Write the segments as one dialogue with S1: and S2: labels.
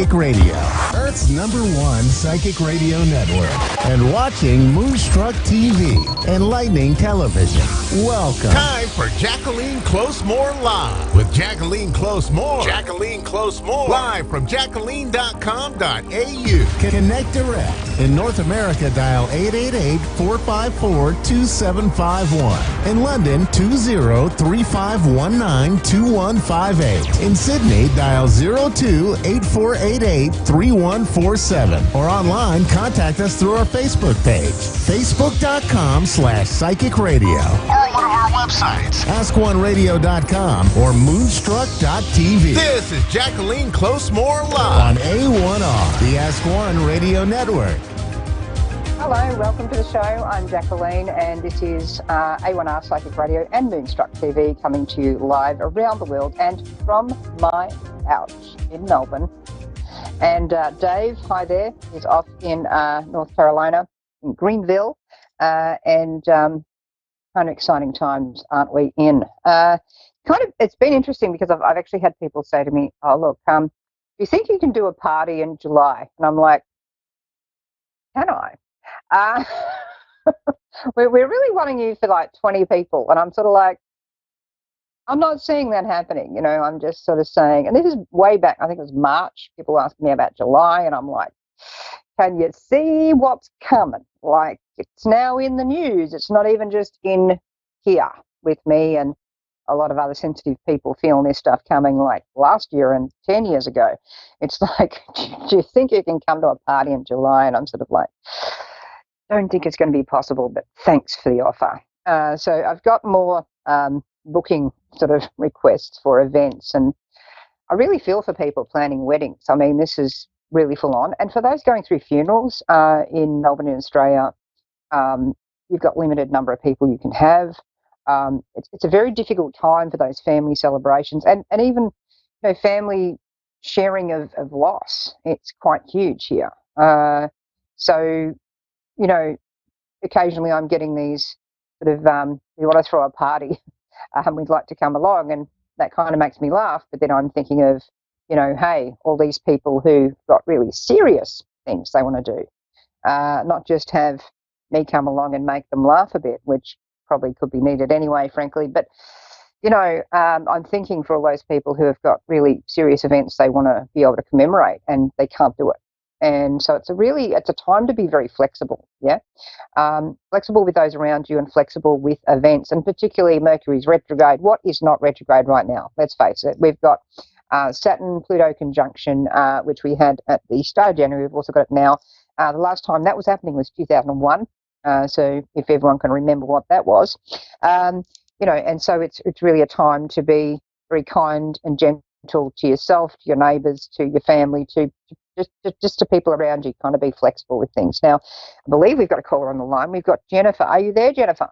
S1: Psychic Radio, Earth's #1 psychic radio network, and watching Moonstruck TV, enlightening television. Welcome.
S2: Time for Jacqueline Close-More Live with Jacqueline Close-More. Jacqueline Close-More. Live from jacqueline.com.au.
S1: Connect direct. In North America, dial 888-454-2751. In London, 20-3519-2158. In Sydney, dial 02-8488-3147. Or online, contact us through our Facebook page, facebook.com/psychic radio.
S2: Or one of our websites,
S1: askoneradio.com or moonstruck.tv.
S2: This is Jacqueline Close-More Live
S1: on A1R, the Ask One Radio Network.
S3: Hello, welcome to the show. I'm Jacqueline, and this is A1R Psychic Radio and Moonstruck TV coming to you live around the world and from my couch in Melbourne. And Dave, hi there, is off in North Carolina, in Greenville, and kind of exciting times, aren't we, in? It's been interesting because I've actually had people say to me, oh, look, do you think you can do a party in July? And I'm like, can I? We're really wanting you for like 20 people. And I'm sort of like, I'm not seeing that happening. You know, I'm just sort of saying, and this is way back, I think it was March. People asked me about July, and I'm like, can you see what's coming? Like, it's now in the news. It's not even just in here with me and a lot of other sensitive people feeling this stuff coming like last year and 10 years ago. It's like, do you think you can come to a party in July? And I'm sort of like, don't think it's going to be possible, but thanks for the offer. So I've got more booking sort of requests for events, and I really feel for people planning weddings. I mean, this is really full on. And for those going through funerals in Melbourne and Australia, you've got limited number of people you can have. It's a very difficult time for those family celebrations and even, you know, family sharing of loss. It's quite huge here. So, you know, occasionally I'm getting these sort of, we want to throw a party, we'd like to come along, and that kind of makes me laugh. But then I'm thinking of, you know, hey, all these people who've got really serious things they want to do, not just have me come along and make them laugh a bit, which probably could be needed anyway, frankly. But, you know, I'm thinking for all those people who have got really serious events they want to be able to commemorate and they can't do it. And so it's a time to be very flexible, yeah? Flexible with those around you and flexible with events, and particularly Mercury's retrograde. What is not retrograde right now? Let's face it. We've got Saturn-Pluto conjunction, which we had at the start of January. We've also got it now. The last time that was happening was 2001. So if everyone can remember what that was, you know, and so it's really a time to be very kind and gentle to yourself, to your neighbours, to your family, to just to people around you, kind of be flexible with things. Now, I believe we've got a caller on the line. We've got Jennifer. Are you there, Jennifer?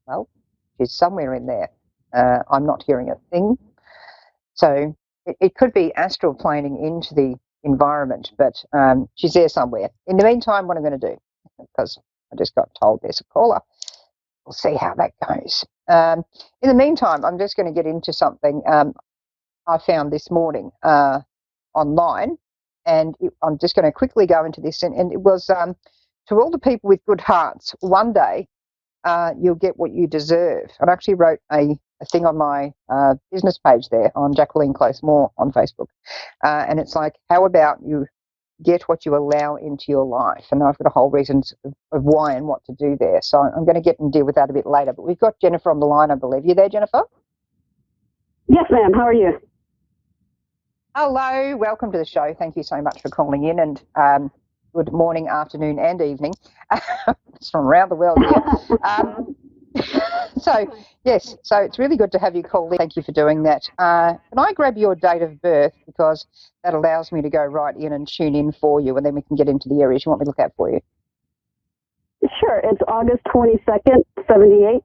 S3: Well, she's somewhere in there. I'm not hearing a thing. So it could be astral planing into the environment, but she's there somewhere. In the meantime, what I'm going to do, because I just got told there's a caller, we'll see how that goes. In the meantime, I'm just going to get into something I found this morning online, and I'm just going to quickly go into this, and it was to all the people with good hearts, one day you'll get what you deserve. I actually wrote a thing on my business page there on Jacqueline Close-More on Facebook, and it's like, how about you get what you allow into your life? And I've got a whole reasons of why and what to do there. So I'm going to get and deal with that a bit later. But we've got Jennifer on the line, I believe. You there, Jennifer?
S4: Yes, ma'am. How are you?
S3: Hello. Welcome to the show. Thank you so much for calling in, and good morning, afternoon, and evening. It's from around the world here. So, yes, so it's really good to have you call in. Thank you for doing that. Can I grab your date of birth, because that allows me to go right in and tune in for you, and then we can get into the areas you want me to look at for you.
S4: Sure. It's August 22nd, 78.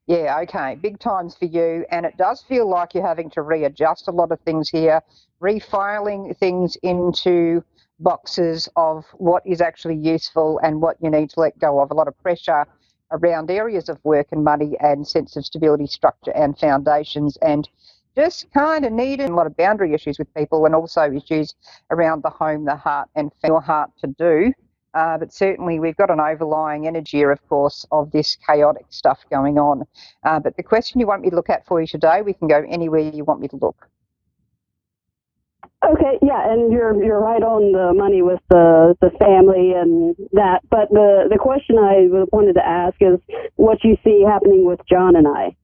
S3: Yeah, okay. Big times for you, and it does feel like you're having to readjust a lot of things here, refiling things into boxes of what is actually useful and what you need to let go of. A lot of pressure around areas of work and money and sense of stability, structure and foundations, and just kind of needed a lot of boundary issues with people, and also issues around the home, the heart, and your heart to do. But certainly we've got an overlying energy, of course, of this chaotic stuff going on. But the question you want me to look at for you today, we can go anywhere you want me to look.
S4: Okay, yeah, and you're right on the money with the family and that. But the question I wanted to ask is what you see happening with John and I.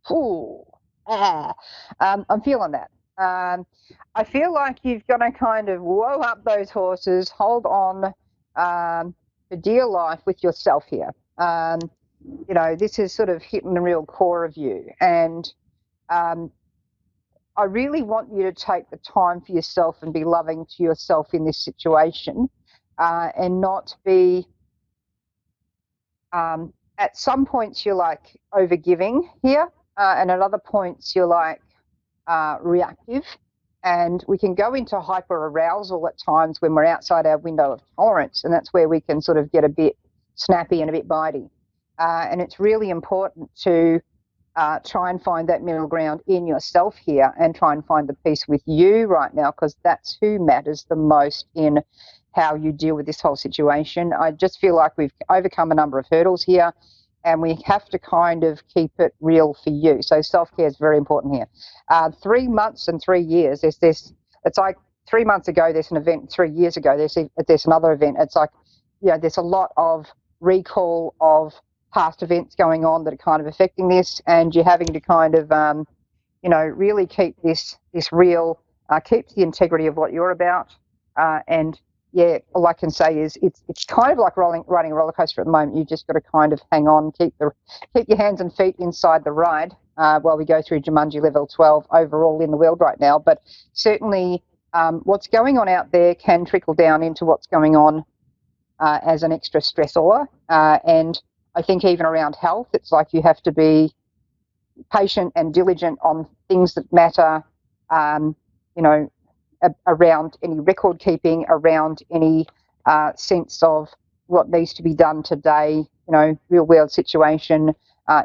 S3: Ooh, I'm feeling that. I feel like you've got to kind of whoa up those horses, hold on for dear life with yourself here. You know, this is sort of hitting the real core of you. And I really want you to take the time for yourself and be loving to yourself in this situation, and not be, at some points you're like overgiving here, and at other points you're like reactive. And we can go into hyper arousal at times when we're outside our window of tolerance, and that's where we can sort of get a bit snappy and a bit bitey. And it's really important to try and find that middle ground in yourself here, and try and find the peace with you right now, because that's who matters the most in how you deal with this whole situation. I just feel like we've overcome a number of hurdles here, and we have to kind of keep it real for you. So self-care is very important here. 3 months and 3 years, there's this, it's like 3 months ago there's an event, 3 years ago there's another event. It's like, you know, there's a lot of recall of past events going on that are kind of affecting this, and you're having to kind of, you know, really keep this real, keep the integrity of what you're about, and yeah, all I can say is it's kind of like riding a roller coaster at the moment. You just got to kind of hang on, keep your hands and feet inside the ride while we go through Jumanji level 12 overall in the world right now. But certainly, what's going on out there can trickle down into what's going on as an extra stressor, and I think even around health, it's like you have to be patient and diligent on things that matter, you know, around any record keeping, around any sense of what needs to be done today, you know, real world situation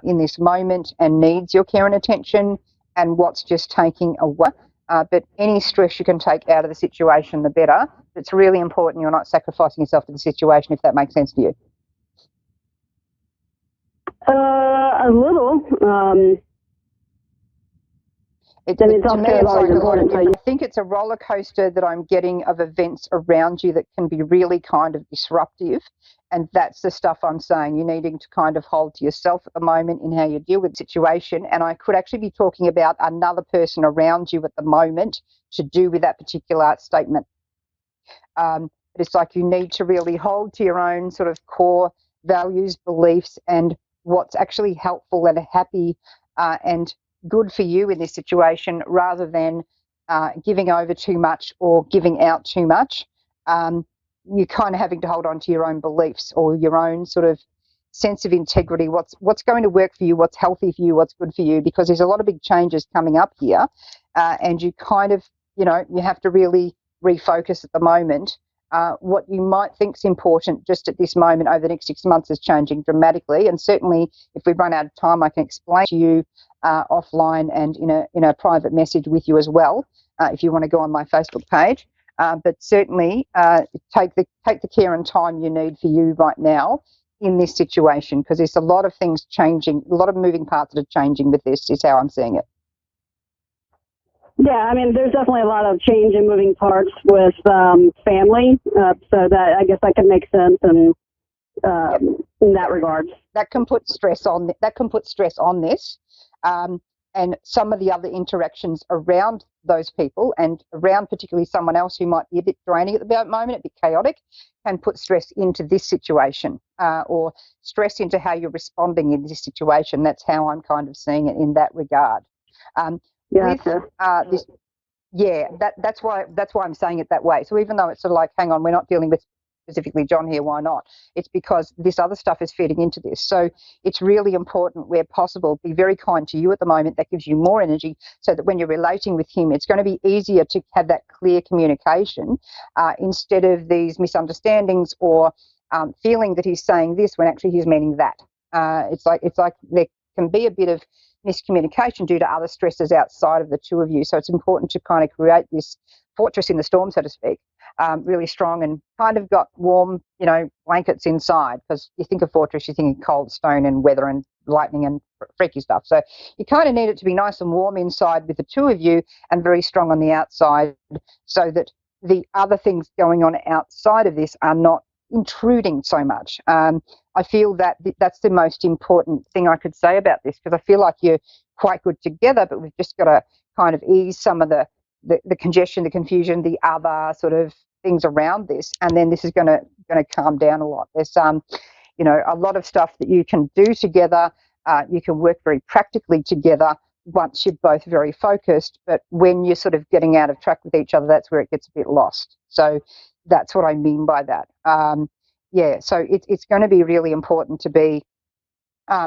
S3: in this moment and needs your care and attention, and what's just taking away. But any stress you can take out of the situation, the better. It's really important you're not sacrificing yourself to the situation, if that makes sense to you.
S4: A little.
S3: To me, it's like I think it's a roller coaster that I'm getting of events around you that can be really kind of disruptive, and that's the stuff I'm saying you're needing to kind of hold to yourself at the moment in how you deal with the situation. And I could actually be talking about another person around you at the moment to do with that particular statement. But it's like you need to really hold to your own sort of core values, beliefs, and what's actually helpful and happy and good for you in this situation, rather than giving over too much or giving out too much. You're kind of having to hold on to your own beliefs or your own sort of sense of integrity, what's going to work for you, what's healthy for you, what's good for you, because there's a lot of big changes coming up here, and you kind of, you know, you have to really refocus at the moment. What you might think is important just at this moment over the next 6 months is changing dramatically. And certainly if we run out of time, I can explain to you offline and in a private message with you as well, if you want to go on my Facebook page. But certainly take the care and time you need for you right now in this situation, because there's a lot of things changing, a lot of moving parts that are changing with this, is how I'm seeing it.
S4: Yeah, I mean, there's definitely a lot of change and moving parts with family, so that I guess that can make sense in that regard. That can put stress on.
S3: That can put stress on this, and some of the other interactions around those people and around particularly someone else who might be a bit draining at the moment, a bit chaotic, can put stress into this situation, or stress into how you're responding in this situation. That's how I'm kind of seeing it in that regard. That's why I'm saying it that way. So even though it's sort of like, hang on, we're not dealing with specifically John here, why not? It's because this other stuff is feeding into this. So it's really important, where possible, be very kind to you at the moment. That gives you more energy, so that when you're relating with him, it's going to be easier to have that clear communication, instead of these misunderstandings or feeling that he's saying this when actually he's meaning that. It's like there can be a bit of miscommunication due to other stresses outside of the two of you. So it's important to kind of create this fortress in the storm, so to speak, really strong and kind of got warm, blankets inside, because you think of fortress, you think of cold stone and weather and lightning and freaky stuff. So you kind of need it to be nice and warm inside with the two of you and very strong on the outside, so that the other things going on outside of this are not intruding so much. I feel that that's the most important thing I could say about this, because I feel like you're quite good together, but we've just got to kind of ease some of the congestion, the confusion, the other sort of things around this, and then this is going to calm down a lot. There's a lot of stuff that you can do together. You can work very practically together once you're both very focused, but when you're sort of getting out of track with each other, that's where it gets a bit lost. So that's what I mean by that. So it's going to be really important to be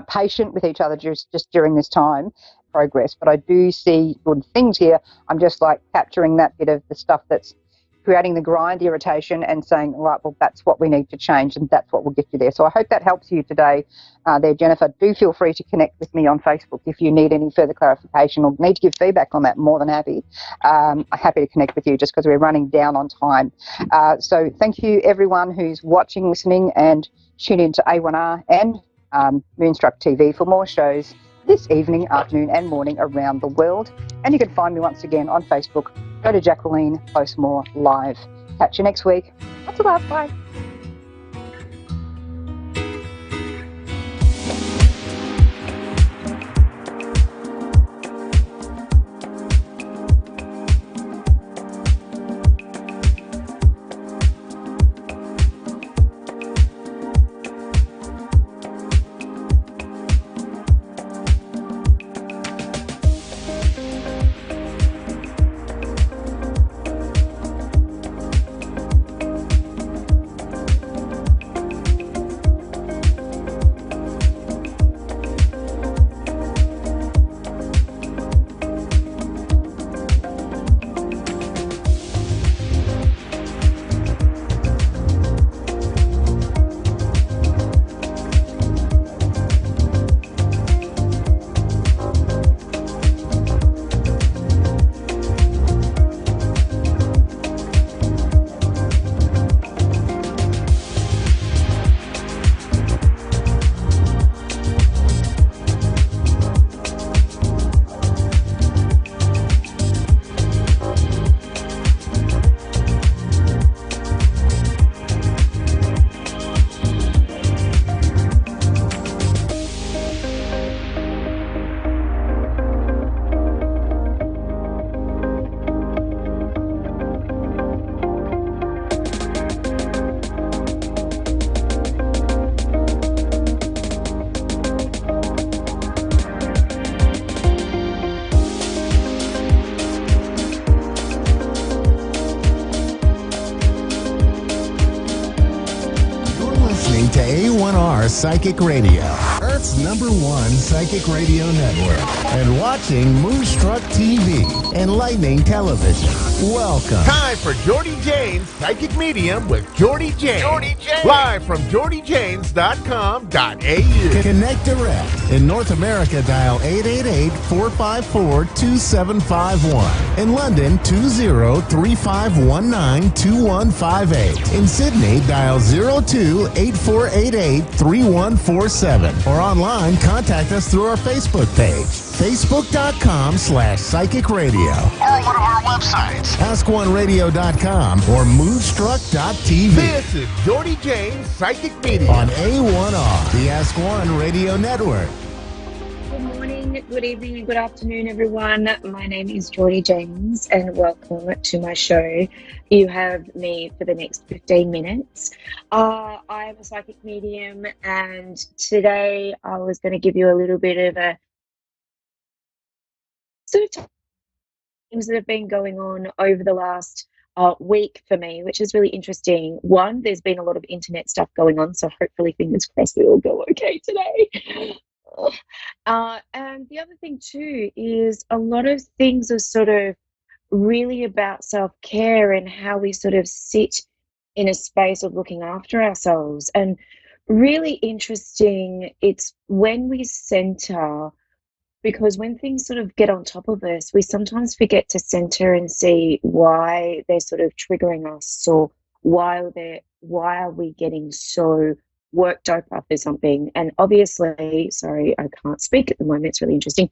S3: patient with each other just during this time progress. But I do see good things here. I'm just like capturing that bit of the stuff that's creating the grind, irritation, and saying, right, well, that's what we need to change, and that's what will get you there. So I hope that helps you today there, Jennifer. Do feel free to connect with me on Facebook if you need any further clarification or need to give feedback on that. More than happy. I'm happy to connect with you just because we're running down on time. So thank you, everyone who's watching, listening, and tune in to A1R and Moonstruck TV for more shows this evening, afternoon, and morning around the world. And you can find me once again on Facebook. Go to Jacqueline Closemore Live. Catch you next week. Lots of love. Bye.
S1: To A1R Psychic Radio, Earth's #1 psychic radio network, and watching Moonstruck TV, enlightening television. Welcome.
S2: Time for Jordy Jane's Psychic Medium with Jordy Jane. Live from jordyjanes.com.au.
S1: Connect direct. In North America, dial 888-454-2751. In London, 20-3519-2158. In Sydney, dial 02-8488-3147. Or online, contact us through our Facebook page, facebook.com/psychic radio.
S2: Or one of our websites,
S1: askoneradio.com or moonstruck.tv.
S2: This is Jordy Jane's Psychic Medium
S1: on A1R, the Ask One Radio Network.
S5: Good morning, good evening, and good afternoon, everyone. My name is Jordy James, and welcome to my show. You have me for the next 15 minutes. I am a psychic medium, and today I was going to give you a little bit of a sort of things that have been going on over the last week for me, which is really interesting. One, there's been a lot of internet stuff going on, so hopefully, fingers crossed, we all go okay today. And the other thing too is a lot of things are sort of really about self-care and how we sort of sit in a space of looking after ourselves. And really interesting, it's when we center, because when things sort of get on top of us, we sometimes forget to center and see why they're sort of triggering us, or why are we getting so worked up after something. And obviously, sorry, I can't speak at the moment, it's really interesting.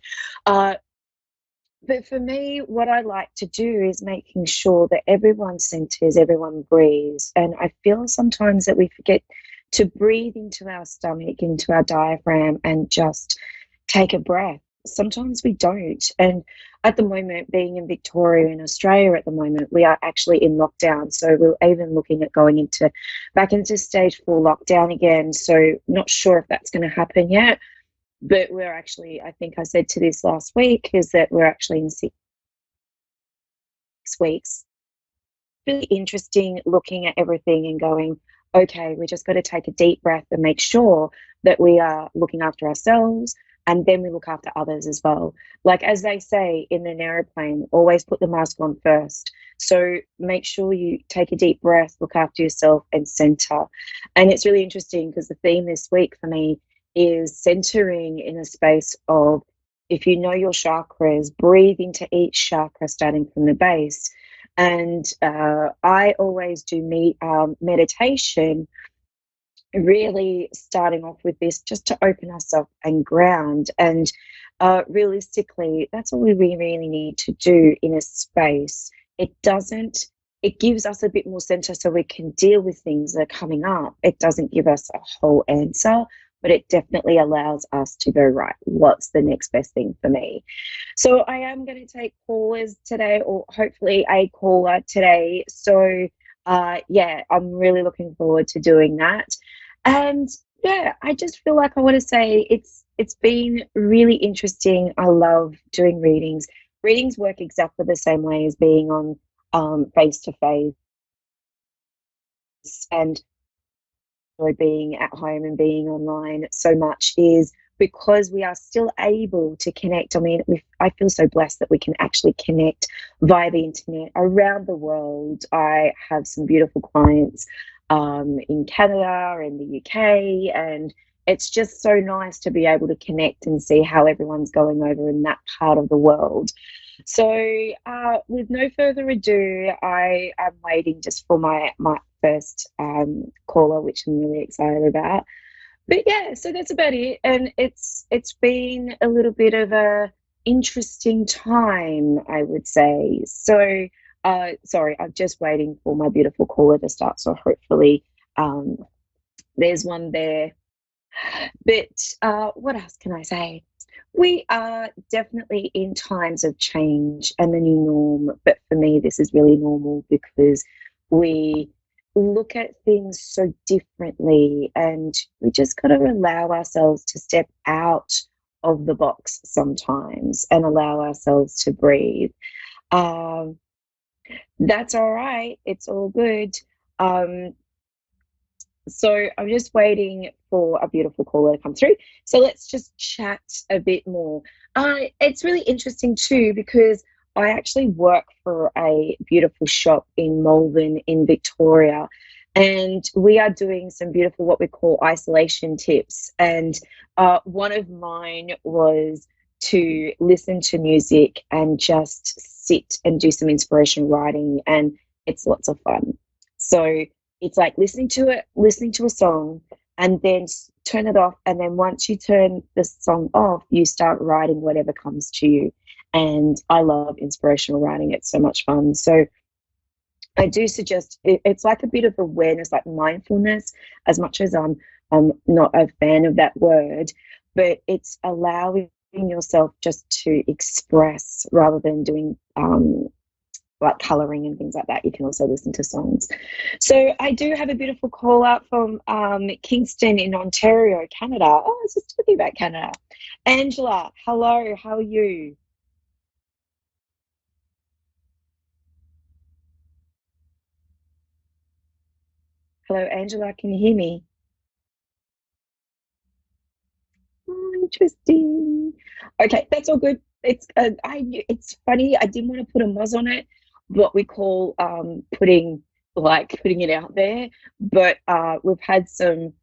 S5: But for me, what I like to do is making sure that everyone centers, everyone breathes. And I feel sometimes that we forget to breathe into our stomach, into our diaphragm, and just take a breath. Sometimes we don't. And at the moment, being in Victoria, in Australia at the moment, we are actually in lockdown. So we're even looking at going back into stage 4 lockdown again. So not sure if that's going to happen yet. But we're actually, I think I said to this last week, is that we're actually in 6 weeks. Really interesting looking at everything and going, okay, we just got to take a deep breath and make sure that we are looking after ourselves, and then we look after others as well. Like, as they say in an airplane, always put the mask on first. So make sure you take a deep breath, look after yourself, and center. And it's really interesting because the theme this week for me is centering in a space of, if you know your chakras, breathe into each chakra starting from the base. And I always do meditation, really starting off with this just to open us up and ground. And realistically, that's all we really need to do in a space. It gives us a bit more center so we can deal with things that are coming up. It doesn't give us a whole answer, but it definitely allows us to go, right, what's the next best thing for me? So I am going to take callers today, or hopefully a caller today. So yeah, I'm really looking forward to doing that. And yeah, I just feel like I want to say it's been really interesting. I love doing readings. Readings work exactly the same way as being on face to face, and being at home and being online so much is because we are still able to connect. I mean, I feel so blessed that we can actually connect via the internet around the world. I have some beautiful clients in Canada and the UK, and it's just so nice to be able to connect and see how everyone's going over in that part of the world. So with no further ado, I am waiting just for my first caller, which I'm really excited about. But yeah, so that's about it. And it's been a little bit of a interesting time, I would say. So sorry, I'm just waiting for my beautiful caller to start. So hopefully there's one there. But what else can I say? We are definitely in times of change and the new norm. But for me, this is really normal because we look at things so differently, and we just got to allow ourselves to step out of the box sometimes and allow ourselves to breathe. That's all right. It's all good. So I'm just waiting for a beautiful caller to come through. So let's just chat a bit more. It's really interesting too, because I actually work for a beautiful shop in Malvern in Victoria, and we are doing some beautiful, what we call isolation tips. And one of mine was to listen to music and just sit and do some inspirational writing, and it's lots of fun. So it's like listening to a song, and then turn it off. And then once you turn the song off, you start writing whatever comes to you. And I love inspirational writing. It's so much fun. So I do suggest it's like a bit of awareness, like mindfulness, as much as I'm not a fan of that word, but it's allowing yourself just to express rather than doing like colouring and things like that. You can also listen to songs. So I do have a beautiful call out from Kingston in Ontario, Canada. Oh, I was just talking about Canada. Angela, hello, how are you? Hello, Angela, can you hear me? Oh, interesting. Okay, that's all good. It's funny. I didn't want to put a moz on it, what we call putting like putting it out there, but we've had some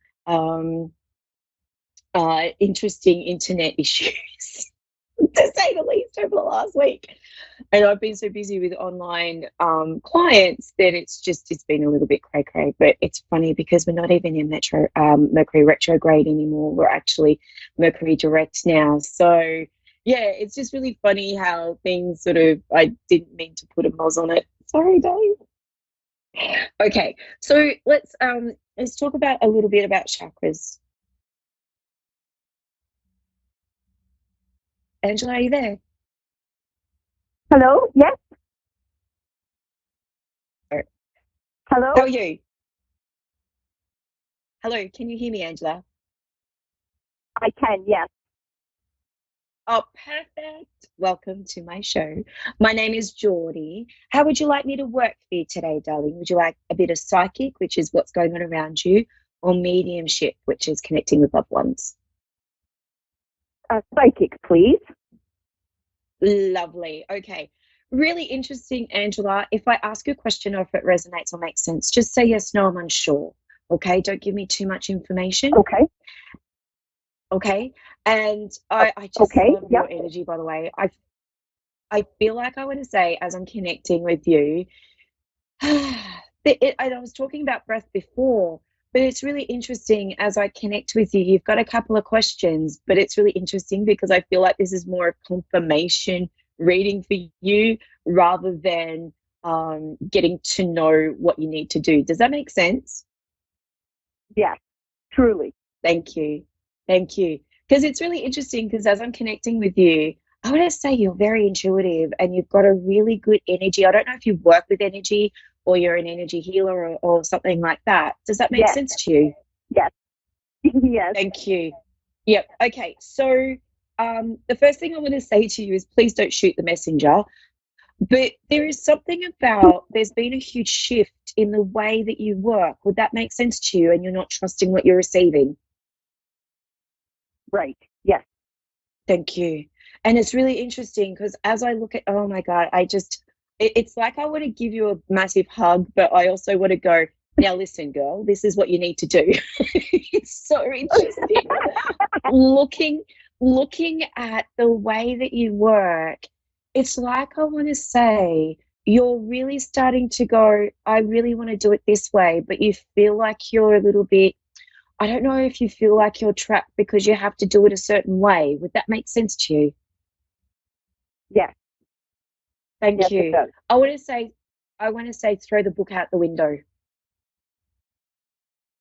S5: interesting internet issues, to say the least, over the last week. And I've been so busy with online clients that it's been a little bit cray cray. But it's funny because we're not even in Mercury retrograde anymore. We're actually Mercury direct now. So yeah, it's just really funny how things sort of, I didn't mean to put a moz on it. Sorry, Dave. Okay, so let's talk about a little bit about chakras. Angela, are you there?
S4: Hello? Yes? Hello?
S5: How are you? Hello, can you hear me, Angela?
S4: I can, yes.
S5: Oh, perfect. Welcome to my show. My name is Geordie. How would you like me to work for you today, darling? Would you like a bit of psychic, which is what's going on around you, or mediumship, which is connecting with loved ones?
S4: Psychic, please.
S5: Lovely. Okay. Really interesting, Angela. If I ask you a question or if it resonates or makes sense, just say yes, no, I'm unsure. Okay. Don't give me too much information.
S4: Okay.
S5: Okay. And I just love your energy, by the way. I feel like I want to say, as I'm connecting with you, I was talking about breath before, but it's really interesting as I connect with you. You've got a couple of questions, but it's really interesting because I feel like this is more a confirmation reading for you rather than getting to know what you need to do. Does that make sense?
S4: Yes, truly.
S5: Thank you. Thank you. Because it's really interesting because as I'm connecting with you, I want to say you're very intuitive and you've got a really good energy. I don't know if you work with energy or you're an energy healer or something like that. Does that make sense to you?
S4: Yes. Yes.
S5: Thank you. Yep. Okay. So the first thing I want to say to you is please don't shoot the messenger. But there is something about, there's been a huge shift in the way that you work. Would that make sense to you? And you're not trusting what you're receiving?
S4: Right. Yes.
S5: Thank you. And it's really interesting because as I look at, oh my God, it's like I want to give you a massive hug, but I also want to go, now listen, girl, this is what you need to do. It's so interesting. Looking at the way that you work, it's like I want to say, you're really starting to go, I really want to do it this way, but you feel like you're a little bit, I don't know if you feel like you're trapped because you have to do it a certain way. Would that make sense to you?
S4: Yes.
S5: Thank you. I want to say throw the book out the window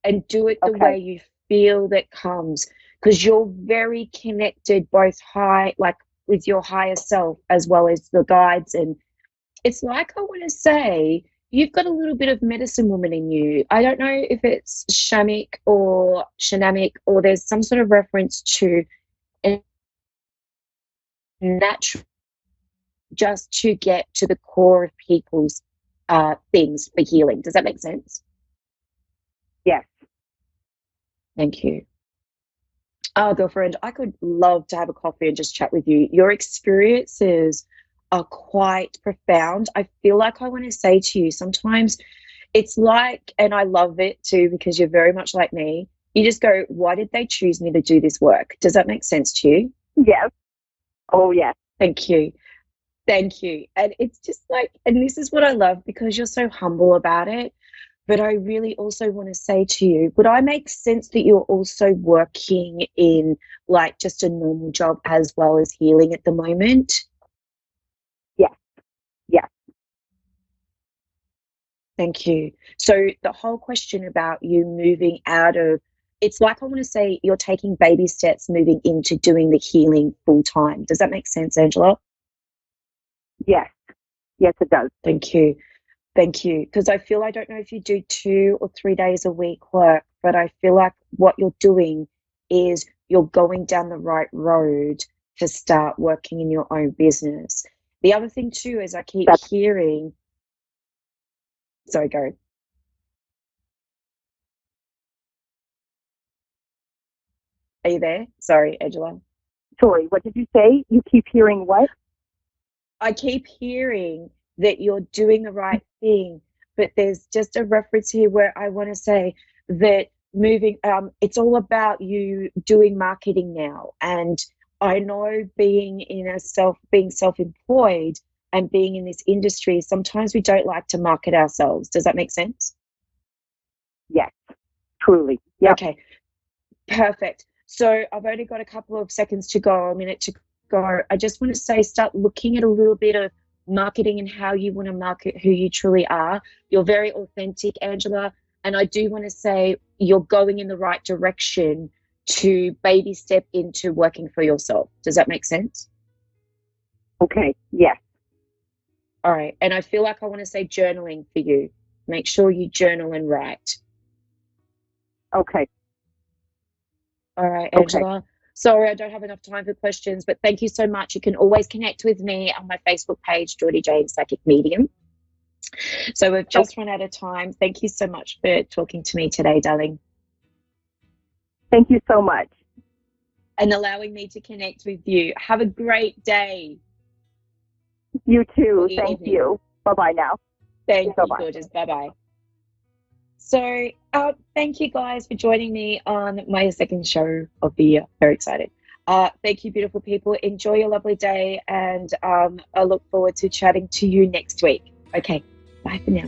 S5: and do it the way you feel that comes, because you're very connected both high, like with your higher self as well as the guides. And it's like I want to say you've got a little bit of medicine woman in you. I don't know if it's shamanic or shamanic or there's some sort of reference to a natural, just to get to the core of people's things for healing. Does that make sense?
S4: Yes.
S5: Thank you. Oh, girlfriend, I could love to have a coffee and just chat with you. Your experiences are quite profound. I feel like I want to say to you, sometimes it's like, and I love it too, because you're very much like me, you just go, why did they choose me to do this work? Does that make sense to you?
S4: Yes. Oh, yes.
S5: Thank you. Thank you. And it's just like, and this is what I love because you're so humble about it. But I really also want to say to you, would I make sense that you're also working in like just a normal job as well as healing at the moment?
S4: Yes. Yes.
S5: Thank you. So the whole question about you moving out of, it's like I want to say you're taking baby steps moving into doing the healing full time. Does that make sense, Angela?
S4: Yes. Yes, it does.
S5: Thank you. Thank you. Because I feel, I don't know if you do 2 or 3 days a week work, but I feel like what you're doing is you're going down the right road to start working in your own business. The other thing too is I keep hearing, sorry, go. Are you there? Sorry, Angela.
S4: Sorry, what did you say? You keep hearing what?
S5: I keep hearing that you're doing the right thing, but there's just a reference here where I want to say that it's all about you doing marketing now. And I know being self-employed and being in this industry, sometimes we don't like to market ourselves. Does that make sense?
S3: Yes, truly. Yep.
S5: Okay, perfect. So I've only got a couple of seconds to go, a minute to go. I just want to say, start looking at a little bit of marketing and how you want to market who you truly are. You're very authentic, Angela. And I do want to say you're going in the right direction to baby step into working for yourself. Does that make sense?
S3: Okay, yes.
S5: All right. And I feel like I want to say journaling for you. Make sure you journal and write.
S3: Okay.
S5: All right, Angela. Okay. Sorry, I don't have enough time for questions, but thank you so much. You can always connect with me on my Facebook page, Geordie James Psychic Medium. So we've just run out of time. Thank you so much for talking to me today, darling.
S3: Thank you so much.
S5: And allowing me to connect with you. Have a great day.
S3: You too. Thank you. Bye-bye now.
S5: Thank you, gorgeous. Bye-bye. So thank you guys for joining me on my second show of the year. Very excited. Thank you, beautiful people. Enjoy your lovely day. And I look forward to chatting to you next week. Okay. Bye for now.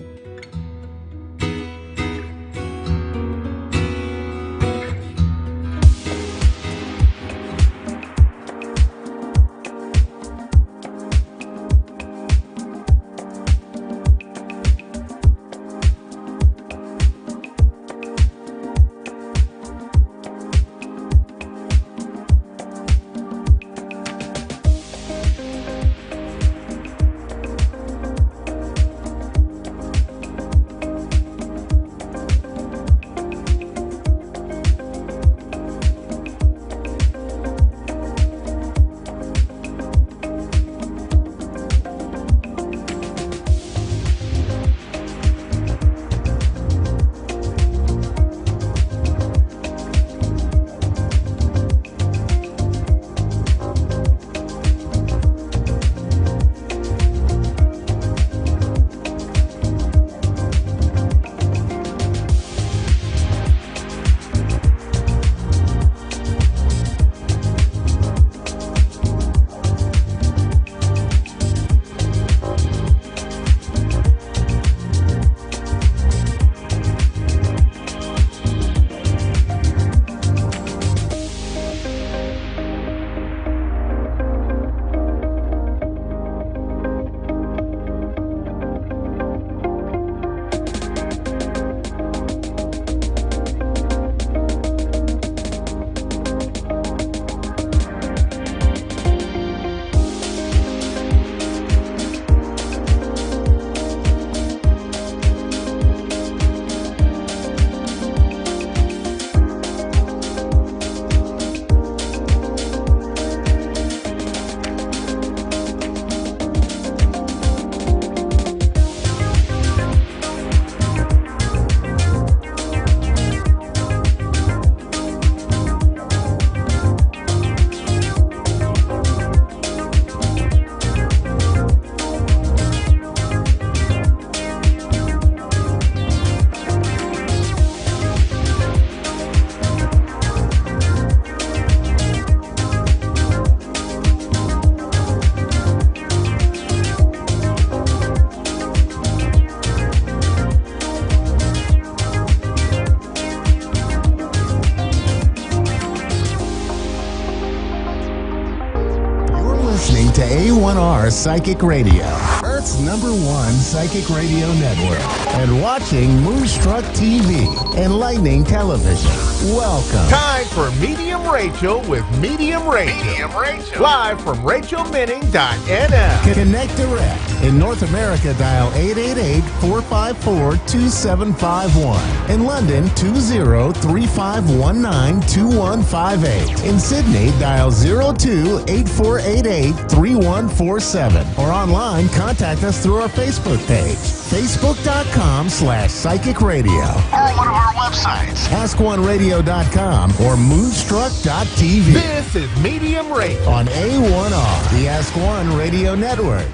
S1: To A1R Psychic Radio, Earth's #1 psychic radio network, and watching Moonstruck TV, Enlightening Television. Welcome.
S2: Time for Medium Rachel with Medium Rachel. Live from RachelMinning.nl.
S1: Connect direct. In North America, dial 888-454-2751. In London, 20-3519-2158. In Sydney, dial 02-8488-3147. Or online, contact us through our Facebook page, facebook.com/psychic radio.
S2: Or one of our websites,
S1: AskOneRadio.com or Moonstruck.tv.
S2: This is Medium Rachel
S1: on A1R, the Ask One Radio Network.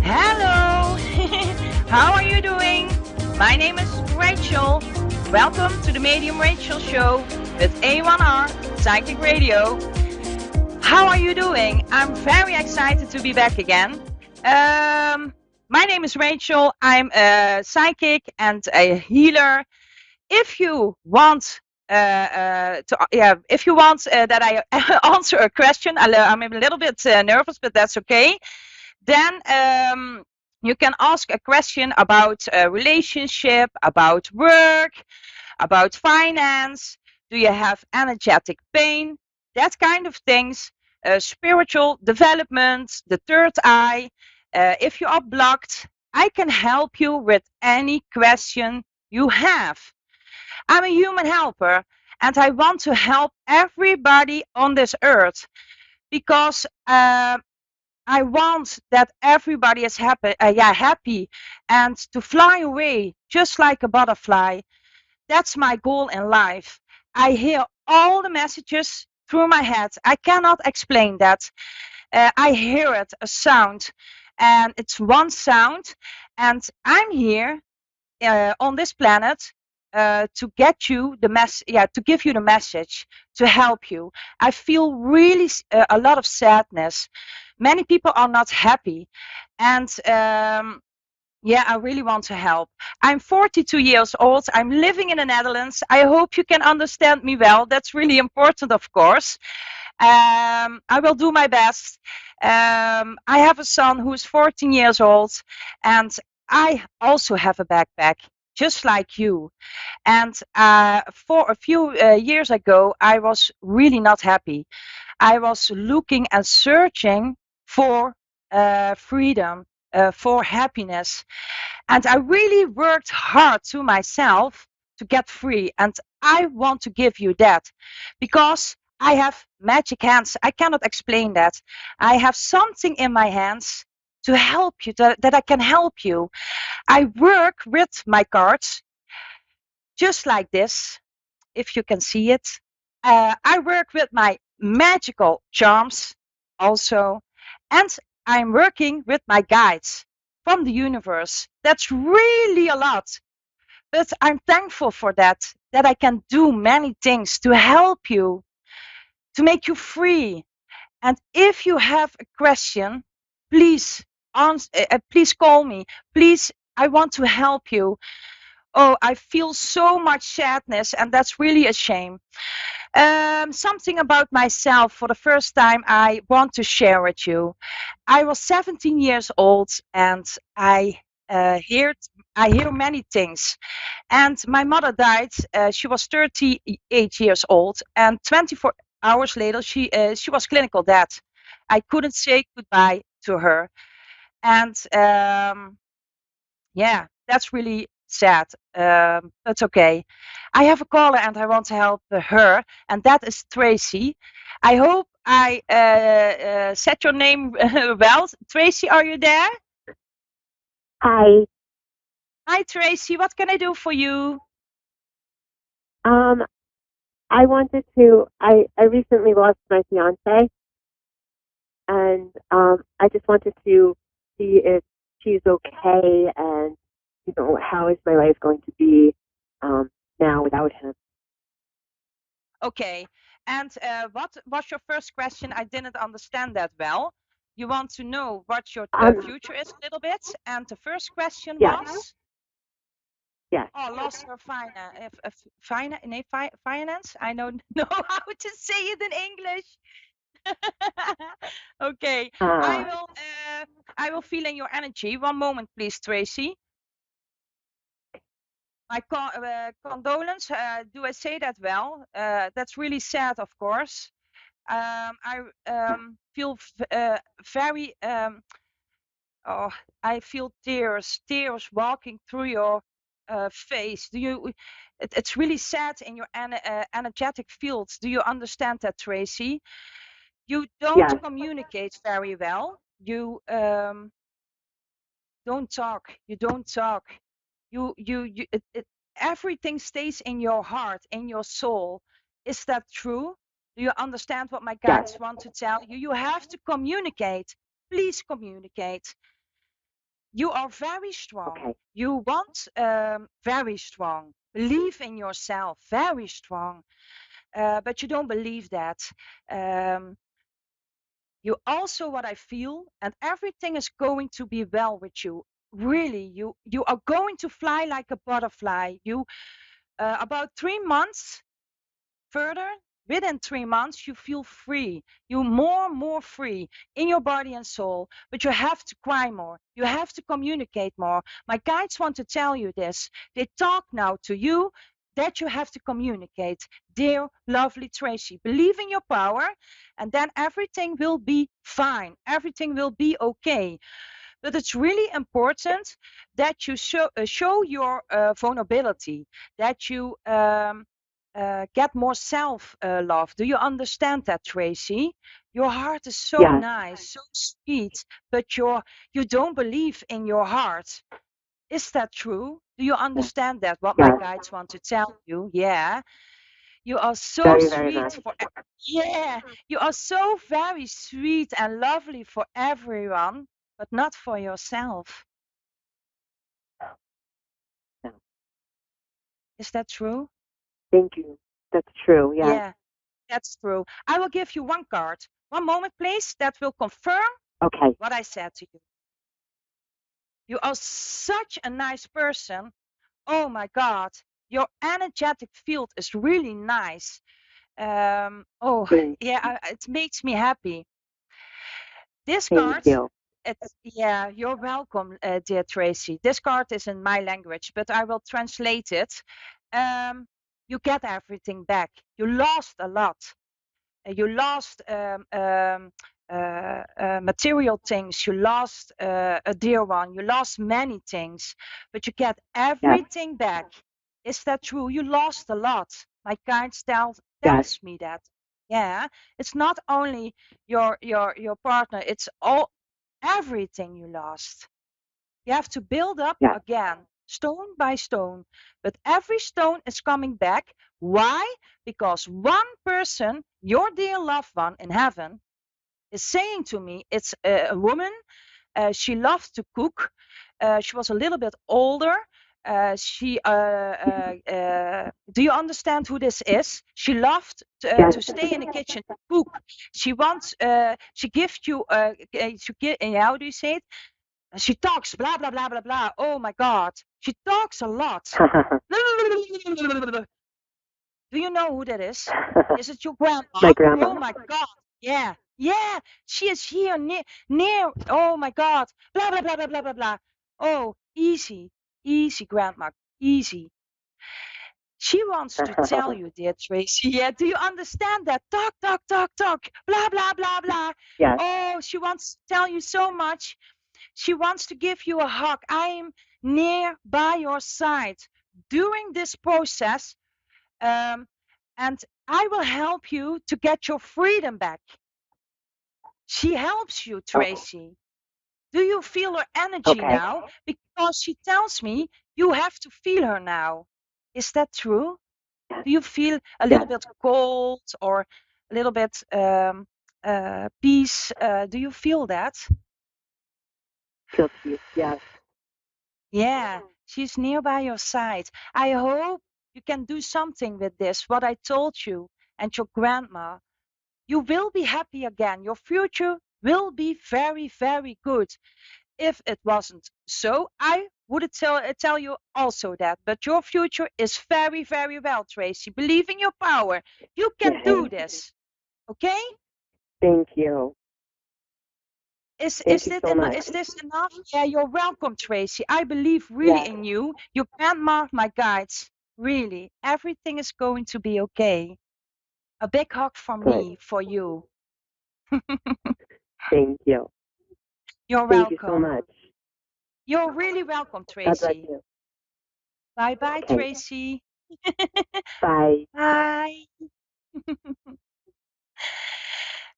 S6: Hello. How are you doing? My name is Rachel. Welcome to the Medium Rachel Show with A1R Psychic Radio. How are you doing? I'm very excited to be back again. My name is Rachel. I'm a psychic and a healer. If you want that I answer a question, I'm a little bit nervous, but that's okay. Then you can ask a question about a relationship, about work, about finance. Do you have energetic pain? That kind of things. Spiritual development, the third eye. If you are blocked, I can help you with any question you have. I'm a human helper, and I want to help everybody on this earth because I want that everybody is happy and to fly away just like a butterfly. That's my goal in life. I hear all the messages through my head. I cannot explain that. I hear it, a sound, and it's one sound, and I'm here on this planet to get you to give you the message, to help you. I feel really a lot of sadness. Many people are not happy, and I really want to help. I'm 42 years old. I'm living in the Netherlands. I hope you can understand me well. That's really important, of course. I will do my best. I have a son who is 14 years old, and I also have a backpack, just like you. And for a few years ago, I was really not happy. I was looking and searching for freedom, for happiness. And I really worked hard to myself to get free. And I want to give you that because I have magic hands. I cannot explain that. I have something in my hands to help you, that I can help you. I work with my cards just like this, if you can see it. I work with my magical charms also, and I'm working with my guides from the universe. That's really a lot, but I'm thankful for that I can do many things to help you, to make you free. And if you have a question, please please call me. Please, I want to help you. Oh, I feel so much sadness, and that's really a shame. Something about myself for the first time I want to share with you. I was 17 years old, and I hear many things. And my mother died. She was 38 years old, and 24 hours later, she was clinical dead. I couldn't say goodbye to her, and that's really sad. That's okay. I have a caller and I want to help her, and that is Tracy. I hope I said your name well. Tracy, are you there?
S7: Hi.
S6: Hi, Tracy. What can I do for you?
S7: I wanted to. I recently lost my fiance, and I just wanted to see if she's okay, and how is my life going to be now without him.
S6: Okay. And what was your first question? I didn't understand that well. You want to know what your future is a little bit, and the first question was.
S7: Yes.
S6: Oh, lost her finance. I don't know how to say it in English. Okay. I will feel in your energy. One moment, please, Tracy. My condolence. Do I say that well? That's really sad, of course. I feel very. I feel tears walking through your face. It's really sad in your energetic fields. Do you understand that, Tracy? You don't communicate very well. You don't talk. You don't talk. Everything stays in your heart, in your soul. Is that true? Do you understand what my guides want to tell you? You have to communicate. Please communicate. You are very strong.
S7: Okay.
S6: You want very strong. Believe in yourself, very strong. But you don't believe that. Um, you also what I feel, and everything is going to be well with you. Really, you are going to fly like a butterfly. You about 3 months further, within 3 months, you feel free. You more free in your body and soul. But you have to cry more. You have to communicate more. My guides want to tell you this. They talk now to you that you have to communicate. Dear, lovely Tracy, believe in your power, and then everything will be fine. Everything will be okay. But it's really important that you show your vulnerability, that you get more self love. Do you understand that, Tracy? Your heart is so
S7: Yes.
S6: nice, so sweet, but you don't believe in your heart. Is that true? Do you understand that? What my
S7: Yes.
S6: guides want to tell you? Yeah. You are so
S7: Very, very
S6: sweet
S7: nice.
S6: yeah, you are so very sweet and lovely for everyone, but not for yourself.
S7: Yeah.
S6: Is that true?
S7: Thank you. That's true. Yes.
S6: Yeah, that's true. I will give you one card. One moment, please. That will confirm
S7: Okay.
S6: what I said to you. You are such a nice person. Oh my God, your energetic field is really nice. Oh,
S7: Thank,
S6: yeah, it makes me happy. This
S7: thank
S6: card,
S7: you.
S6: yeah, you're welcome, dear Tracy. This card is in my language, but I will translate it. You get everything back. You lost a lot. You lost material things. You lost a dear one. You lost many things, but you get
S7: Yes.
S6: everything back. Is that true? You lost a lot. My guides
S7: Yes.
S6: tells me that. Yeah, it's not only your partner. It's all everything you lost. You have to build up
S7: Yes.
S6: again, stone by stone. But every stone is coming back. Why? Because one person, your dear loved one in heaven, is saying to me, it's a woman. She loved to cook. She was a little bit older. Do you understand who this is? She loved
S7: Yes.
S6: to stay in the kitchen to cook. She wants, she gives you, how do you say it? She talks blah blah blah blah blah. Oh my God, she talks a lot. Do you know who that is? Is it your grandma?
S7: My grandma.
S6: Oh my God, yeah, yeah. She is here near. Oh my God, blah blah blah blah blah blah blah. Oh, easy, easy, grandma, easy. She wants to tell you, dear Tracy. Yeah, do you understand that? Talk, talk, talk, talk. Blah blah blah blah.
S7: Yes.
S6: Oh, she wants to tell you so much. She wants to give you a hug. I'm near by your side during this process, and I will help you to get your freedom back. She helps you, Tracy. Do you feel her energy
S7: Okay.
S6: now? Because she tells me you have to feel her now. Is that true?
S7: Yes.
S6: Do you feel a
S7: Yes.
S6: little bit cold or a little bit peace? Do you feel that?
S7: Feel peace. Yes.
S6: Yeah, she's nearby your side. I hope you can do something with this, what I told you and your grandma. You will be happy again. Your future will be very, very good. If it wasn't so, I would tell you also that. But your future is very, very well, Tracy. Believe in your power. You can do
S7: Yay.
S6: this. Okay?
S7: Thank you.
S6: Is
S7: Thank you so much.
S6: is this enough? Yeah, you're welcome, Tracy. I believe really
S7: Yes.
S6: in you. Your grandma, my guides. Really, everything is going to be okay. A big hug from
S7: Good.
S6: me for you.
S7: Thank you.
S6: You're
S7: Thank you so
S6: welcome.
S7: much.
S6: You're really welcome,
S7: God bless
S6: Tracy.
S7: you.
S6: Bye bye,
S7: Okay.
S6: Tracy.
S7: Bye.
S6: Bye.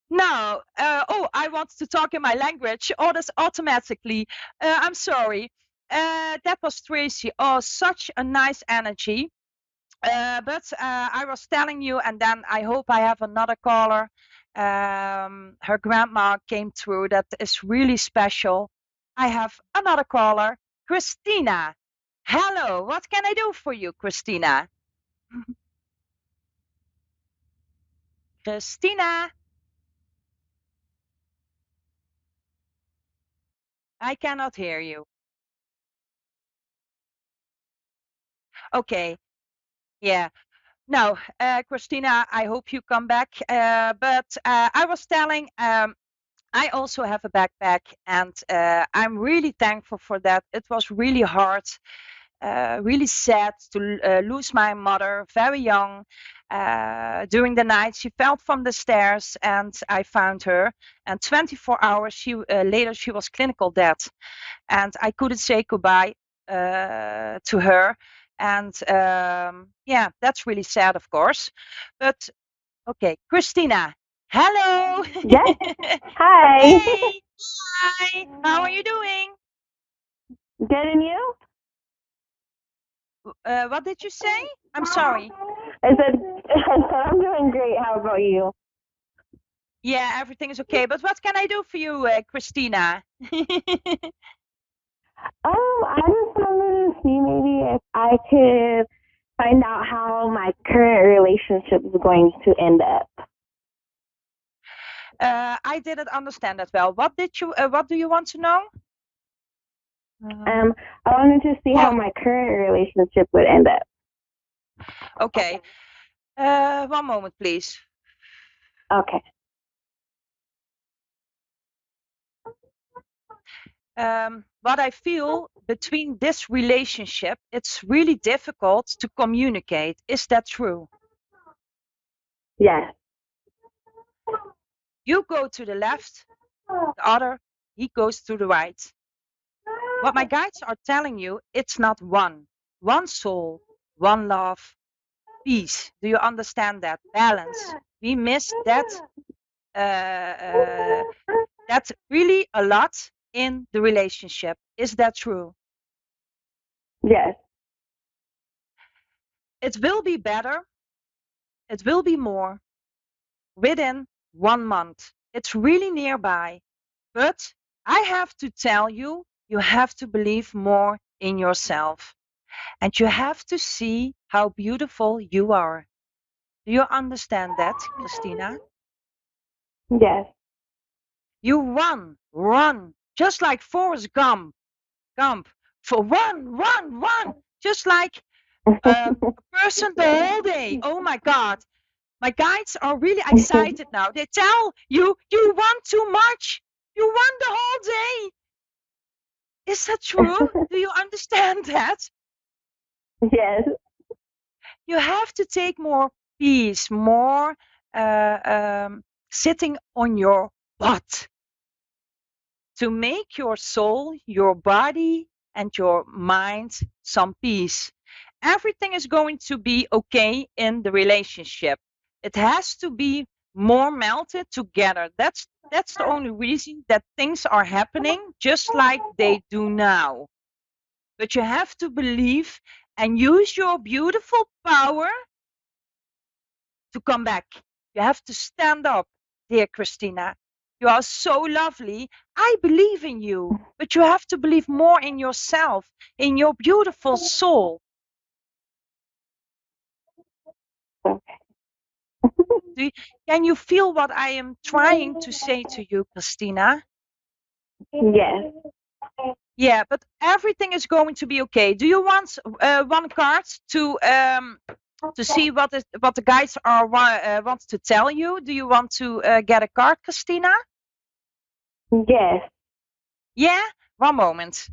S6: Now, oh, I want to talk in my language. Oh, that's automatically. I'm sorry. That was Tracy. Oh, such a nice energy. But I was telling you, and then I hope I have another caller. Her grandma came through. That is really special. I have another caller, Christina. Hello, what can I do for you, Christina? Christina? I cannot hear you. Okay, yeah. No, Christina, I hope you come back. But I was telling, I also have a backpack, and I'm really thankful for that. It was really hard, really sad to lose my mother very young. During the night, she fell from the stairs, and I found her. And 24 hours later, she was clinical dead, and I couldn't say goodbye to her. And yeah, that's really sad, of course. But okay, Christina, hello.
S7: Yes. Hi.
S6: Hey, hi. How are you doing?
S7: Good, and you?
S6: What did you say? I'm sorry.
S7: I said I'm doing great. How about you?
S6: Yeah, everything is okay. But what can I do for you, Christina?
S7: I just wanted to see maybe if I could find out how my current relationship is going to end up.
S6: I didn't understand that well. What do you want to know?
S7: I wanted to see how my current relationship would end up.
S6: Okay. One moment, please.
S7: Okay.
S6: What I feel between this relationship, it's really difficult to communicate. Is that true?
S7: Yes.
S6: You go to the left, the other, he goes to the right. What my guides are telling you, it's not one. One soul, one love, peace. Do you understand that? Balance. We miss that. That's really a lot in the relationship. Is that true?
S7: Yes.
S6: It will be better. It will be more within 1 month. It's really nearby. But I have to tell you, you have to believe more in yourself. And you have to see how beautiful you are. Do you understand that, Christina?
S7: Yes.
S6: You run, just like Forrest Gump, for run, just like a person the whole day. Oh my God. My guides are really excited now. They tell you, you run too much. You run the whole day. Is that true? Do you understand that?
S7: Yes.
S6: You have to take more peace, more sitting on your butt to make your soul, your body, and your mind some peace. Everything is going to be okay in the relationship. It has to be more melted together. That's the only reason that things are happening just like they do now. But you have to believe and use your beautiful power to come back. You have to stand up, dear Christina. You are so lovely. I believe in you, but you have to believe more in yourself, in your beautiful soul. Can you feel what I am trying to say to you, Christina?
S7: Yes.
S6: Yeah, but everything is going to be okay. Do you want one card to see what the guides are want to tell you? Do you want to get a card, Christina?
S7: Yes.
S6: Yeah, one moment.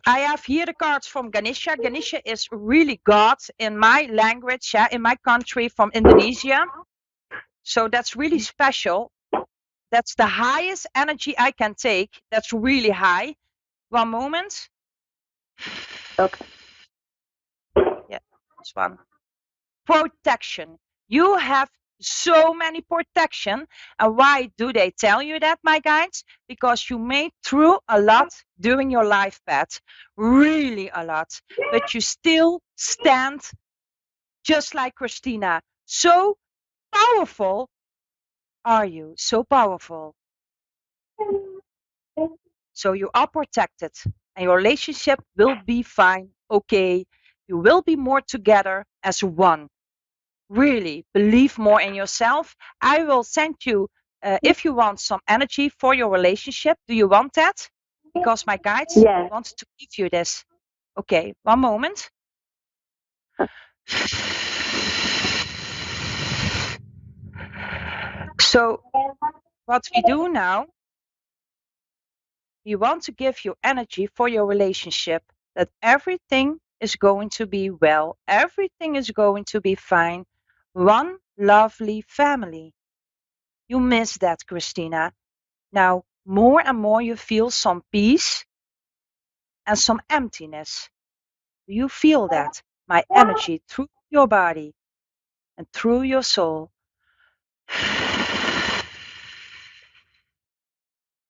S6: I have here the cards from Ganesha. Ganesha is really God in my language, yeah, in my country, from Indonesia. So that's really special. That's the highest energy I can take. That's really high. One moment.
S7: Okay.
S6: Yeah, this one. Protection. You have so many protection. And why do they tell you that, my guides? Because you made through a lot during your life path. Really a lot. But you still stand just like Christina. So powerful are you. So powerful. So you are protected and your relationship will be fine, okay? You will be more together as one. Really, believe more in yourself. I will send you, if you want some energy for your relationship. Do you want that? Because my guides want to give you this. Okay, one moment. So what we do now, we want to give you energy for your relationship, that everything is going to be well, everything is going to be fine. One lovely family. You miss that, Christina. Now, more and more you feel some peace and some emptiness. Do you feel that? My energy through your body and through your soul.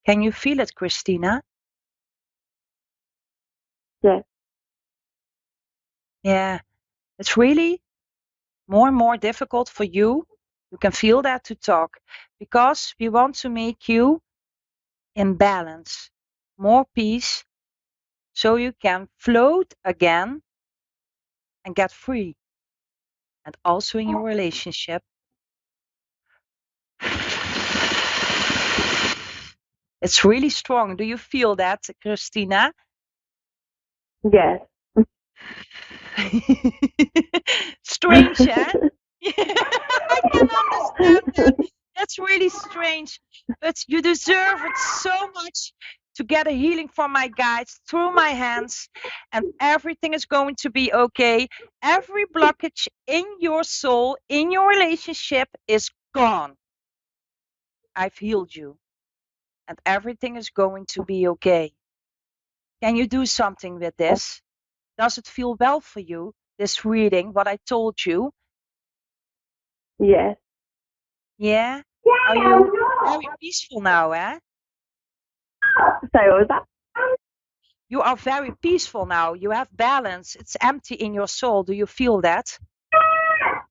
S6: Can you feel it, Christina?
S7: Yes.
S6: Yeah, it's really more and more difficult for you. You can feel that to talk, because we want to make you in balance, more peace, so you can float again and get free. And also in your relationship. It's really strong. Do you feel that, Christina?
S7: Yes.
S6: Strange, huh? I can understand that. That's really strange. But you deserve it so much to get a healing from my guides through my hands. And everything is going to be okay. Every blockage in your soul, in your relationship is gone. I've healed you. And everything is going to be okay. Can you do something with this? Does it feel well for you, this reading, what I told you?
S7: Yes.
S6: Yeah? Are you very peaceful now, eh?
S7: Sorry, what was that?
S6: You are very peaceful now. You have balance. It's empty in your soul. Do you feel that?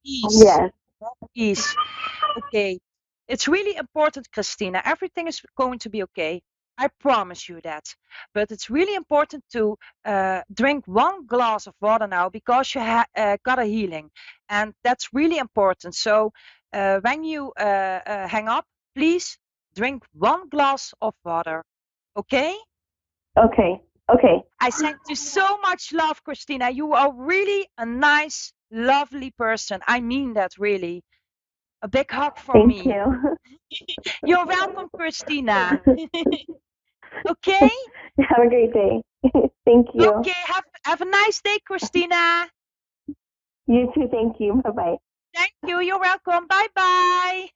S6: Peace.
S7: Yes.
S6: Peace. Okay. It's really important, Christina. Everything is going to be okay. I promise you that. But it's really important to drink 1 glass of water now, because you got a healing. And that's really important. So when you hang up, please drink 1 glass of water. Okay?
S7: Okay. Okay.
S6: I send you so much love, Christina. You are really a nice, lovely person. I mean that really. A big hug from me.
S7: Thank you.
S6: You're welcome, Christina. Okay?
S7: Have a great day. Thank you.
S6: Okay, have a nice day, Christina.
S7: You too. Thank you. Bye-bye.
S6: Thank you. You're welcome. Bye-bye.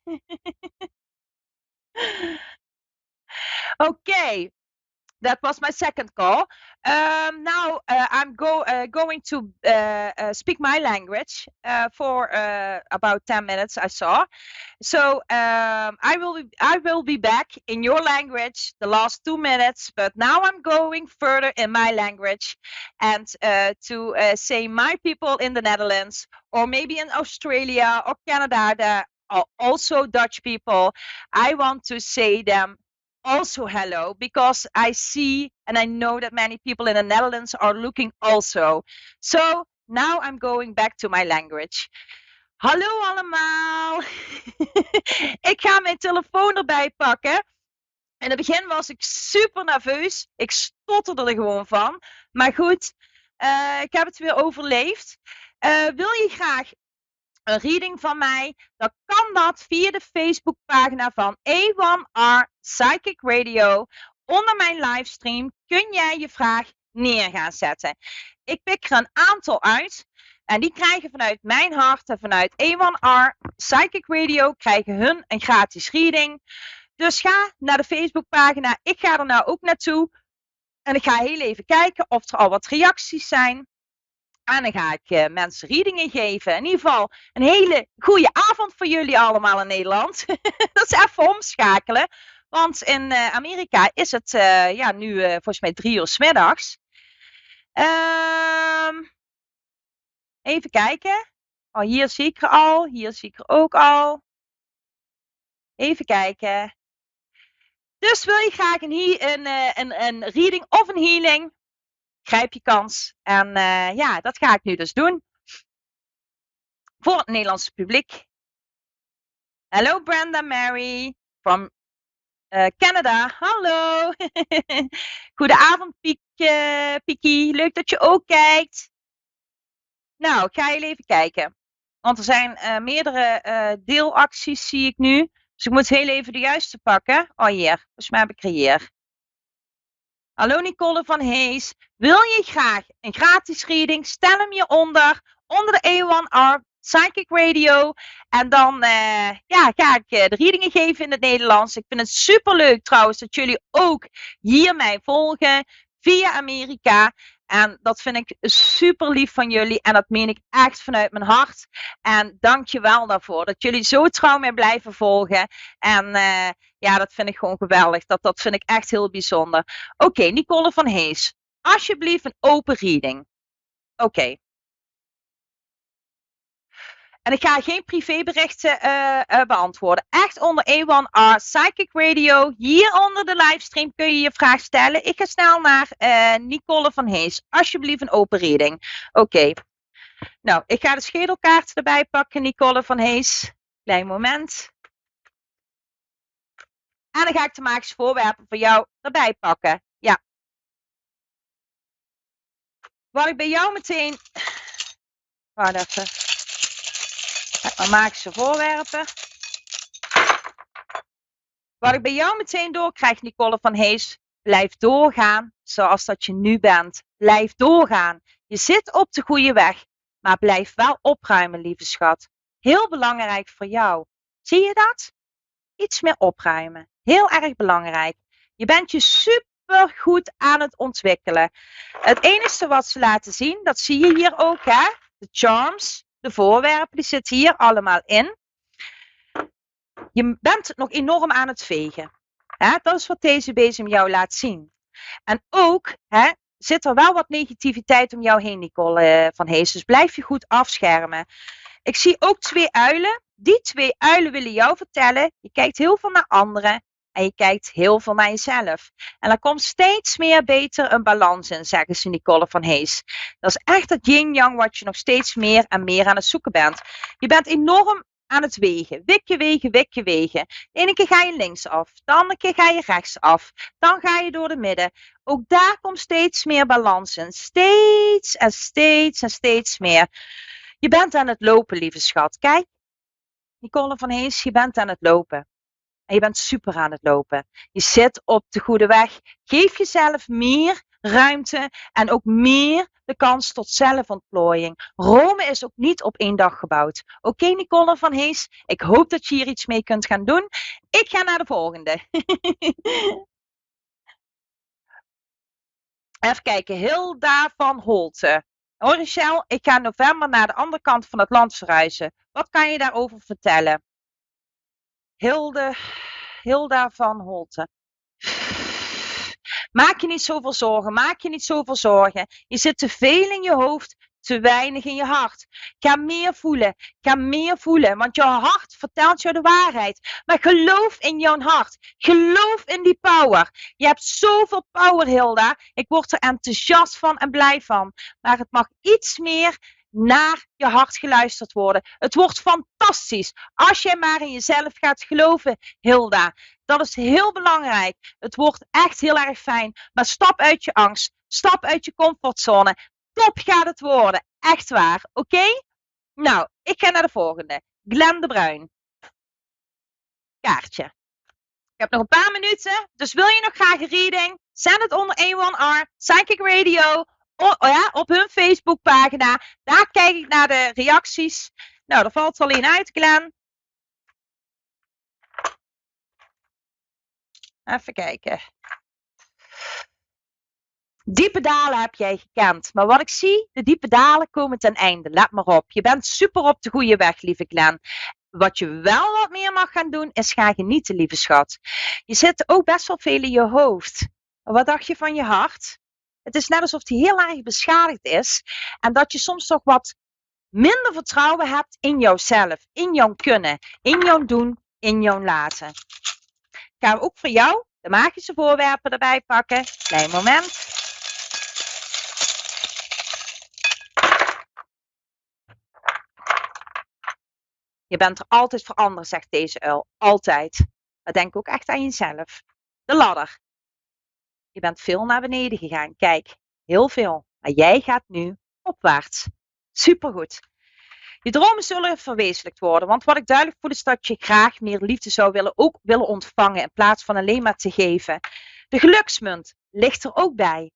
S6: Okay. That was my second call. Now I'm going to speak my language for about 10 minutes, I saw. So I will be back in your language the last 2 minutes, but now I'm going further in my language, and to say my people in the Netherlands, or maybe in Australia or Canada, there are also Dutch people. I want to say them also hello, because I see and I know that many people in the Netherlands are looking also. So now I'm going back to my language. Hallo allemaal. Ik ga mijn telefoon erbij pakken. In het begin was ik super nerveus. Ik stotterde er gewoon van. Maar goed, ik heb het weer overleefd. Wil je graag een reading van mij, dan kan dat via de Facebookpagina van A1R Psychic Radio. Onder mijn livestream kun jij je vraag neer gaan zetten. Ik pik er een aantal uit en die krijgen vanuit mijn hart en vanuit A1R Psychic Radio krijgen hun een gratis reading. Dus ga naar de Facebookpagina. Ik ga er nou ook naartoe en ik ga heel even kijken of er al wat reacties zijn. En dan ga ik mensen readingen geven. In ieder geval een hele goede avond voor jullie allemaal in Nederland. Dat is even omschakelen. Want in Amerika is het nu volgens mij 3 uur 's middags. Even kijken. Oh, hier zie ik er al. Hier zie ik er ook al. Even kijken. Dus wil je graag een reading of een healing? Grijp je kans. En ja, dat ga ik nu dus doen. Voor het Nederlandse publiek. Hallo Brenda Mary from Canada. Hallo. Goedenavond Piekie. Leuk dat je ook kijkt. Nou, ik ga heel even kijken. Want er zijn meerdere deelacties, zie ik nu. Dus ik moet heel even de juiste pakken. Oh hier, volgens mij heb ik er hier. Hallo Nicole van Hees. Wil je graag een gratis reading? Stel hem hieronder. Onder de A1R Psychic Radio. En dan ga ik de readingen geven in het Nederlands. Ik vind het superleuk trouwens dat jullie ook hier mij volgen. Via Amerika. En dat vind ik super lief van jullie. En dat meen ik echt vanuit mijn hart. En dank je wel daarvoor. Dat jullie zo trouw mij blijven volgen. En ja, dat vind ik gewoon geweldig. Dat vind ik echt heel bijzonder. Oké, Nicole van Hees. Alsjeblieft een open reading. Oké. En ik ga geen privéberichten beantwoorden. Echt onder A1R Psychic Radio. Hier onder de livestream kun je je vraag stellen. Ik ga snel naar Nicole van Hees. Alsjeblieft een open reading. Oké. Nou, ik ga de schedelkaart erbij pakken, Nicole van Hees. Klein moment. En dan ga ik de magische voorwerpen voor jou erbij pakken. Ja. Wat ik bij jou meteen... Wacht even. Mijn magische voorwerpen. Wat ik bij jou meteen doorkrijg, Nicole van Hees. Blijf doorgaan zoals dat je nu bent. Blijf doorgaan. Je zit op de goede weg. Maar blijf wel opruimen, lieve schat. Heel belangrijk voor jou. Zie je dat? Iets meer opruimen. Heel erg belangrijk. Je bent je super goed aan het ontwikkelen. Het enige wat ze laten zien, dat zie je hier ook, hè? De charms, de voorwerpen, die zitten hier allemaal in. Je bent nog enorm aan het vegen. Hè? Dat is wat deze bezem jou laat zien. En ook zit er wel wat negativiteit om jou heen, Nicole van Hees. Dus blijf je goed afschermen. Ik zie ook 2 uilen. Die 2 uilen willen jou vertellen. Je kijkt heel veel naar anderen. En je kijkt heel veel naar jezelf. En er komt steeds meer beter een balans in, zeggen ze Nicole van Hees. Dat is echt het yin-yang wat je nog steeds meer en meer aan het zoeken bent. Je bent enorm aan het wegen. Wikken, wegen, wikken, wegen. De ene keer ga je linksaf. De andere keer ga je rechtsaf. Dan ga je door de midden. Ook daar komt steeds meer balans in. Steeds en steeds en steeds meer. Je bent aan het lopen, lieve schat. Kijk, Nicole van Hees, je bent aan het lopen. En je bent super aan het lopen. Je zit op de goede weg. Geef jezelf meer ruimte en ook meer de kans tot zelfontplooiing. Rome is ook niet op 1 dag gebouwd. Oké, Nicole van Hees, ik hoop dat je hier iets mee kunt gaan doen. Ik ga naar de volgende. Even kijken, Hilda van Holte. Hoi Richel, ik ga in november naar de andere kant van het land verhuizen. Wat kan je daarover vertellen? Hilda van Holte. Maak je niet zoveel zorgen. Maak je niet zoveel zorgen. Je zit te veel in je hoofd. Te weinig in je hart. Ga meer voelen. Ga meer voelen. Want jouw hart vertelt jou de waarheid. Maar geloof in jouw hart. Geloof in die power. Je hebt zoveel power, Hilda. Ik word er enthousiast van en blij van. Maar het mag iets meer naar je hart geluisterd worden. Het wordt fantastisch. Als jij maar in jezelf gaat geloven, Hilda. Dat is heel belangrijk. Het wordt echt heel erg fijn. Maar stap uit je angst. Stap uit je comfortzone. Top gaat het worden. Echt waar. Oké? Nou, ik ga naar de volgende. Glenn de Bruin. Kaartje. Ik heb nog een paar minuten. Dus wil je nog graag een reading? Zend het onder A1R Psychic Radio. Op hun Facebookpagina. Daar kijk ik naar de reacties. Nou, er valt er alleen uit, Glenn. Even kijken. Diepe dalen heb jij gekend. Maar wat ik zie, de diepe dalen komen ten einde. Let maar op. Je bent super op de goede weg, lieve Glenn. Wat je wel wat meer mag gaan doen, is gaan genieten, lieve schat. Je zit ook best wel veel in je hoofd. Wat dacht je van je hart? Het is net alsof die heel erg beschadigd is. En dat je soms toch wat minder vertrouwen hebt in jouzelf. In jouw kunnen. In jouw doen. In jouw laten. Gaan we ook voor jou de magische voorwerpen erbij pakken. Klein moment. Je bent er altijd voor anderen, zegt deze uil. Altijd. Maar denk ook echt aan jezelf. De ladder. Je bent veel naar beneden gegaan. Kijk, heel veel. Maar jij gaat nu opwaarts. Supergoed. Je dromen zullen verwezenlijkt worden. Want wat ik duidelijk voel is dat je graag meer liefde zou willen ontvangen. In plaats van alleen maar te geven. De geluksmunt ligt er ook bij.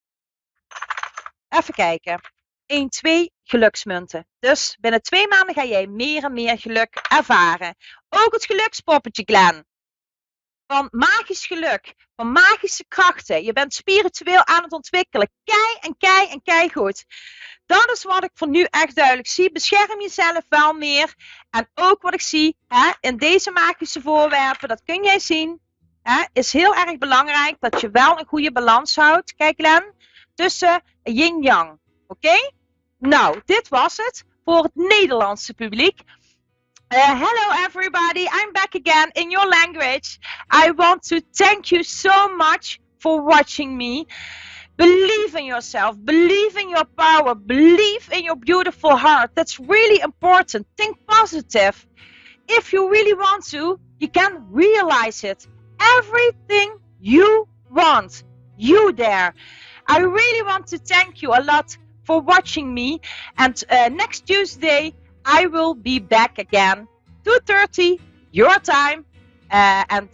S6: Even kijken. 1, 2 geluksmunten. Dus binnen 2 maanden ga jij meer en meer geluk ervaren. Ook het gelukspoppetje, Glenn. Van magisch geluk. Van magische krachten. Je bent spiritueel aan het ontwikkelen. Kei goed. Dat is wat ik voor nu echt duidelijk zie. Bescherm jezelf wel meer. En ook wat ik zie in deze magische voorwerpen. Dat kun jij zien. Is heel erg belangrijk dat je wel een goede balans houdt. Kijk, Glenn. Tussen yin-yang. Oké? Nou, dit was het voor het Nederlandse publiek. Hello everybody, I'm back again in your language. I want to thank you so much for watching me. Believe in yourself, believe in your power, believe in your beautiful heart. That's really important. Think positive. If you really want to, you can realize it. Everything you want, you there. I really want to thank you a lot for watching me. And next Tuesday, I will be back again, 2:30 your time and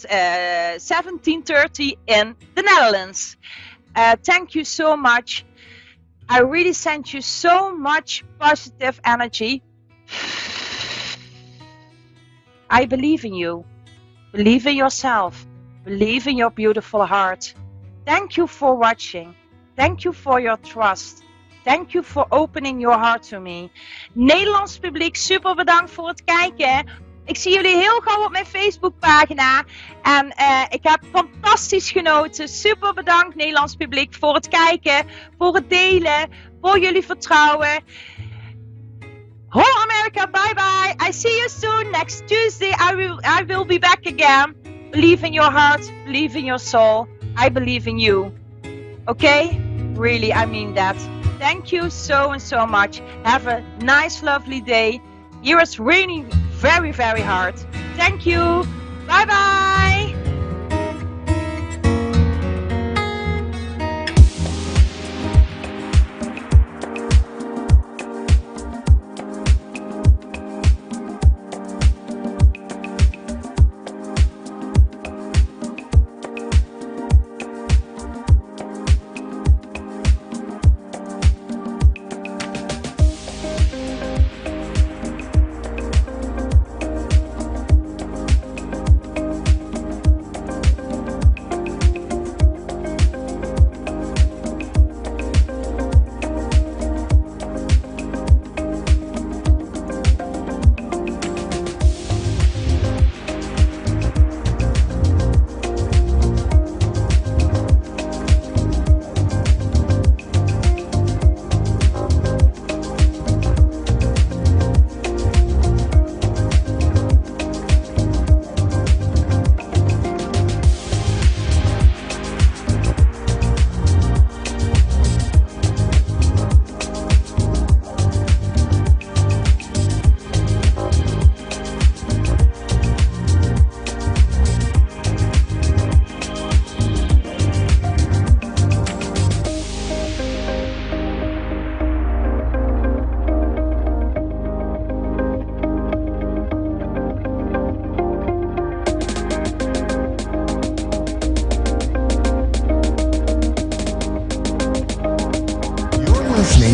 S6: 17:30 in the Netherlands. Thank you so much. I really send you so much positive energy. I believe in you. Believe in yourself. Believe in your beautiful heart. Thank you for watching. Thank you for your trust. Thank you for opening your heart to me. Nederlands publiek, super bedankt voor het kijken. Ik zie jullie heel gauw op mijn Facebookpagina. En ik heb fantastisch genoten. Super bedankt Nederlands publiek voor het kijken, voor het delen, voor jullie vertrouwen. Whole America, bye bye. I see you soon. Next Tuesday I will be back again. Believe in your heart, believe in your soul. I believe in you. Okay? Really, I mean that. Thank you so and so much. Have a nice, lovely day. Here it's raining very, very hard. Thank you. Bye bye.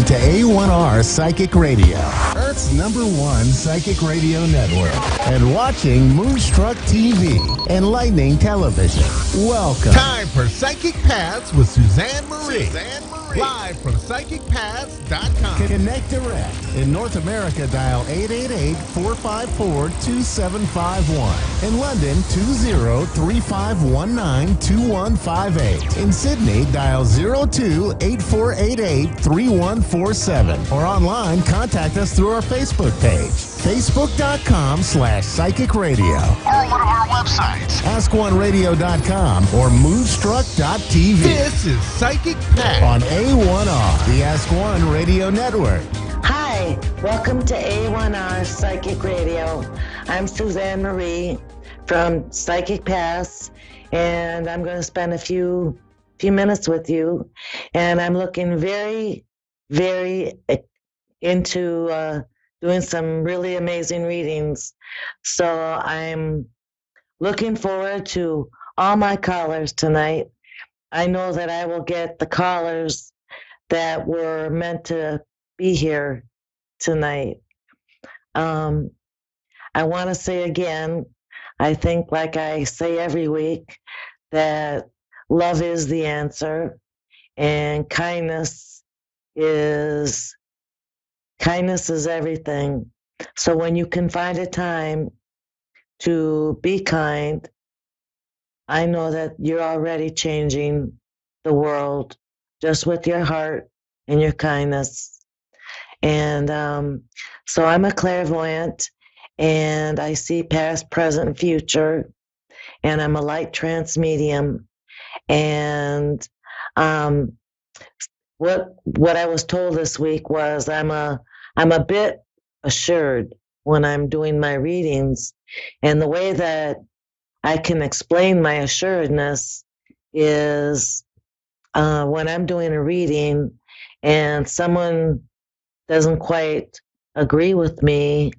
S1: To A1R Psychic Radio, Earth's #1 psychic radio network, and watching Moonstruck TV, enlightening television. Welcome.
S2: Time for Psychic Paths with Suzanne Marie. Live from PsychicPaths.com.
S1: Connect direct. In North America, dial 888-454-2751. In London, 20-3519-2158. In Sydney, dial 02-8488-3147. Or online, contact us through our Facebook page, Facebook.com/Psychic Radio.
S2: Or one of our websites,
S1: AskOneRadio.com or Moonstruck.tv.
S2: This is Psychic Paths
S1: on A1R, the Ask One Radio Network.
S8: Hi, Welcome to A1R Psychic Radio. I'm Suzanne Marie from Psychic Paths, and I'm going to spend a few minutes with you. And I'm looking very, very into doing some really amazing readings. So I'm looking forward to all my callers tonight. I know that I will get the callers that were meant to be here tonight. I want to say again, I think, like I say every week, that love is the answer, and kindness is everything. So when you can find a time to be kind, I know that you're already changing the world just with your heart and your kindness. And so I'm a clairvoyant, and I see past, present, and future, and I'm a light trance medium. And what I was told this week was I'm a bit assured when I'm doing my readings, and the way that I can explain my assuredness is when I'm doing a reading and someone doesn't quite agree with me,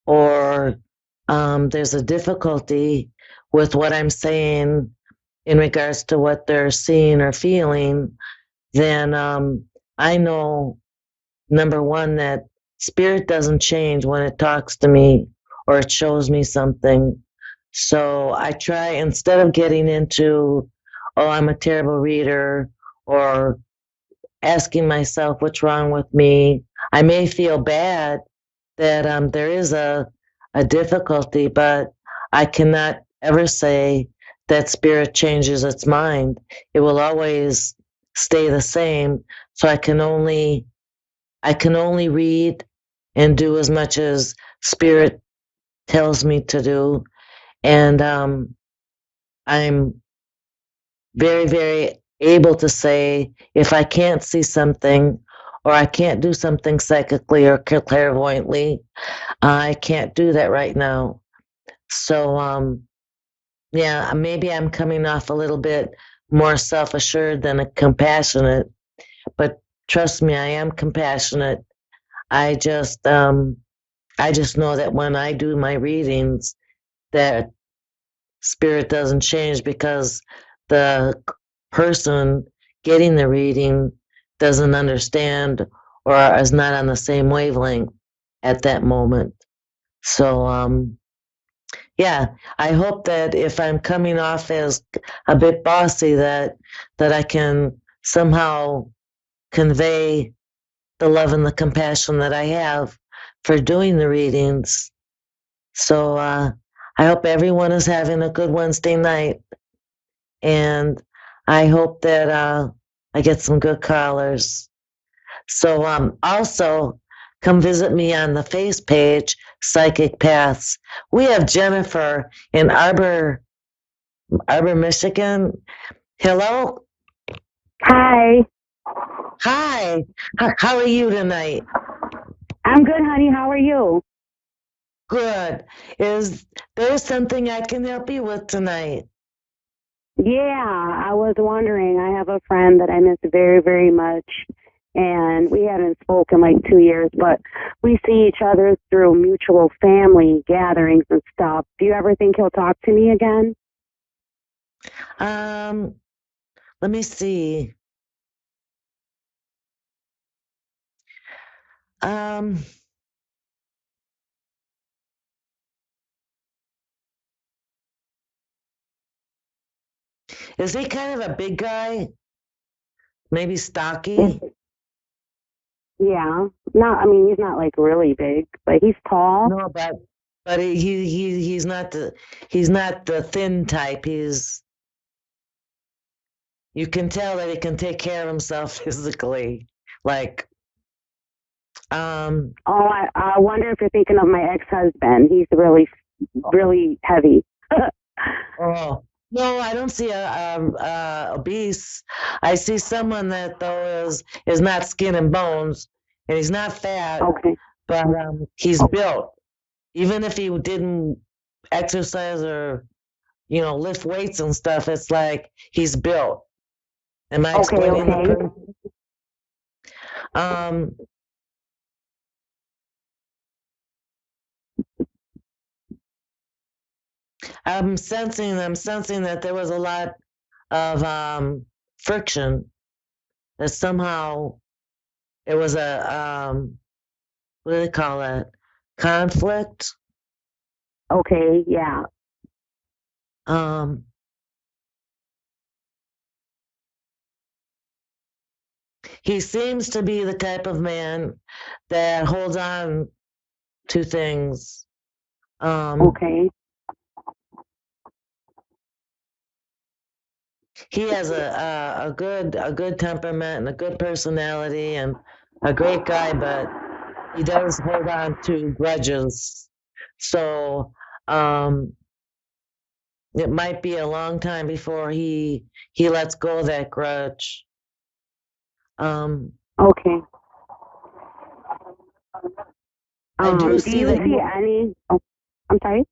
S8: or there's a difficulty with what I'm saying in regards to what they're seeing or feeling, then I know, number one, that spirit doesn't change when it talks to me or it shows me something. So I try, instead of getting into, oh, I'm a terrible reader, or asking myself what's wrong with me. I may feel bad that there is a difficulty, but I cannot ever say that spirit changes its mind. It will always stay the same. So I can only read and do as much as spirit tells me to do. And I'm very, very able to say if I can't see something, or I can't do something psychically or clairvoyantly, I can't do that right now. So yeah, maybe I'm coming off a little bit more self-assured than compassionate, but trust me, I am compassionate. I just know that when I do my readings, that spirit doesn't change because the person getting the reading doesn't understand or is not on the same wavelength at that moment. So yeah, I hope that if I'm coming off as a bit bossy, that I can somehow convey the love and the compassion that I have for doing the readings. So I hope everyone is having a good Wednesday night, and I hope that I get some good callers. So also come visit me on the face page, Psychic Paths. We have Jennifer in Arbor, Michigan. Hello.
S9: Hi.
S8: Hi. How are you tonight?
S9: I'm good, honey. How are you?
S8: Good. Is there something I can help you with tonight?
S9: Yeah, I was wondering. I have a friend that I miss very, very much, and we haven't spoken like 2 years, but we see each other through mutual family gatherings and stuff. Do you ever think he'll talk to me again?
S8: Let me see. Is he kind of a big guy? Maybe stocky?
S9: Yeah. I mean, he's not like really big, but he's tall.
S8: No, but he's not the thin type. You can tell that he can take care of himself physically. Like,
S9: Oh, I wonder if you're thinking of my ex-husband. He's really, really heavy.
S8: Oh, no, I don't see a obese. I see someone that though is not skin and bones, and he's not fat.
S9: Okay.
S8: but he's built. Even if he didn't exercise or, lift weights and stuff, it's like he's built. Am I explaining the person? I'm sensing that there was a lot of friction, that somehow it was a what do they call that? Conflict.
S9: Okay, yeah.
S8: He seems to be the type of man that holds on to things.
S9: Okay.
S8: He has a good temperament and a good personality and a great guy, but he does hold on to grudges. So it might be a long time before he lets go of that grudge.
S9: Okay.
S8: I do
S9: see any? Oh, I'm sorry.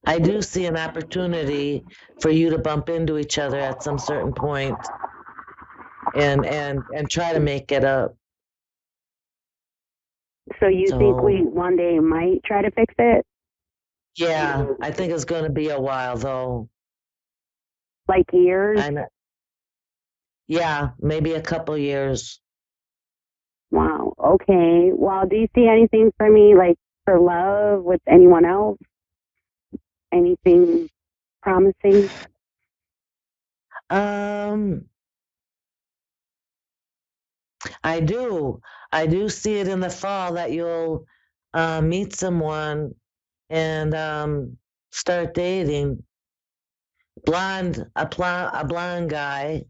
S8: I do see an opportunity for you to bump into each other at some certain point, and try to make it up.
S9: So you think we one day might try to fix it?
S8: Yeah, I think it's going to be a while though.
S9: Like years?
S8: Yeah, maybe a couple years.
S9: Wow. Okay. Well, do you see anything for me, like for love with anyone else? Anything promising?
S8: I do. I do see it in the fall that you'll meet someone and start dating. A blonde guy.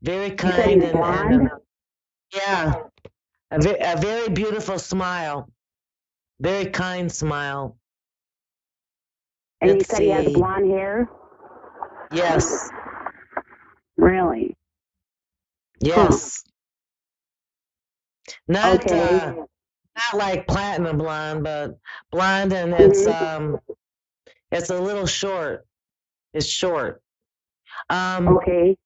S8: Very kind and yeah, a very beautiful smile. Very kind smile.
S9: And you said he has blonde hair?
S8: Yes.
S9: Really?
S8: Yes.
S9: Huh.
S8: Not like platinum blonde, but blonde, and it's a little short. It's short.
S9: Okay.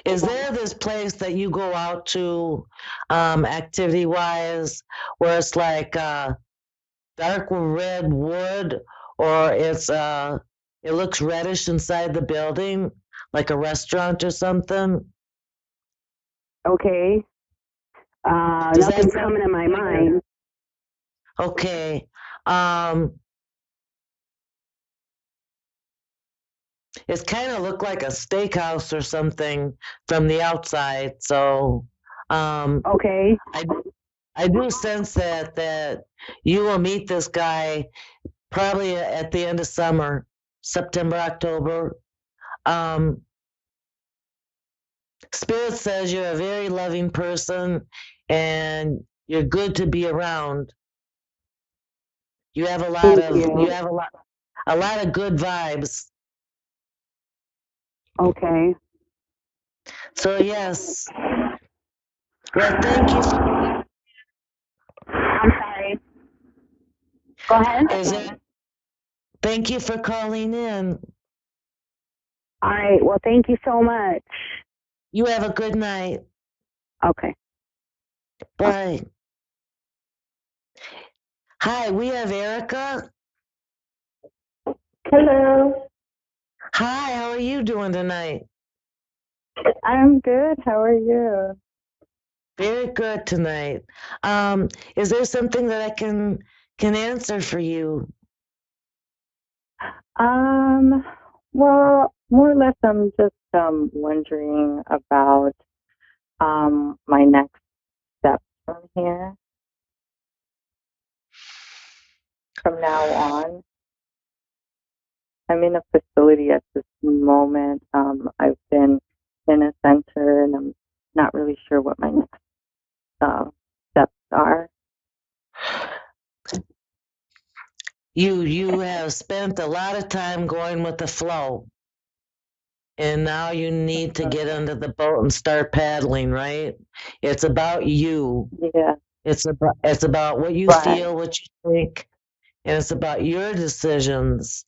S8: Is there this place that you go out to, activity wise, where it's like dark red wood, or it looks reddish inside the building, like a restaurant or something?
S9: Okay. Nothing's coming to my mind.
S8: Okay. It kind of looked like a steakhouse or something from the outside. So,
S9: okay.
S8: I do sense that you will meet this guy probably at the end of summer, September, October. Spirit says you're a very loving person and you're good to be around. You have a lot of good vibes.
S9: Okay.
S8: So yes. Well, thank you.
S9: I'm sorry. Go ahead.
S8: Thank you for calling in.
S9: All right. Well, thank you so much.
S8: You have a good night.
S9: Okay.
S8: Bye. Hi, we have Erica.
S10: Hello.
S8: Hi, how are you doing tonight?
S10: I'm good. How are you?
S8: Very good tonight. Is there something that I can answer for you?
S10: Well, more or less, I'm just wondering about my next steps from here, from now on. I'm in a facility at this moment. I've been in a center, and I'm not really sure what my next steps are.
S8: You have spent a lot of time going with the flow, and now you need to get under the boat and start paddling, right? It's about you.
S10: Yeah.
S8: It's about what you feel, what you think, and it's about your decisions.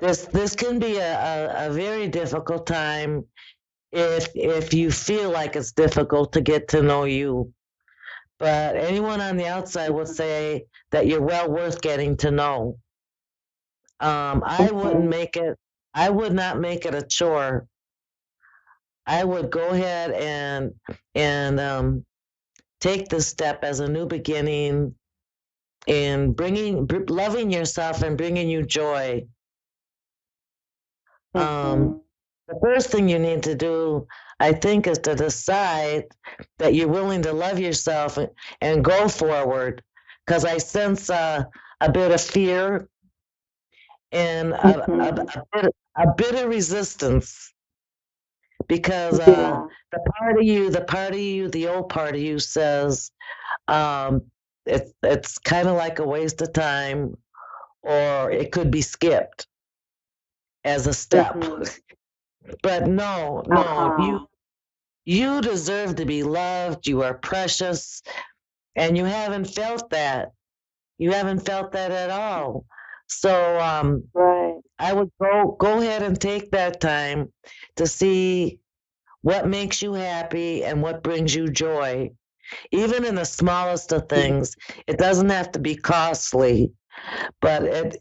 S8: This can be a very difficult time if you feel like it's difficult to get to know you. But anyone on the outside will say that you're well worth getting to know. I would not make it a chore. I would go ahead and take this step as a new beginning in loving yourself and bringing you joy. The first thing you need to do, I think, is to decide that you're willing to love yourself and go forward. Because I sense a bit of fear and a bit of resistance. Because the part of you, the old part of you says, it's kind of like a waste of time, or it could be skipped as a step. But no, you deserve to be loved. You are precious, and you haven't felt that. You haven't felt that at all. So I would go ahead and take that time to see what makes you happy and what brings you joy. Even in the smallest of things, it doesn't have to be costly. But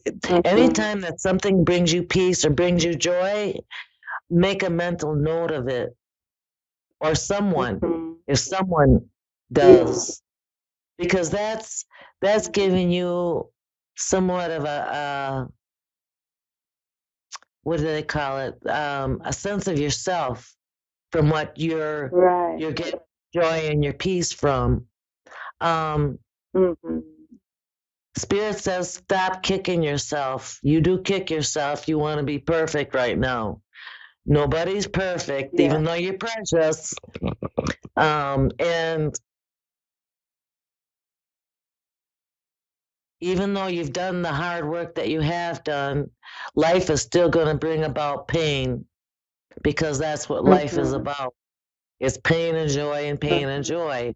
S8: anytime that something brings you peace or brings you joy, make a mental note of it. Or someone, if someone does, because that's giving you somewhat of a what do they call it? A sense of yourself from what you're getting joy and your peace from. Spirit says, stop kicking yourself. You do kick yourself. You want to be perfect right now. Nobody's perfect, even though you're precious. And even though you've done the hard work that you have done, life is still going to bring about pain, because that's what life is about. It's pain and joy and pain and joy.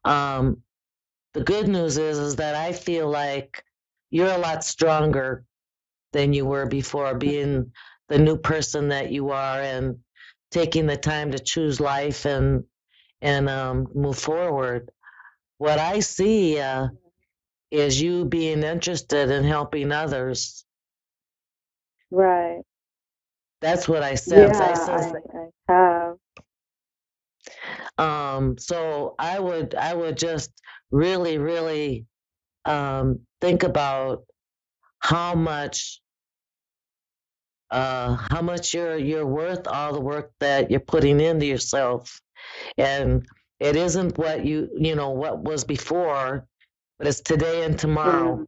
S8: The good news is that I feel like you're a lot stronger than you were before, being the new person that you are and taking the time to choose life and move forward. What I see is you being interested in helping others.
S10: Right.
S8: That's what I sense.
S10: Yeah, I have.
S8: So I would just really, really think about how much you're worth all the work that you're putting into yourself. And it isn't what what was before, but it's today and tomorrow.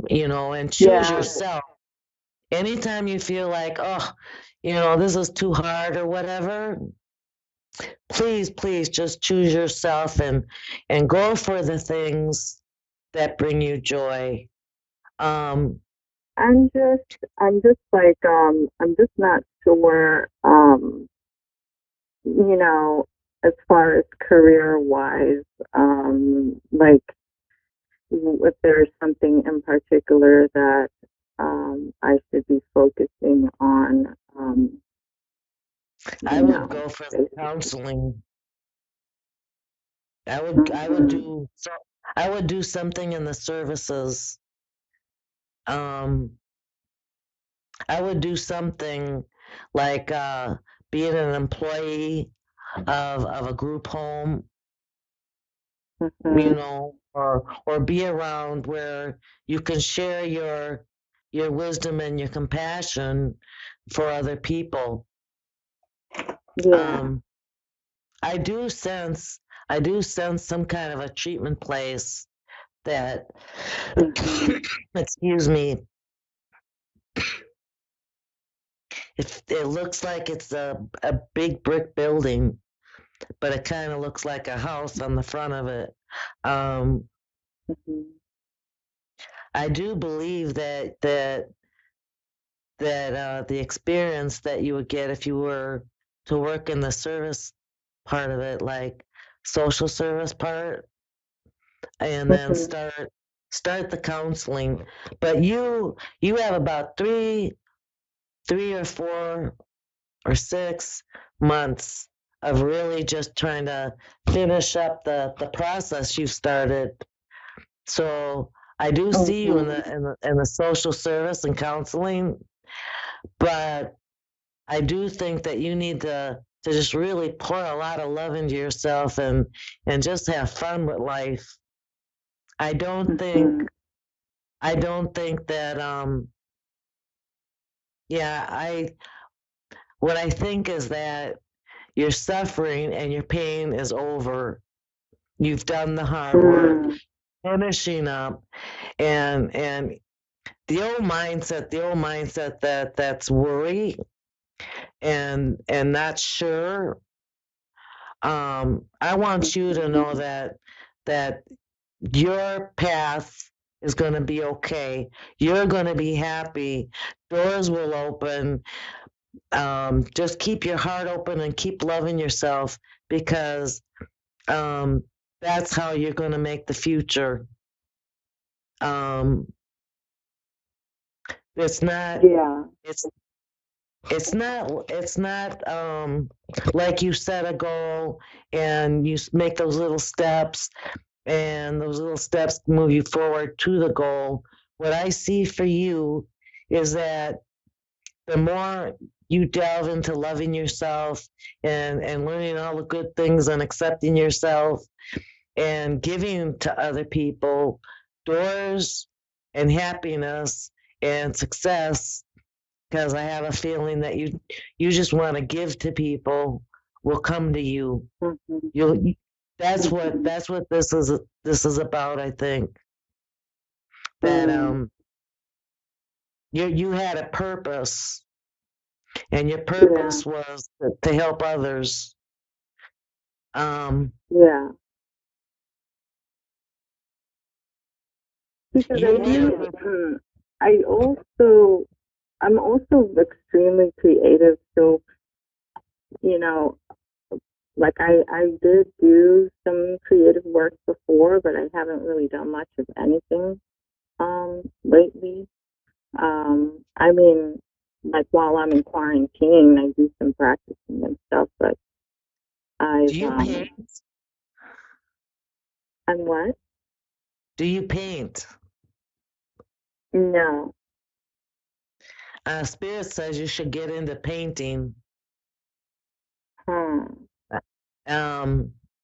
S8: And choose yourself. Anytime you feel like, oh, this is too hard or whatever, please just choose yourself and go for the things that bring you joy.
S10: I'm just like I'm just not sure as far as career wise, like if there's something in particular that I should be focusing on.
S8: I would go for the counseling. I would do something in the services. I would do something like being an employee of a group home, or be around where you can share your wisdom and your compassion for other people. I do sense some kind of a treatment place that excuse me, it looks like it's a big brick building, but it kind of looks like a house on the front of it. I do believe that the experience that you would get if you were to work in the service part of it, like social service part, and then start the counseling. But you have about 3 or 4 or 6 months of really just trying to finish up the process you started. So I do see you in the social service and counseling, but I do think that you need to just really pour a lot of love into yourself and just have fun with life. I don't think that what I think is that your suffering and your pain is over. You've done the hard work, finishing up, and the old mindset that's worry and not sure. I want you to know that your path is going to be okay. You're going to be happy. Doors will open. Just keep your heart open and keep loving yourself, because that's how you're going to make the future. It's not.
S10: Yeah.
S8: It's not like you set a goal and you make those little steps, and those little steps move you forward to the goal. What I see for you is that the more you delve into loving yourself and learning all the good things and accepting yourself and giving to other people, doors and happiness and success, because I have a feeling that you just want to give to people, will come to you. That's what this is about, I think. That you had a purpose, and your purpose was to help others.
S10: Because I'm also extremely creative, so like I did do some creative work before, but I haven't really done much of anything lately. I mean, like while I'm in quarantine, I do some practicing and stuff, but
S8: do you paint?
S10: And what?
S8: Do you paint?
S10: No.
S8: Spirit says you should get into painting.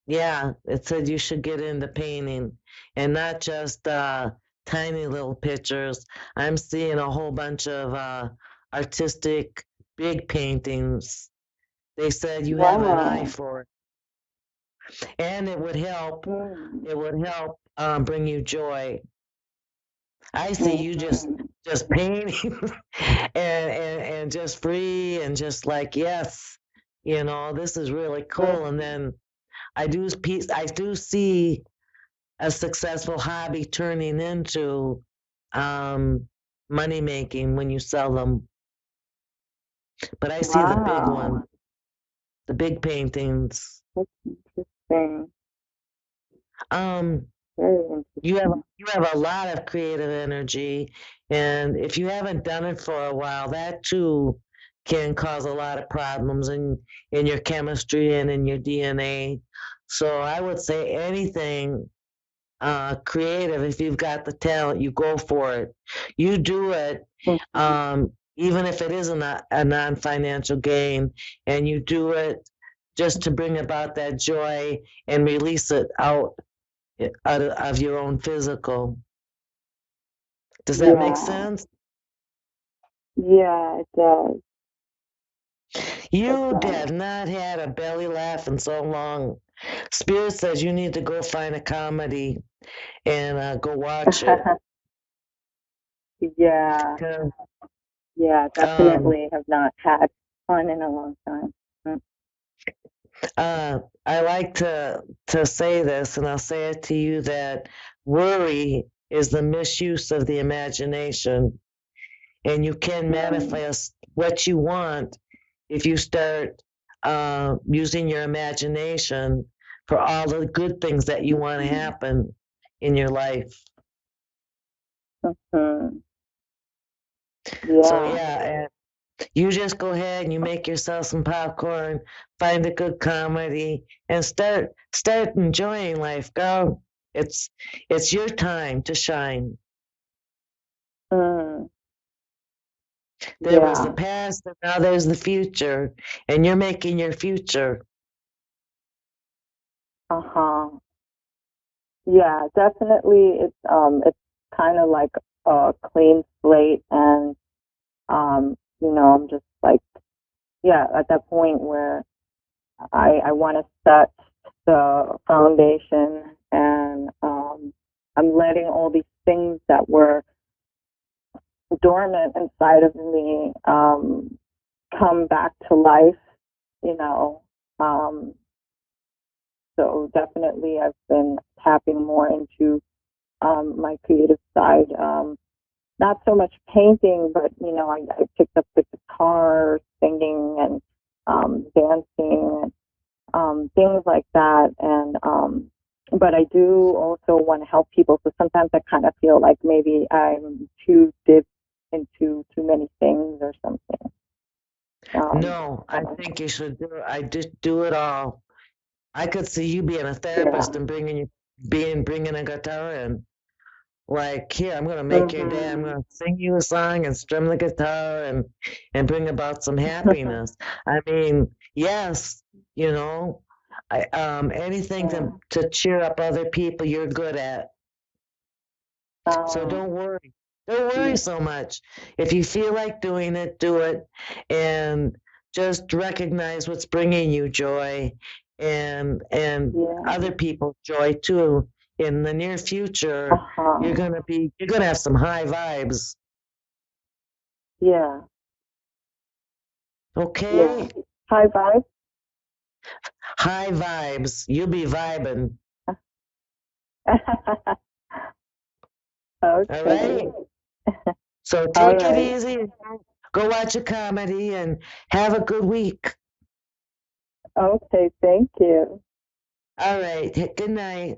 S8: Yeah, it said you should get into painting, and not just tiny little pictures. I'm seeing a whole bunch of artistic big paintings. They said you have an eye for it, and it would help. It would help bring you joy. I see you just painting and just free and just like, yes, this is really cool. And then I do see a successful hobby turning into money making when you sell them. But I see the big one, the big paintings.
S10: That's interesting.
S8: You have a lot of creative energy, and if you haven't done it for a while, that too can cause a lot of problems in your chemistry and in your DNA. So I would say anything creative, if you've got the talent, you go for it. You do it, even if it isn't a non-financial gain, and you do it just to bring about that joy and release it out of your own physical. Does that make sense?
S10: Yeah, it does.
S8: You have not had a belly laugh in so long. Spirit says you need to go find a comedy and go watch it.
S10: Yeah, definitely have not had fun in a long time.
S8: I like to say this, and I'll say it to you, that worry is the misuse of the imagination. and you can manifest what you want if you start using your imagination for all the good things that you want to happen in your life.
S10: Mm-hmm.
S8: So yeah, you just go ahead and you make yourself some popcorn, find a good comedy, and start enjoying life, girl. It's your time to shine.
S10: Mm.
S8: There was the past, and now there's the future, and you're making your future.
S10: Yeah, definitely. It's kind of like a clean slate, and I'm just like, at that point where I want to set the foundation, and I'm letting all these things that were dormant inside of me come back to life, you know. So definitely I've been tapping more into my creative side. Not so much painting, but I picked up the guitar, singing, and dancing, things like that. And but I do also want to help people. So sometimes I kind of feel like maybe I'm too dipped into too many things or something.
S8: No, I think you should do it. I just do it all. I could see you being a therapist and bringing a guitar in. Like, here, I'm gonna make your day. I'm gonna sing you a song and strum the guitar and bring about some happiness. I mean, yes, anything to cheer up other people, you're good at. So don't worry. Don't worry so much. If you feel like doing it, do it, and just recognize what's bringing you joy and other people joy too. In the near future, you're gonna have some high vibes.
S10: Yeah.
S8: Okay.
S10: Yeah. High vibes.
S8: High vibes. You'll be vibing.
S10: Okay.
S8: All right. So take it easy. Go watch a comedy and have a good week.
S10: Okay, thank you.
S8: All right. Good night.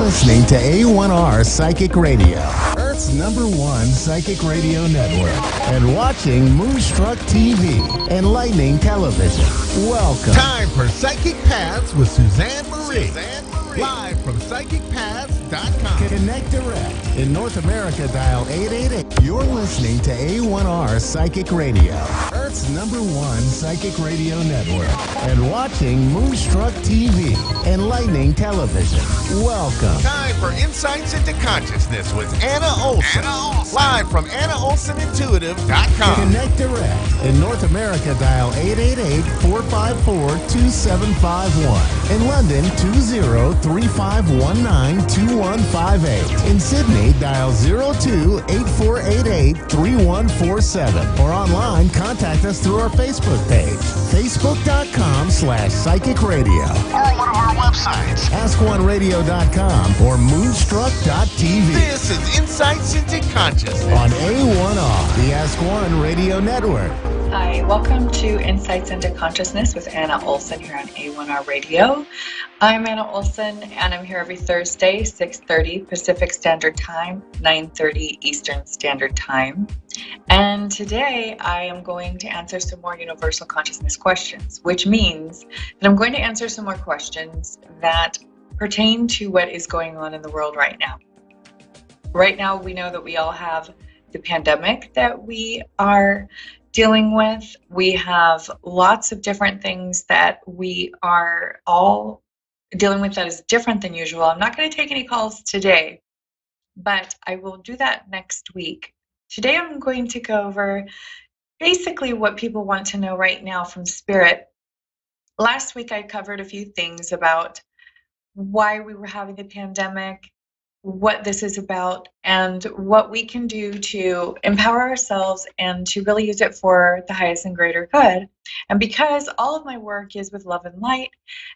S1: listening to A1R Psychic Radio, Earth's #1 psychic radio network, and watching Moonstruck TV and Lightning Television. Welcome.
S2: Time for Psychic Paths with Suzanne Marie. Live from PsychicPaths.com.
S1: Connect direct. In North America, dial 888. You're listening to A1R Psychic Radio, Earth's #1 psychic radio network, and watching Moonstruck TV and Lightning Television. Welcome.
S2: Time for Insights into Consciousness with Anna Olson. Live from AnnaOlsonIntuitive.com.
S1: Connect direct. In North America, dial 888-454-2751. In London, 20-3519-2158. In Sydney, dial 02-8488-3147. Or online, contact us through our Facebook page, facebook.com/psychic radio.
S2: Or one of our websites,
S1: AskOneRadio.com or Moonstruck.tv.
S2: This is Insights into Consciousness
S1: On A1R, the Ask One Radio Network.
S11: Hi, welcome to Insights into Consciousness with Anna Olson here on A1R Radio. I'm Anna Olson, and I'm here every Thursday, 6:30 Pacific Standard Time, 9:30 Eastern Standard Time. And today I am going to answer some more universal consciousness questions, which means that I'm going to answer some more questions that pertain to what is going on in the world right now. Right now, we know that we all have the pandemic that we are dealing with. We have lots of different things that we are all dealing with that is different than usual. I'm not going to take any calls today, but I will do that next week. Today, I'm going to go over basically what people want to know right now from Spirit. Last week, I covered a few things about why we were having the pandemic, what this is about, and what we can do to empower ourselves and to really use it for the highest and greater good. And because all of my work is with love and light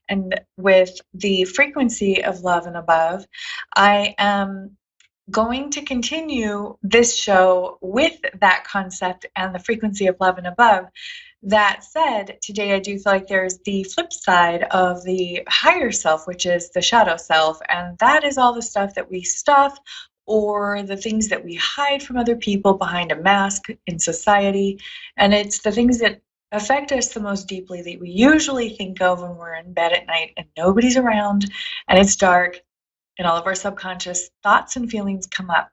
S11: and with the frequency of love and above, I am going to continue this show with that concept and the frequency of love and above. That said, today I do feel like there's the flip side of the higher self, which is the shadow self, and that is all the stuff that we stuff or the things that we hide from other people behind a mask in society, and it's the things that affect us the most deeply that we usually think of when we're in bed at night and nobody's around and it's dark and all of our subconscious thoughts and feelings come up.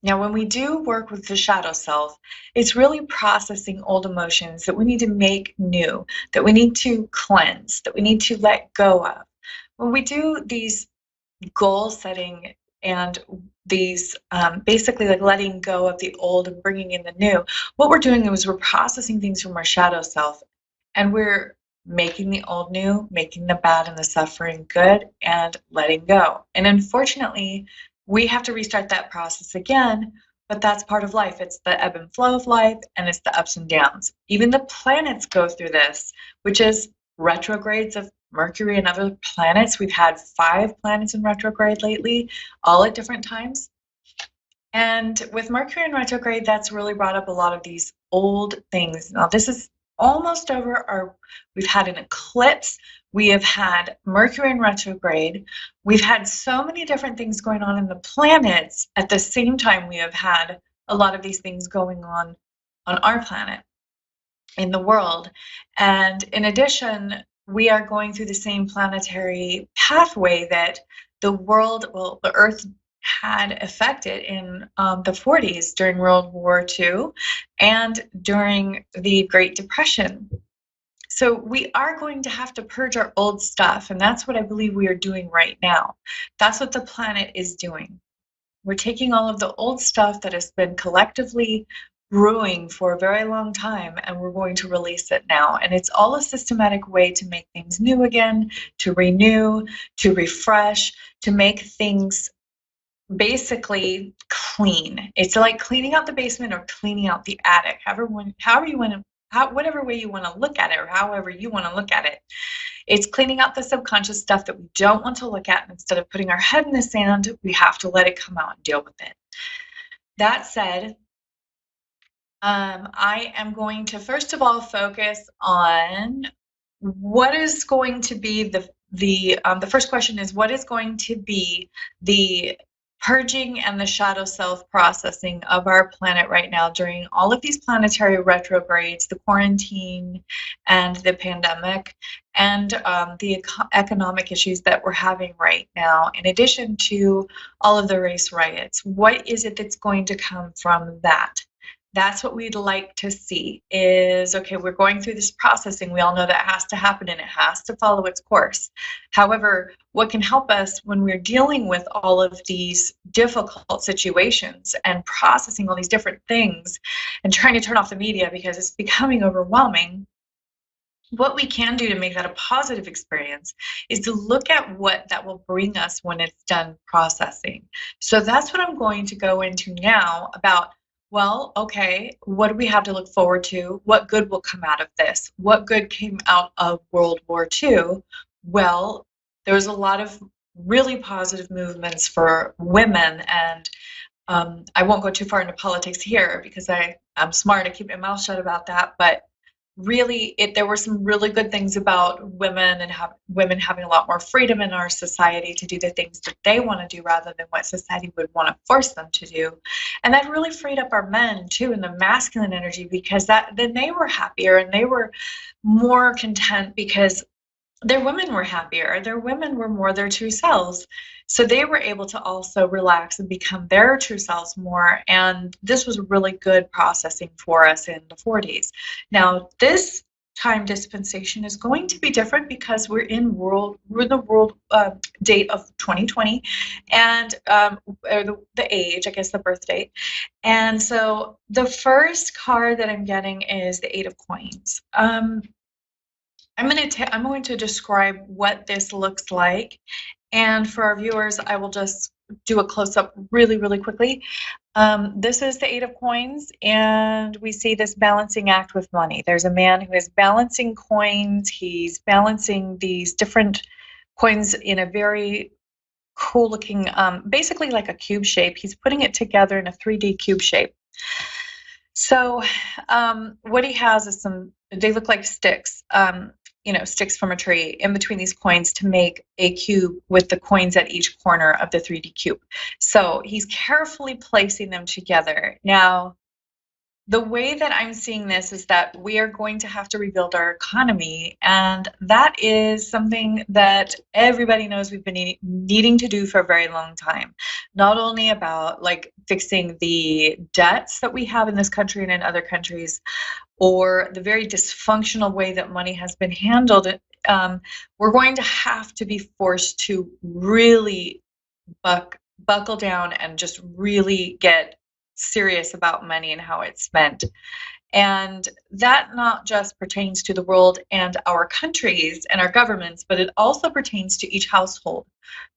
S11: Now, when we do work with the shadow self, it's really processing old emotions that we need to make new, that we need to cleanse, that we need to let go of. When we do these goal setting and these basically like letting go of the old and bringing in the new, what we're doing is we're processing things from our shadow self, and we're making the old new, making the bad and the suffering good, and letting go. And unfortunately, we have to restart that process again, but that's part of life. It's the ebb and flow of life, and it's the ups and downs. Even the planets go through this, which is retrogrades of Mercury and other planets. We've had 5 planets in retrograde lately, all at different times. And with Mercury in retrograde, that's really brought up a lot of these old things. Now, this is almost over. We've had an eclipse. We have had Mercury in retrograde. We've had so many different things going on in the planets. At the same time, we have had a lot of these things going on our planet, in the world. And in addition, we are going through the same planetary pathway that the world, well, the Earth had affected in the 40s during World War II and during the Great Depression. So we are going to have to purge our old stuff, and that's what I believe we are doing right now. That's what the planet is doing. We're taking all of the old stuff that has been collectively brewing for a very long time, and we're going to release it now. And it's all a systematic way to make things new again, to renew, to refresh, to make things basically clean. It's like cleaning out the basement or cleaning out the attic, however you want to, whatever way you want to look at it, or however you want to look at it. It's cleaning out the subconscious stuff that we don't want to look at. And instead of putting our head in the sand, we have to let it come out and deal with it. That said, I am going to first of all focus on what is going to be the first question is, what is going to be the purging and the shadow self processing of our planet right now during all of these planetary retrogrades, the quarantine and the pandemic, and the economic issues that we're having right now, in addition to all of the race riots? What is it that's going to come from that? That's what we'd like to see is, okay, we're going through this processing. We all know that has to happen and it has to follow its course. However, what can help us when we're dealing with all of these difficult situations and processing all these different things and trying to turn off the media because it's becoming overwhelming, what we can do to make that a positive experience is to look at what that will bring us when it's done processing. So that's what I'm going to go into now about, well, okay, what do we have to look forward to? What good will come out of this? What good came out of World War II? Well, there was a lot of really positive movements for women, and I won't go too far into politics here because I'm smart. I keep my mouth shut about that, but really there were some really good things about women and women having a lot more freedom in our society to do the things that they want to do rather than what society would want to force them to do. And that really freed up our men too in the masculine energy, because then they were happier and they were more content because their women were happier. Their women were more their true selves. So they were able to also relax and become their true selves more. And this was really good processing for us in the 40s. Now, this time dispensation is going to be different because we're the world date of 2020 and or the age, I guess the birth date. And so the first card that I'm getting is the Eight of Coins. I'm going to describe what this looks like. And for our viewers, I will just do a close-up really, really quickly. This is the Eight of Coins, and we see this balancing act with money. There's a man who is balancing coins. He's balancing these different coins in a very cool-looking, basically like a cube shape. He's putting it together in a 3D cube shape. So what he has is they look like sticks. Sticks from a tree in between these coins to make a cube with the coins at each corner of the 3D cube. So he's carefully placing them together. Now, the way that I'm seeing this is that we are going to have to rebuild our economy, and that is something that everybody knows we've been needing to do for a very long time. Not only about like fixing the debts that we have in this country and in other countries, or the very dysfunctional way that money has been handled, we're going to have to be forced to really buckle down and just really get serious about money and how it's spent. And that not just pertains to the world and our countries and our governments, but it also pertains to each household.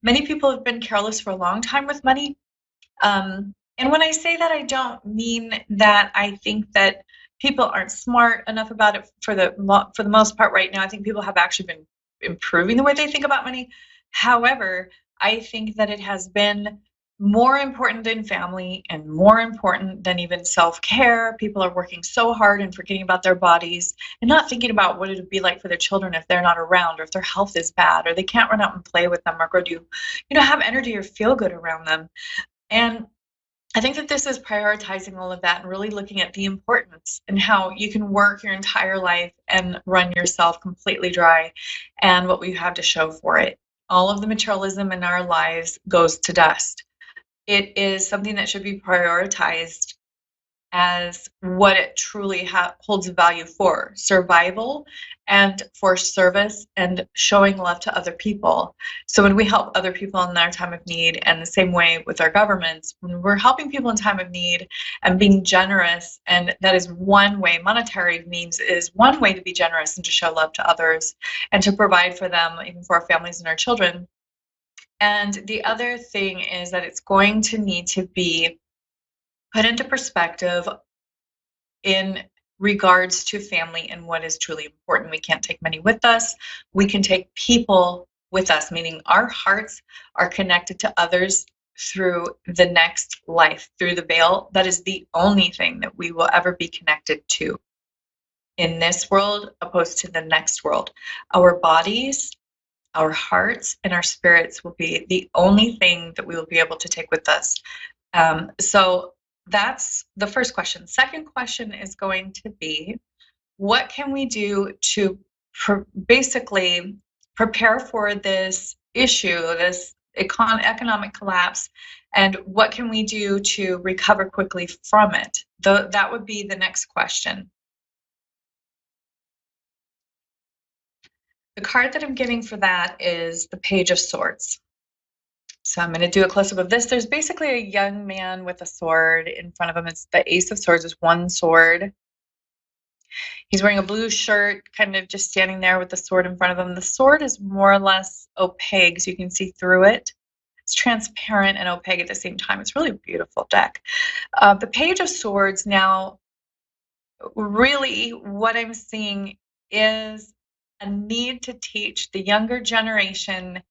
S11: Many people have been careless for a long time with money. And when I say that, I don't mean that I think that people aren't smart enough about it for the most part right now. I think people have actually been improving the way they think about money. However, I think that it has been more important than family and more important than even self-care. People are working so hard and forgetting about their bodies and not thinking about what it would be like for their children if they're not around, or if their health is bad, or they can't run out and play with them, or go do, have energy or feel good around them. And I think that this is prioritizing all of that and really looking at the importance and how you can work your entire life and run yourself completely dry and what we have to show for it. All of the materialism in our lives goes to dust. It is something that should be prioritized as what it truly holds value for: survival and for service and showing love to other people. So when we help other people in their time of need, and the same way with our governments, when we're helping people in time of need and being generous, and that is one way, monetary means is one way to be generous and to show love to others and to provide for them, even for our families and our children. And the other thing is that it's going to need to be put into perspective in regards to family and what is truly important. We can't take money with us. We can take people with us, meaning our hearts are connected to others through the next life, through the veil. That is the only thing that we will ever be connected to in this world, opposed to the next world. Our bodies, our hearts and our spirits will be the only thing that we will be able to take with us. So that's the first question. Second question is going to be, what can we do to basically prepare for this issue, this economic collapse, and what can we do to recover quickly from it? That would be the next question. The card that I'm getting for that is the Page of Swords. So I'm going to do a close-up of this. There's basically a young man with a sword in front of him. It's the Ace of Swords is one sword. He's wearing a blue shirt, kind of just standing there with the sword in front of him. The sword is more or less opaque, so you can see through it. It's transparent and opaque at the same time. It's really a beautiful deck. The Page of Swords now, really what I'm seeing is a need to teach the younger generation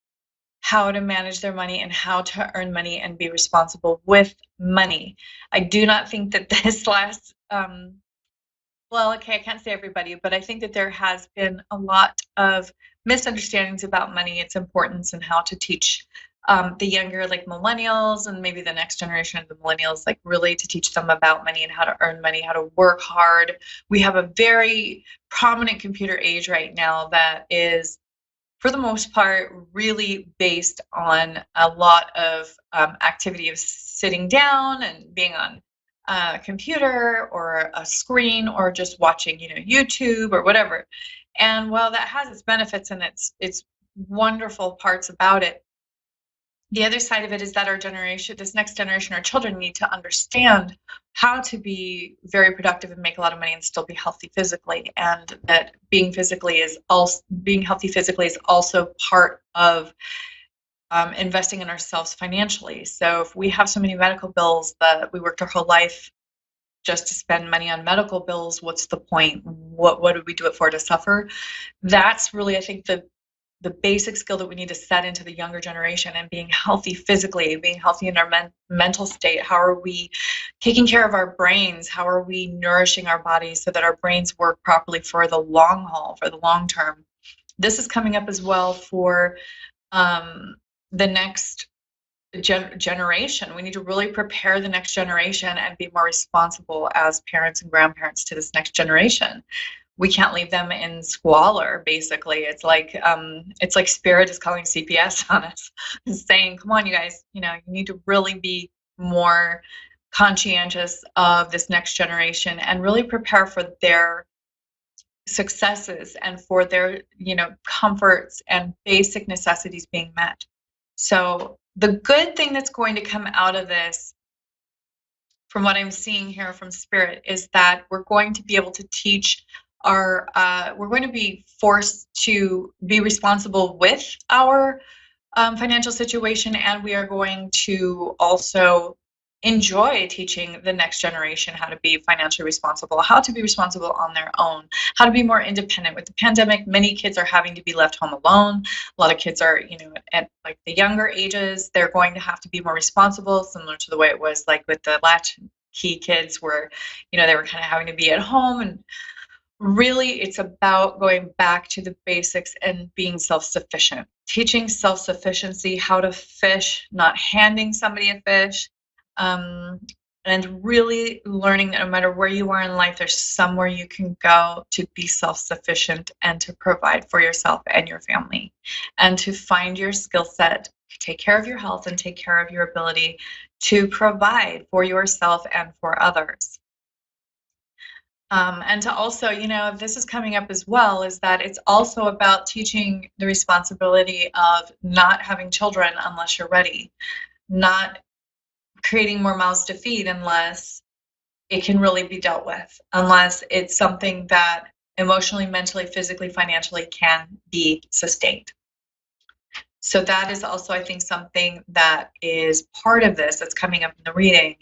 S11: how to manage their money and how to earn money and be responsible with money. I do not think that this last, well, okay, I can't say everybody, but I think that there has been a lot of misunderstandings about money, its importance, and how to teach the younger, like millennials, and maybe the next generation of the millennials, like really to teach them about money and how to earn money, how to work hard. We have a very prominent computer age right now that is, for the most part, really based on a lot of activity of sitting down and being on a computer or a screen or just watching, YouTube or whatever. And while that has its benefits and its wonderful parts about it, the other side of it is that our generation, this next generation, our children need to understand how to be very productive and make a lot of money and still be healthy physically, and that being healthy physically is also part of investing in ourselves financially. So if we have so many medical bills that we worked our whole life just to spend money on medical bills, what's the point? What did we do it for, to suffer? That's really, I think, the basic skill that we need to set into the younger generation, and being healthy physically, being healthy in our mental state. How are we taking care of our brains? How are we nourishing our bodies so that our brains work properly for the long haul, for the long term? This is coming up as well for the next generation. We need to really prepare the next generation and be more responsible as parents and grandparents to this next generation. We can't leave them in squalor, basically. It's like Spirit is calling CPS on us and saying, come on, you guys, you need to really be more conscientious of this next generation and really prepare for their successes and for their, comforts and basic necessities being met. So the good thing that's going to come out of this, from what I'm seeing here from Spirit, is that we're going to be able to teach we're going to be forced to be responsible with our financial situation, and we are going to also enjoy teaching the next generation how to be financially responsible, how to be responsible on their own, how to be more independent. With the pandemic, many kids are having to be left home alone. A lot of kids are, at like the younger ages, they're going to have to be more responsible, similar to the way it was like with the latchkey kids, where, they were kind of having to be at home. And really, it's about going back to the basics and being self-sufficient, teaching self-sufficiency, how to fish, not handing somebody a fish, and really learning that no matter where you are in life, there's somewhere you can go to be self-sufficient and to provide for yourself and your family, and to find your skill set, take care of your health, and take care of your ability to provide for yourself and for others. And to also, this is coming up as well, is that it's also about teaching the responsibility of not having children unless you're ready, not creating more mouths to feed unless it can really be dealt with, unless it's something that emotionally, mentally, physically, financially can be sustained. So that is also, I think, something that is part of this that's coming up in the reading.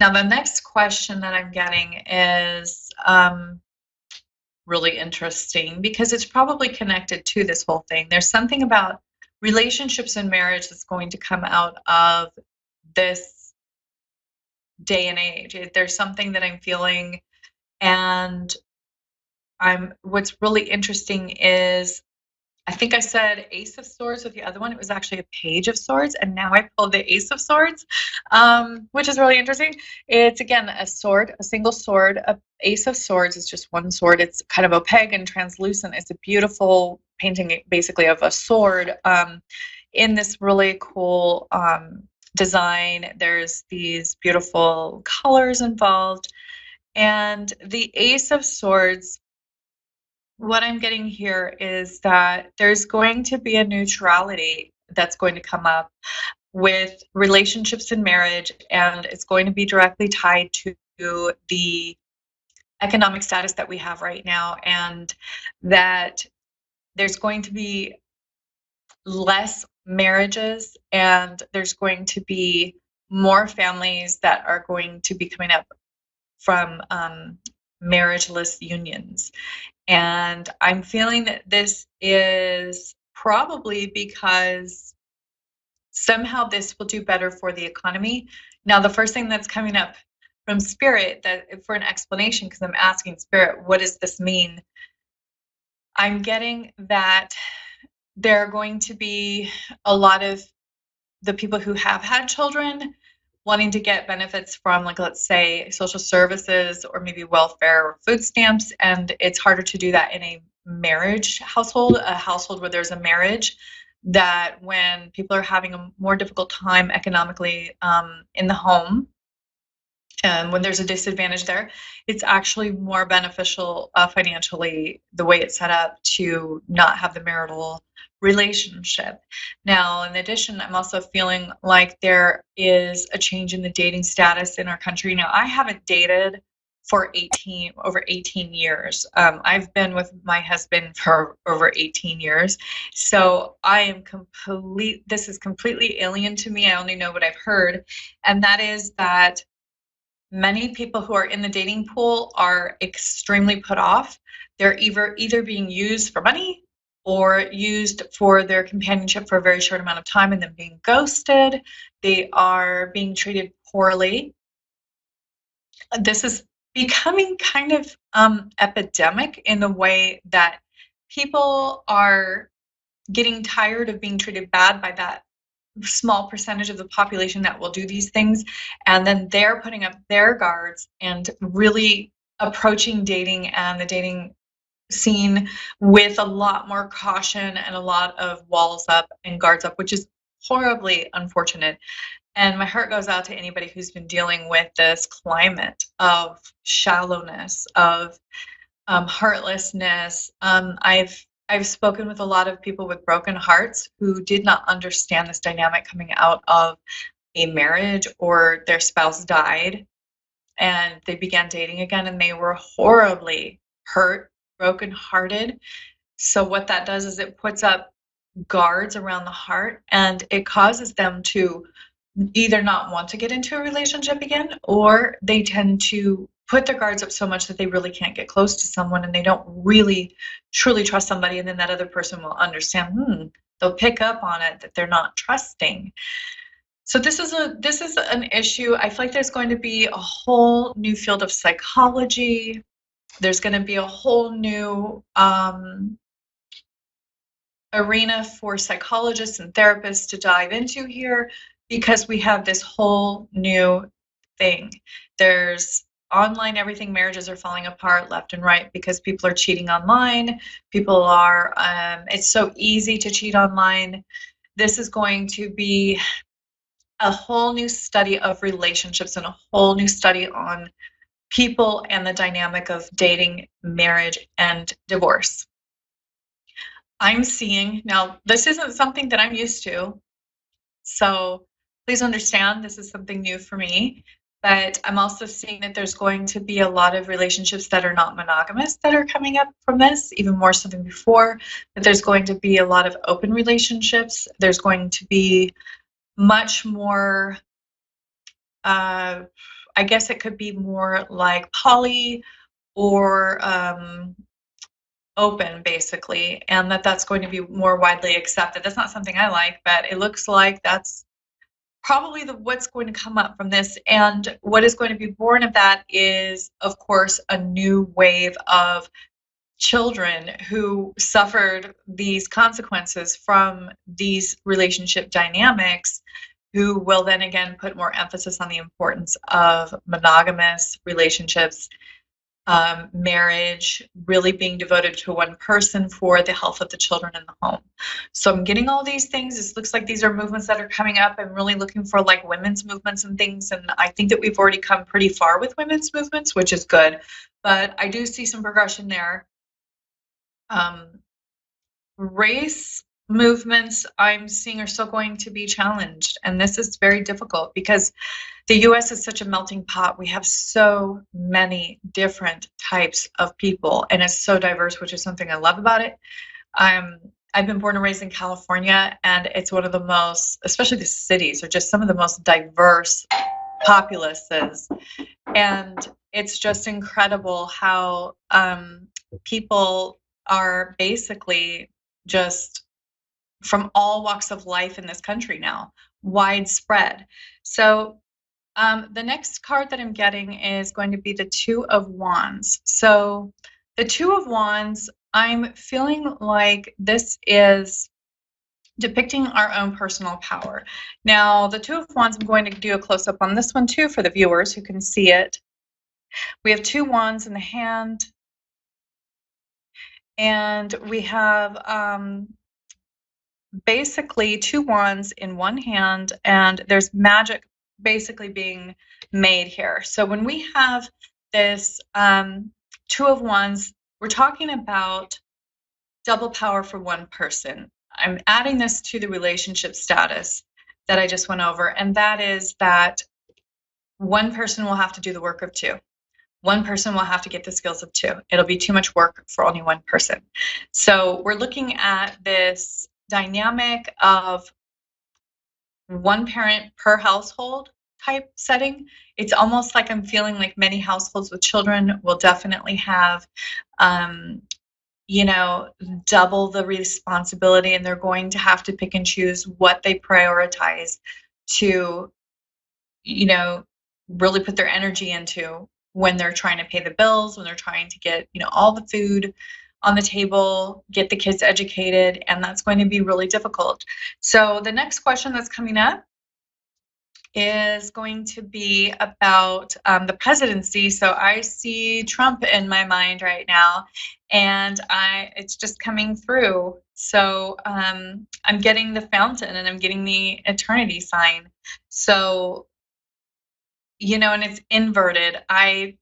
S11: Now, the next question that I'm getting is really interesting, because it's probably connected to this whole thing. There's something about relationships and marriage that's going to come out of this day and age. There's something that I'm feeling, and what's really interesting is I think I said Ace of Swords with the other one. It was actually a Page of Swords, and now I pulled the Ace of Swords, which is really interesting. It's, again, a sword, a single sword. A Ace of Swords is just one sword. It's kind of opaque and translucent. It's a beautiful painting, basically, of a sword in this really cool design. There's these beautiful colors involved. And the Ace of Swords, what I'm getting here is that there's going to be a neutrality that's going to come up with relationships and marriage, and it's going to be directly tied to the economic status that we have right now, and that there's going to be less marriages and there's going to be more families that are going to be coming up from marriageless unions. And I'm feeling that this is probably because somehow this will do better for the economy. Now, the first thing that's coming up from Spirit, that for an explanation, because I'm asking Spirit, what does this mean? I'm getting that there are going to be a lot of the people who have had children wanting to get benefits from, like, let's say, social services or maybe welfare or food stamps. And it's harder to do that in a marriage household, a household where there's a marriage, that when people are having a more difficult time economically in the home, when there's a disadvantage there, it's actually more beneficial financially, the way it's set up, to not have the marital relationship. Now, in addition, I'm also feeling like there is a change in the dating status in our country. Now, I haven't dated for over 18 years. I've been with my husband for over 18 years. So I am this is completely alien to me. I only know what I've heard. And that is that many people who are in the dating pool are extremely put off. They're either being used for money or used for their companionship for a very short amount of time and then being ghosted. They are being treated poorly. This is becoming kind of epidemic in the way that people are getting tired of being treated bad by that small percentage of the population that will do these things, and then they're putting up their guards and really approaching dating and the dating scene with a lot more caution and a lot of walls up and guards up, which is horribly unfortunate. And my heart goes out to anybody who's been dealing with this climate of shallowness, of heartlessness. I've spoken with a lot of people with broken hearts who did not understand this dynamic coming out of a marriage, or their spouse died and they began dating again and they were horribly hurt, brokenhearted. So what that does is it puts up guards around the heart, and it causes them to either not want to get into a relationship again, or they tend to put their guards up so much that they really can't get close to someone, and they don't really truly trust somebody. And then that other person will understand, they'll pick up on it, that they're not trusting. So this is an issue. I feel like there's going to be a whole new field of psychology. There's going to be a whole new arena for psychologists and therapists to dive into here, because we have this whole new thing. There's online everything. Marriages are falling apart left and right because people are cheating online. People are, it's so easy to cheat online. This is going to be a whole new study of relationships and a whole new study on people and the dynamic of dating, marriage, and divorce. I'm seeing, now this isn't something that I'm used to, so please understand this is something new for me, but I'm also seeing that there's going to be a lot of relationships that are not monogamous that are coming up from this, even more so than before, that there's going to be a lot of open relationships. There's going to be much more, I guess it could be more like poly or open, basically, and that's going to be more widely accepted. That's not something I like, but it looks like that's probably what's going to come up from this. And what is going to be born of that is, of course, a new wave of children who suffered these consequences from these relationship dynamics, who will then again put more emphasis on the importance of monogamous relationships, marriage, really being devoted to one person for the health of the children in the home. So I'm getting all these things. This looks like these are movements that are coming up. I'm really looking for like women's movements and things. And I think that we've already come pretty far with women's movements, which is good. But I do see some progression there. Race movements I'm seeing are still going to be challenged. And this is very difficult because the US is such a melting pot. We have so many different types of people, and it's so diverse, which is something I love about it. I've been born and raised in California, and it's one of the most, especially the cities, are just some of the most diverse populaces. And it's just incredible how people are basically just from all walks of life in this country now, widespread. So the next card that I'm getting is going to be the Two of Wands. So the Two of Wands, I'm feeling like this is depicting our own personal power. Now, the Two of Wands, I'm going to do a close-up on this one too for the viewers who can see it. We have two wands in the hand, and we have basically two wands in one hand, and there's magic basically being made here. So when we have this Two of Wands, we're talking about double power for one person. I'm adding this to the relationship status that I just went over, and that is that one person will have to do the work of two. One person will have to get the skills of two. It'll be too much work for only one person. So we're looking at this dynamic of one parent per household type setting. It's almost like I'm feeling like many households with children will definitely have, double the responsibility, and they're going to have to pick and choose what they prioritize to, really put their energy into when they're trying to pay the bills, when they're trying to get, all the food on the table, get the kids educated, and that's going to be really difficult. So the next question that's coming up is going to be about the presidency. So I see Trump in my mind right now, and it's just coming through. So I'm getting the fountain, and I'm getting the eternity sign. So, and it's inverted. I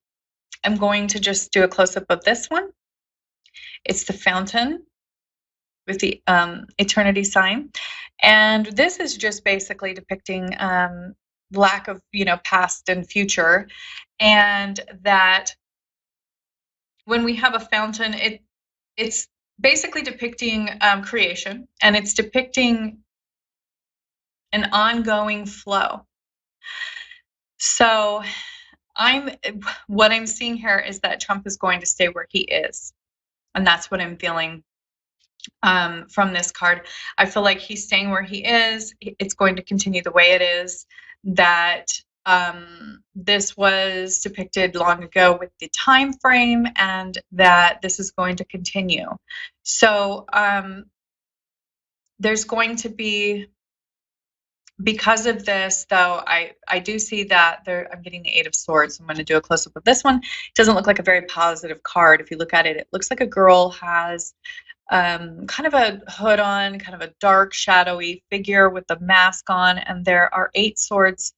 S11: am going to just do a close-up of this one. It's the fountain with the eternity sign. And this is just basically depicting lack of, past and future. And that when we have a fountain, it's basically depicting creation, and it's depicting an ongoing flow. So what I'm seeing here is that Trump is going to stay where he is. And that's what I'm feeling from this card. I feel like he's staying where he is. It's going to continue the way it is. That this was depicted long ago with the time frame, and that this is going to continue. So there's going to be, because of this, though, I do see that I'm getting the Eight of Swords. I'm going to do a close-up of this one. It doesn't look like a very positive card. If you look at it, it looks like a girl has kind of a hood on, kind of a dark, shadowy figure with a mask on, and there are 8 swords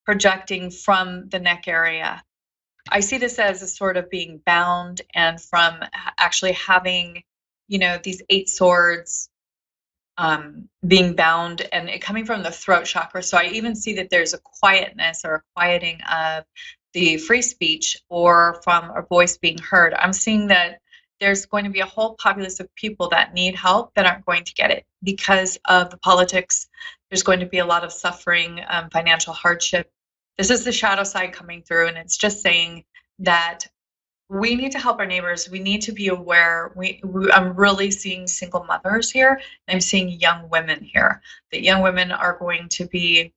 S11: projecting from the neck area. I see this as a sort of being bound, and from actually having, these 8 swords being bound, and it coming from the throat chakra. So I even see that there's a quietness or a quieting of the free speech, or from a voice being heard. I'm seeing that there's going to be a whole populace of people that need help that aren't going to get it because of the politics. There's going to be a lot of suffering, financial hardship. This is the shadow side coming through, and it's just saying that we need to help our neighbors. We need to be aware. I'm really seeing single mothers here. I'm seeing young women here. That young women are going to be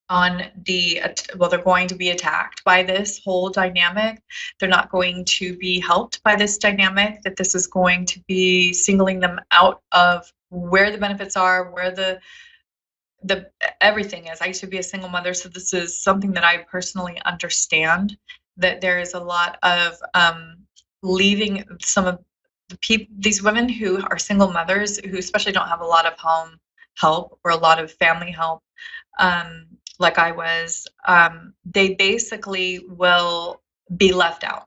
S11: on they're going to be attacked by this whole dynamic. They're not going to be helped by this dynamic, that this is going to be singling them out of where the benefits are, where the everything is. I used to be a single mother, so this is something that I personally understand, that there is a lot of leaving some of these women who are single mothers, who especially don't have a lot of home help or a lot of family help, like I was, they basically will be left out.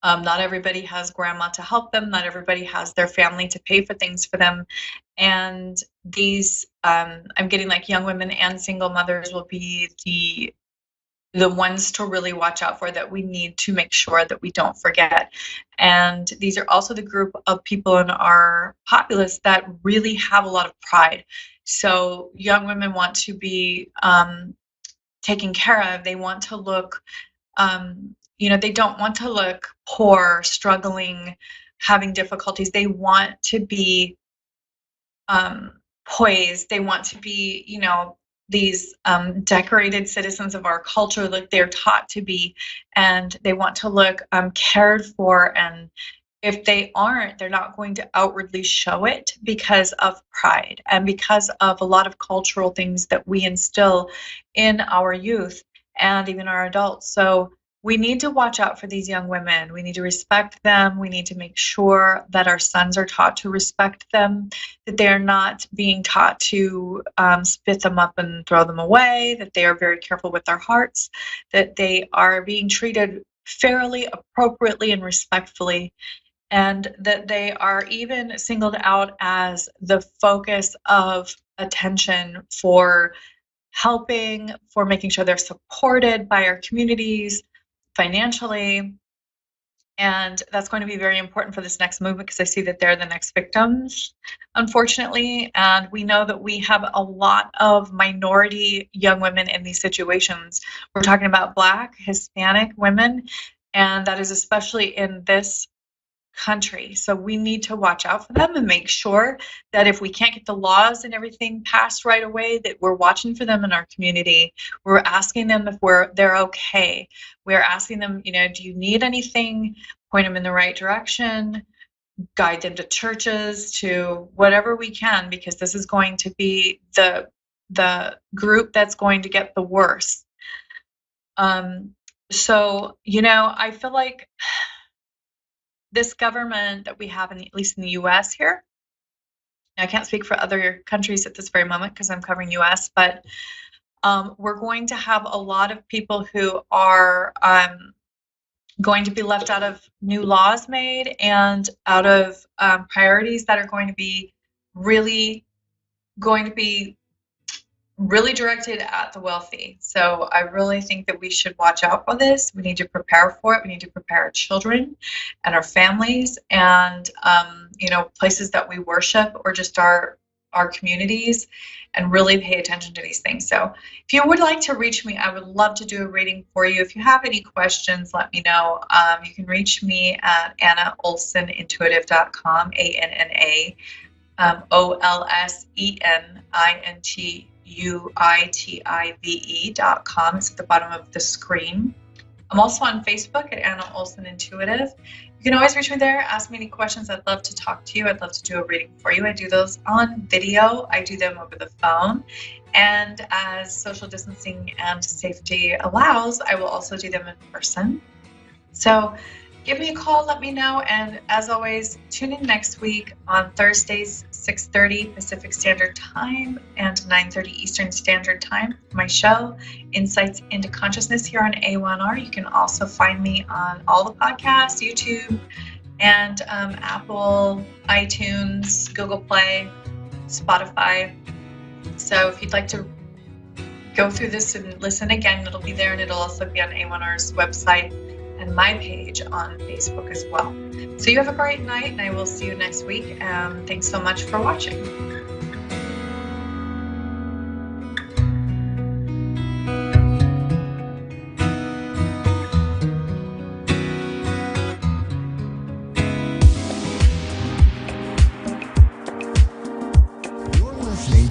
S11: Not everybody has grandma to help them. Not everybody has their family to pay for things for them. And these, I'm getting like young women and single mothers will be the ones to really watch out for, that we need to make sure that we don't forget. And these are also the group of people in our populace that really have a lot of pride. So young women want to be taken care of. They want to look, they don't want to look poor, struggling, having difficulties. They want to be poised. They want to be, these decorated citizens of our culture, like they're taught to be, and they want to look cared for. And if they aren't, they're not going to outwardly show it because of pride and because of a lot of cultural things that we instill in our youth and even our adults. So we need to watch out for these young women. We need to respect them. We need to make sure that our sons are taught to respect them, that they are not being taught to spit them up and throw them away, that they are very careful with their hearts, that they are being treated fairly, appropriately, and respectfully, and that they are even singled out as the focus of attention for helping, for making sure they're supported by our communities financially. And that's going to be very important for this next movement, because I see that they're the next victims, unfortunately. And we know that we have a lot of minority young women in these situations. We're talking about Black, Hispanic women, and that is especially in this country. So we need to watch out for them and make sure that if we can't get the laws and everything passed right away, that we're watching for them in our community. We're asking them if they're okay. We're asking them, do you need anything? Point them in the right direction, guide them to churches, to whatever we can, because this is going to be the group that's going to get the worst. So, I feel like this government that we have, at least in the U.S. here, I can't speak for other countries at this very moment because I'm covering U.S., but we're going to have a lot of people who are going to be left out of new laws made and out of priorities that are going to be really directed at the wealthy. So I really think that we should watch out for this. We need to prepare for it. We need to prepare our children and our families and, places that we worship, or just our communities, and really pay attention to these things. So if you would like to reach me, I would love to do a reading for you. If you have any questions, let me know. You can reach me at AnnaOlsenIntuitive.com, AnnaOlsenintuitive.com. It's at the bottom of the screen. I'm also on Facebook at Anna Olsen Intuitive. You can always reach me there, ask me any questions. I'd love to talk to you. I'd love to do a reading for you. I do those on video. I do them over the phone. And as social distancing and safety allows, I will also do them in person. So give me a call, let me know. And as always, tune in next week on Thursdays, 6:30 Pacific Standard Time and 9:30 Eastern Standard Time for my show, Insights into Consciousness, here on A1R. You can also find me on all the podcasts, YouTube, and Apple, iTunes, Google Play, Spotify. So if you'd like to go through this and listen again, it'll be there, and it'll also be on A1R's website and my page on Facebook as well. So you have a great night, and I will see you next week. Thanks so much for watching.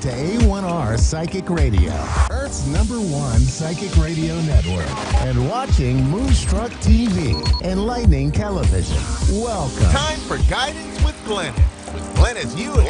S1: to A1R Psychic Radio, Earth's #1 psychic radio network, and watching Moonstruck TV, enlightening television. Welcome.
S2: Time for Guidance with Glennis. With Glennis Ewing.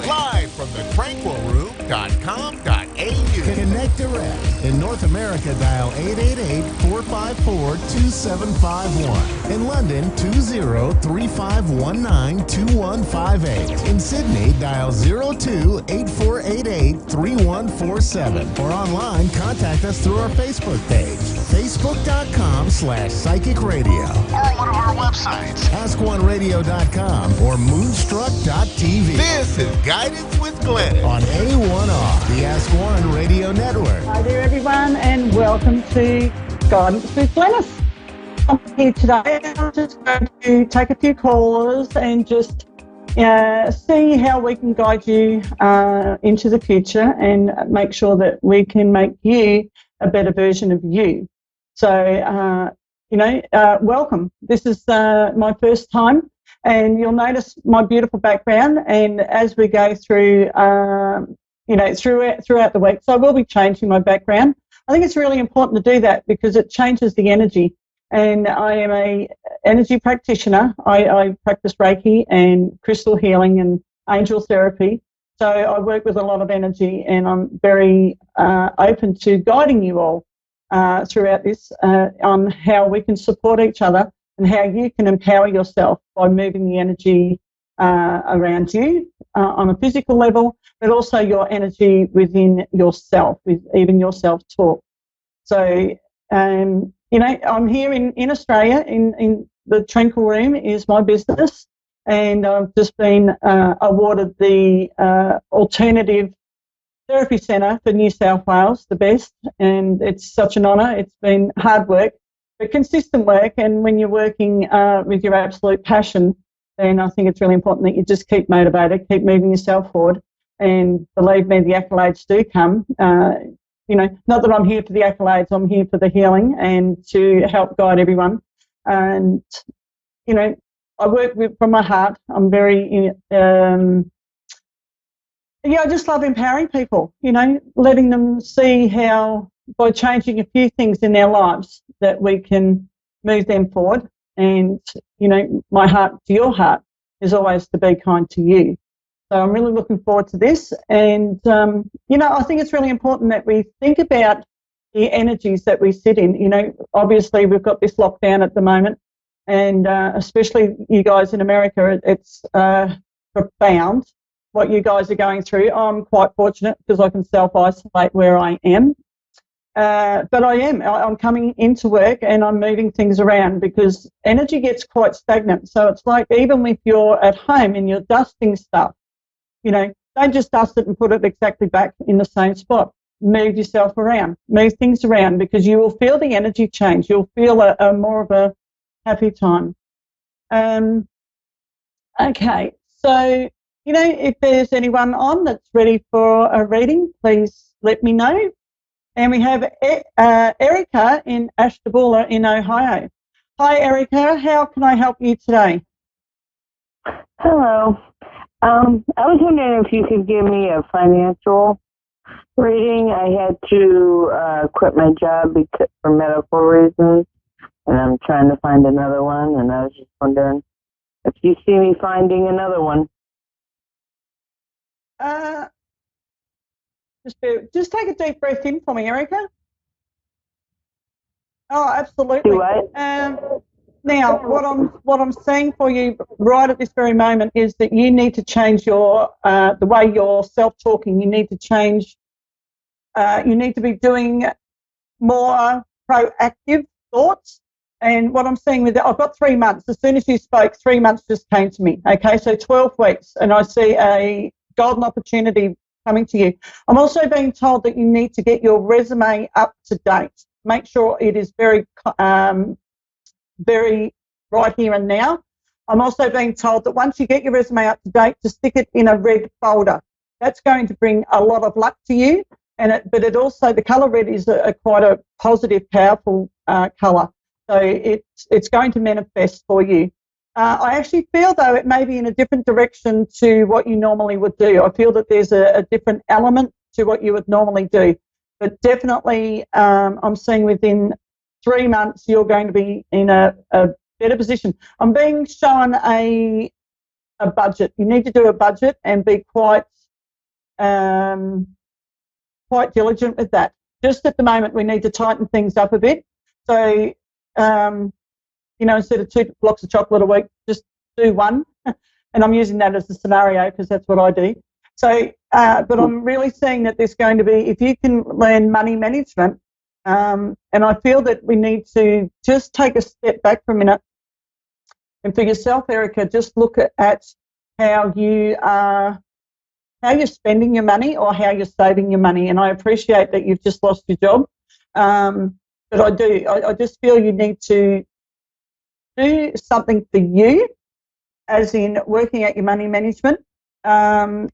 S2: Live from the tranquilroom.com.au.
S1: Connect direct. In North America, dial 888-454-2751. In London, 20-3519-2158. In Sydney, dial 02-8488-3147. Or online, contact us through our Facebook page, facebook.com/psychic radio. Or one of our websites, askoneradio.com or moonstruck.tv.
S2: This is Guidance with Glennis
S1: on A1R, the Ask One Radio Network.
S12: Hi there, everyone, and welcome to Guidance with Glennis. I'm here today. I'm just going to take a few callers and just see how we can guide you into the future and make sure that we can make you a better version of you. So, welcome. This is my first time. And you'll notice my beautiful background. And as we go through, throughout the week, so I will be changing my background. I think it's really important to do that because it changes the energy. And I am a energy practitioner. I practice Reiki and crystal healing and angel therapy. So I work with a lot of energy, and I'm very open to guiding you all throughout this on how we can support each other and how you can empower yourself by moving the energy around you on a physical level, but also your energy within yourself, with even your self-talk. So, I'm here in Australia, in the Tranquil Room is my business, and I've just been awarded the Alternative Therapy Centre for New South Wales, the best, and it's such an honour. It's been hard work, but consistent work, and when you're working with your absolute passion, then I think it's really important that you just keep motivated, keep moving yourself forward, and believe me, the accolades do come. Not that I'm here for the accolades, I'm here for the healing and to help guide everyone. And, I work from my heart. I'm very, I just love empowering people, letting them see how, by changing a few things in their lives, that we can move them forward. And, my heart to your heart is always to be kind to you. So I'm really looking forward to this. And, I think it's really important that we think about the energies that we sit in. Obviously we've got this lockdown at the moment, and especially you guys in America, it's profound what you guys are going through. I'm quite fortunate because I can self-isolate where I am. But I'm coming into work and I'm moving things around because energy gets quite stagnant. So it's like, even if you're at home and you're dusting stuff, don't just dust it and put it exactly back in the same spot. Move yourself around, move things around, because you will feel the energy change. You'll feel a more of a happy time. Okay, so, if there's anyone on that's ready for a reading, please let me know. And we have Erica in Ashtabula in Ohio. Hi, Erica. How can I help you today?
S13: Hello. I was wondering if you could give me a financial reading. I had to quit my job for medical reasons, and I'm trying to find another one, and I was just wondering if you see me finding another one.
S12: Just take a deep breath in for me, Erica. Oh, absolutely.
S13: Do what?
S12: Now, what I'm saying for you right at this very moment is that you need to change your the way you're self-talking. You need to change. You need to be doing more proactive thoughts. And what I'm saying with that, I've got 3 months. As soon as you spoke, 3 months just came to me. Okay, so 12 weeks, and I see a golden opportunity coming to you. I'm also being told that you need to get your resume up to date. Make sure it is very right here and now. I'm also being told that once you get your resume up to date, to stick it in a red folder. That's going to bring a lot of luck to you. But it also, the colour red is quite a positive, powerful colour. So it's going to manifest for you. I actually feel, though, it may be in a different direction to what you normally would do. I feel that there's a different element to what you would normally do. But definitely, I'm seeing within 3 months, you're going to be in a better position. I'm being shown a budget. You need to do a budget and be quite diligent with that. Just at the moment, we need to tighten things up a bit. So, instead of 2 blocks of chocolate a week, just do 1. And I'm using that as a scenario because that's what I do. So, but I'm really seeing that there's going to be, if you can learn money management, and I feel that we need to just take a step back for a minute. And for yourself, Erica, just look at how you're spending your money or how you're saving your money. And I appreciate that you've just lost your job. But I just feel you need to do something for you, as in working out your money management. I'm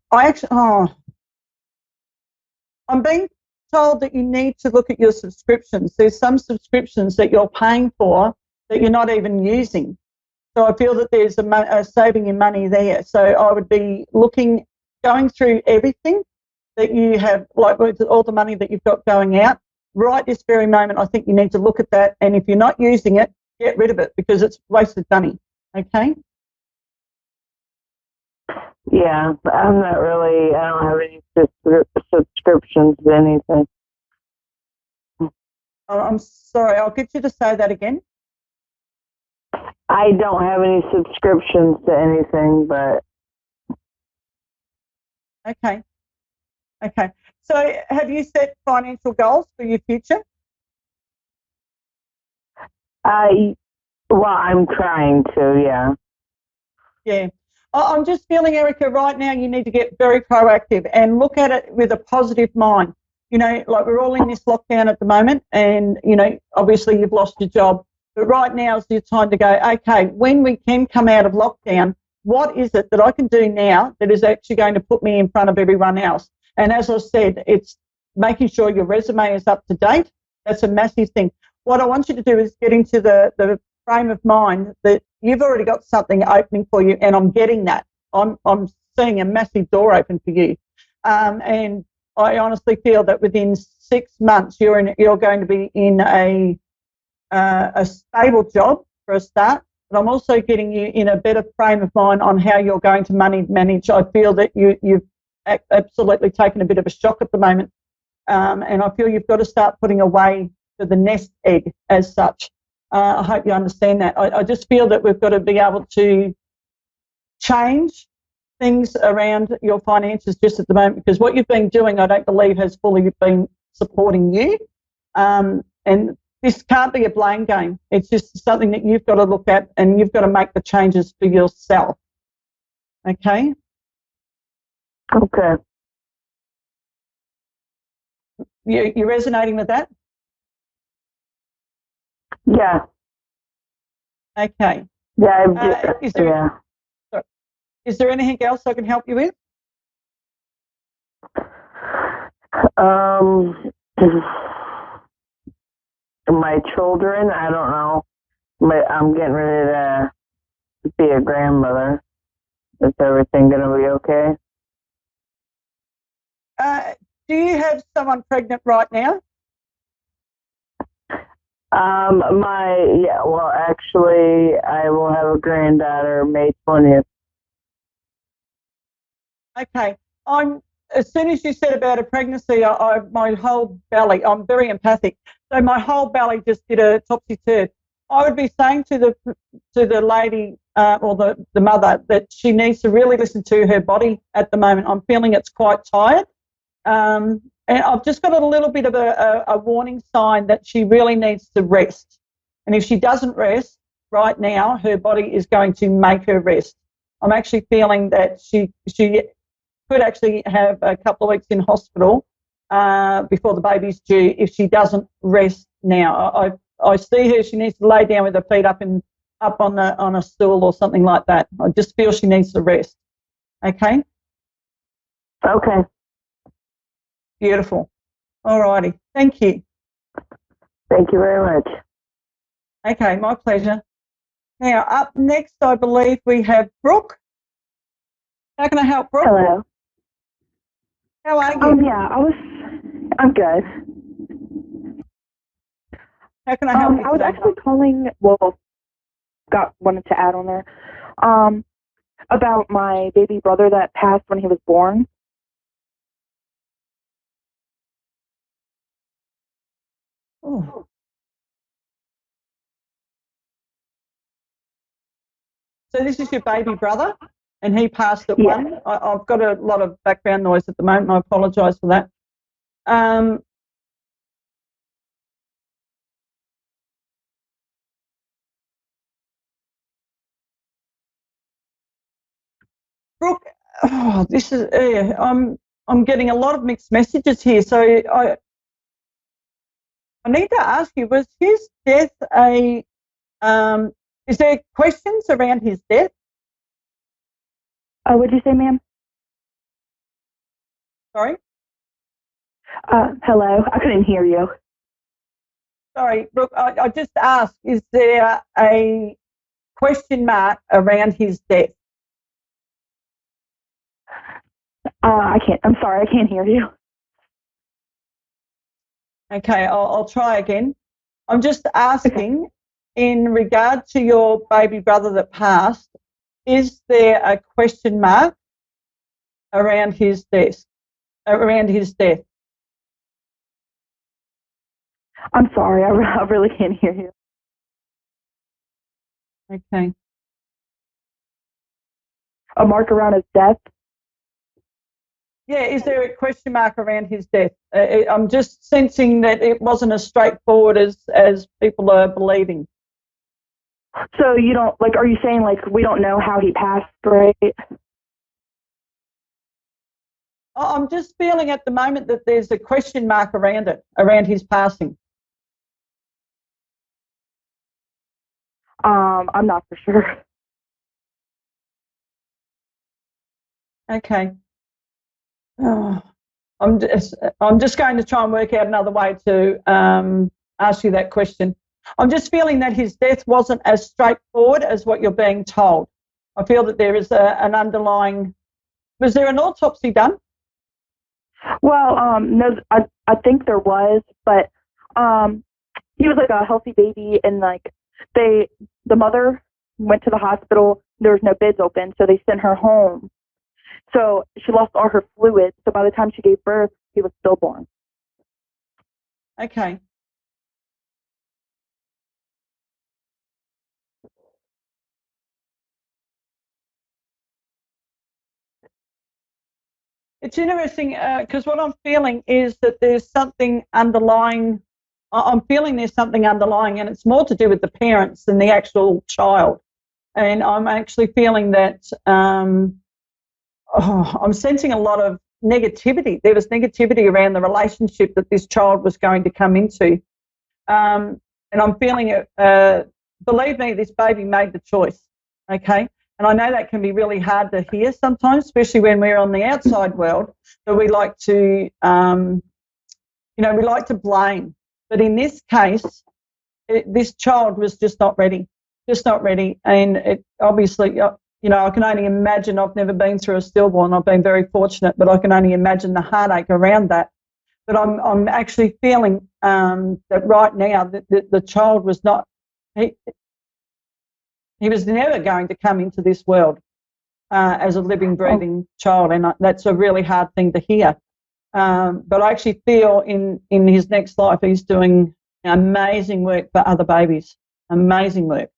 S12: being told that you need to look at your subscriptions. There's some subscriptions that you're paying for that you're not even using. So I feel that there's a saving in money there. So I would be going through everything that you have, like with all the money that you've got going out. Right this very moment, I think you need to look at that. And if you're not using it, get rid of it because it's wasted money. Okay?
S13: Yeah, I don't have any subscriptions to anything.
S12: Oh, I'm sorry, I'll get you to say that again.
S13: I don't have any subscriptions to anything, but...
S12: Okay. So have you set financial goals for your future?
S13: I'm trying to, yeah.
S12: Yeah. I'm just feeling, Erica, right now you need to get very proactive and look at it with a positive mind. Like we're all in this lockdown at the moment and, obviously you've lost your job. But right now is your time to go, okay, when we can come out of lockdown, what is it that I can do now that is actually going to put me in front of everyone else? And as I said, it's making sure your resume is up to date. That's a massive thing. What I want you to do is get into the frame of mind that you've already got something opening for you, and I'm getting that. I'm seeing a massive door open for you. And I honestly feel that within 6 months you're going to be in a stable job for a start, but I'm also getting you in a better frame of mind on how you're going to money manage. I feel that you've absolutely taken a bit of a shock at the moment, and I feel you've got to start putting away for the nest egg as such. I hope you understand that. I just feel that we've got to be able to change things around your finances just at the moment, because what you've been doing, I don't believe, has fully been supporting you. And this can't be a blame game. It's just something that you've got to look at and you've got to make the changes for yourself. Okay?
S13: Okay.
S12: You resonating with that?
S13: Yeah.
S12: Okay.
S13: Yeah.
S12: Is there anything else I can help you with?
S13: My children, I don't know. I'm getting ready to be a grandmother. Is everything going to be okay?
S12: Do you have someone pregnant right now?
S13: Actually, I will have a granddaughter May 20th.
S12: Okay. As soon as you said about a pregnancy, my whole belly, I'm very empathic, so my whole belly just did a topsy-turvy. I would be saying to the lady or the mother that she needs to really listen to her body at the moment. I'm feeling it's quite tired. And I've just got a little bit of a warning sign that she really needs to rest. And if she doesn't rest right now, her body is going to make her rest. I'm actually feeling that she could actually have a couple of weeks in hospital before the baby's due if she doesn't rest now. I see her, she needs to lay down with her feet up on a stool or something like that. I just feel she needs to rest. Okay?
S13: Okay.
S12: Beautiful. All righty. Thank you.
S13: Thank you very much.
S12: Okay, my pleasure. Now, up next, I believe we have Brooke. How can I help, Brooke?
S14: Hello.
S12: How are you?
S14: Yeah, I'm good.
S12: How can I help you
S14: I was
S12: today?
S14: actually calling, wanted to add on there, about my baby brother that passed when he was born.
S12: Oh. So this is your baby brother, and he passed at 1. I've got a lot of background noise at the moment, and I apologise for that. Brooke, this is I'm getting a lot of mixed messages here. So I need to ask you: was his death a? Is there questions around his death?
S14: What'd you say, ma'am?
S12: Sorry.
S14: Hello. I couldn't hear you.
S12: Sorry, Brooke. I just asked: is there a question mark around his death?
S14: I'm sorry, I can't hear you.
S12: Okay, I'll try again. I'm just asking, in regard to your baby brother that passed, is there a question mark around his death? Around his death?
S14: I'm sorry, I really can't hear you.
S12: Okay.
S14: A mark around his death?
S12: Yeah, is there a question mark around his death? I'm just sensing that it wasn't as straightforward as people are believing.
S14: So you don't, are you saying, we don't know how he passed, right?
S12: I'm just feeling at the moment that there's a question mark around it, around his passing.
S14: I'm not for sure.
S12: Okay. Oh, I'm just going to try and work out another way to ask you that question. I'm just feeling that his death wasn't as straightforward as what you're being told. I feel that there is an underlying. Was there an autopsy done?
S14: Well, no, I think there was, but he was a healthy baby, and the mother went to the hospital. There was no beds open, so they sent her home. So she lost all her fluids. So by the time she gave birth, he was stillborn.
S12: Okay. It's interesting because what I'm feeling is that there's something underlying. I'm feeling there's something underlying, and it's more to do with the parents than the actual child. And I'm actually feeling that I'm sensing a lot of negativity. There was negativity around the relationship that this child was going to come into. And I'm feeling it. Believe me, this baby made the choice. Okay. And I know that can be really hard to hear sometimes, especially when we're on the outside world, that we like to, we like to blame. But in this case, this child was just not ready. And it obviously, I can only imagine. I've never been through a stillborn. I've been very fortunate, but I can only imagine the heartache around that. But I'm actually feeling that right now that the child was not. He was never going to come into this world as a living, breathing child, and that's a really hard thing to hear. But I actually feel in his next life he's doing amazing work for other babies. Amazing work.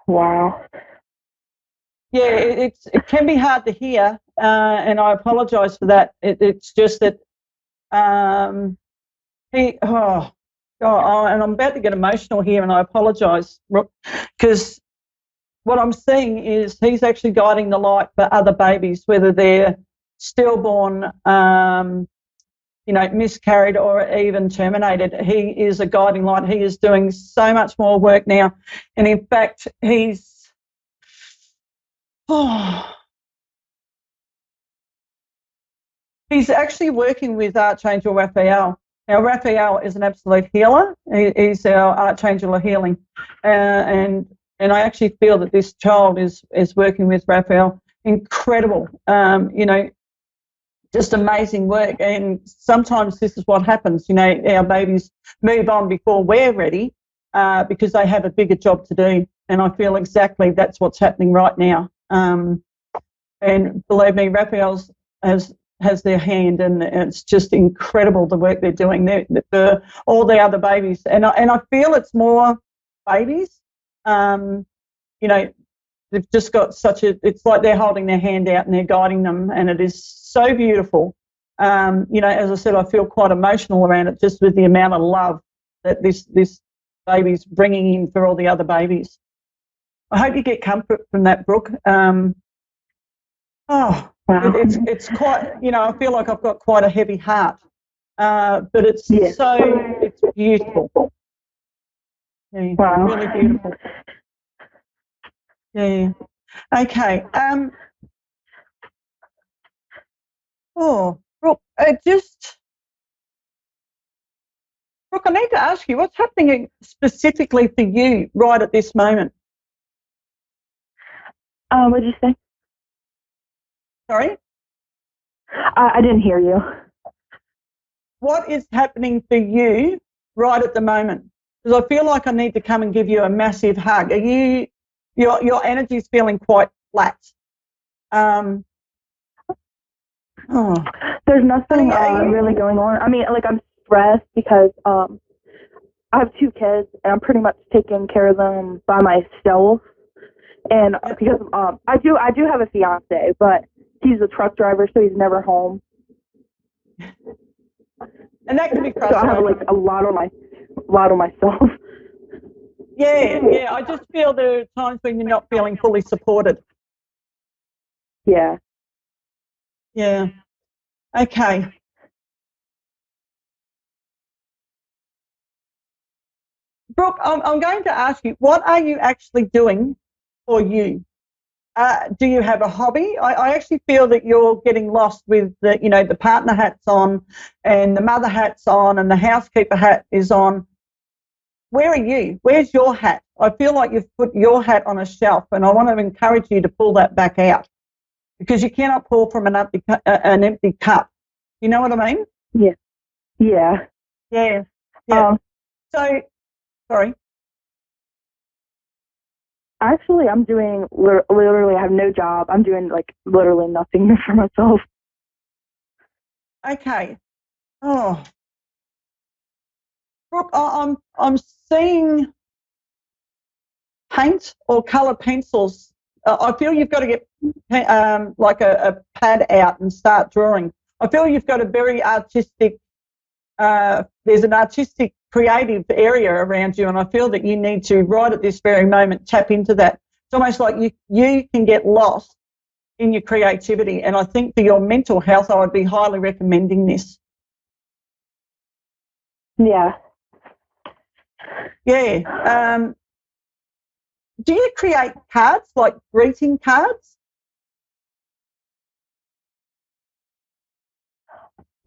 S14: Wow.
S12: Yeah, it can be hard to hear, and I apologise for that. It's just that and I'm about to get emotional here, and I apologise because what I'm seeing is he's actually guiding the light for other babies, whether they're stillborn, miscarried or even terminated. He is a guiding light. He is doing so much more work now, and in fact, he's actually working with Archangel Raphael, Now, Raphael is an absolute healer. He's our archangel of healing. And I actually feel that this child is working with Raphael. Incredible, just amazing work. And sometimes this is what happens, our babies move on before we're ready because they have a bigger job to do. And I feel exactly that's what's happening right now. And believe me, Raphael has their hand, and it's just incredible the work they're doing. All the other babies, and I feel it's more babies. They've just got it's like they're holding their hand out and they're guiding them, and it is so beautiful. As I said, I feel quite emotional around it, just with the amount of love that this baby's bringing in for all the other babies. I hope you get comfort from that, Brooke. Wow. It's quite, I feel like I've got quite a heavy heart, but it's it's beautiful. Yeah, wow. Really beautiful. Yeah. Okay. Brooke, Brooke, I need to ask you, what's happening specifically for you right at this moment?
S14: What did you say?
S12: Sorry?
S14: I didn't hear you.
S12: What is happening for you right at the moment? Because I feel like I need to come and give you a massive hug. Your energy's feeling quite flat.
S14: There's nothing really going on. I mean, I'm stressed because I have 2 kids and I'm pretty much taking care of them by myself. And because I do have a fiance, but he's a truck driver, so he's never home.
S12: And that can be frustrating.
S14: So I have a lot on myself.
S12: Yeah. I just feel there are times when you're not feeling fully supported.
S14: Yeah.
S12: Yeah. Okay. Brooke, I'm going to ask you, what are you actually doing for you? Do you have a hobby? I actually feel that you're getting lost with the partner hat's on and the mother hat's on and the housekeeper hat is on. Where are you? Where's your hat? I feel like you've put your hat on a shelf, and I want to encourage you to pull that back out, because you cannot pour from an empty cup. You know what I mean?
S14: Yeah. Yeah.
S12: Yeah. So, sorry.
S14: Actually, I'm doing literally. I have no job. I'm doing literally nothing for myself.
S12: Okay. Oh, Brooke, I'm seeing paint or colour pencils. I feel you've got to get a pad out and start drawing. I feel you've got a very artistic. There's an artistic, creative area around you, and I feel that you need to, right at this very moment, tap into that. It's almost like you can get lost in your creativity, and I think for your mental health, I would be highly recommending this.
S14: Yeah.
S12: Yeah. Do you create cards, like greeting cards?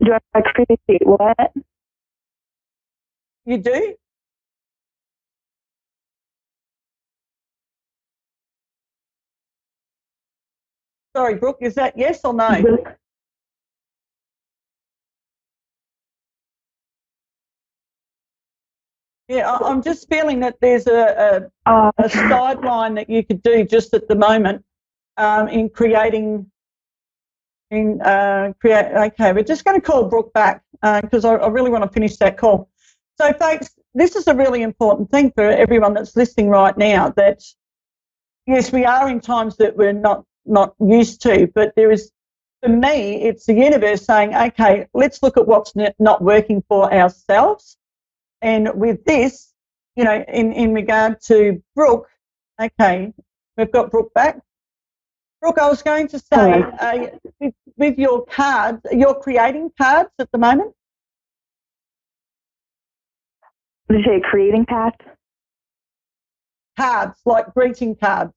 S14: Do I create what?
S12: You do? Sorry, Brooke, is that yes or no? Yeah, I'm just feeling that there's a sideline that you could do just at the moment in creating. Okay, we're just going to call Brooke back because I really want to finish that call. So, folks, this is a really important thing for everyone that's listening right now. That yes, we are in times that we're not used to, but there is, for me, it's the universe saying, okay, let's look at what's not working for ourselves. And with this, in regard to Brooke, okay, we've got Brooke back. Brooke, I was going to say, with your cards, you're creating cards at the moment?
S14: Did you say creating cards?
S12: Cards, like greeting cards.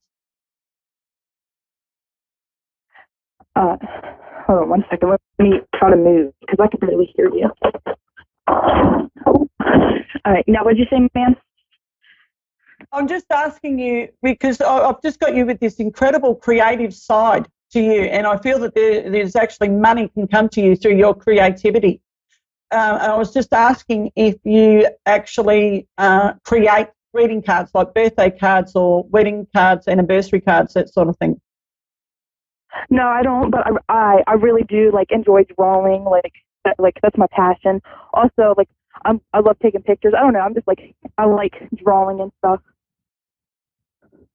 S14: Hold on one second. Let me try to move because I can barely hear you. All right. Now, what did you say, man?
S12: I'm just asking you because I've just got you with this incredible creative side to you, and I feel that there's actually money can come to you through your creativity. And I was just asking if you actually create greeting cards like birthday cards or wedding cards, anniversary cards, that sort of thing.
S14: No, I don't, but I really do like enjoy drawing. Like that's my passion. Also, like I love taking pictures. I don't know. I'm just like I like drawing and stuff.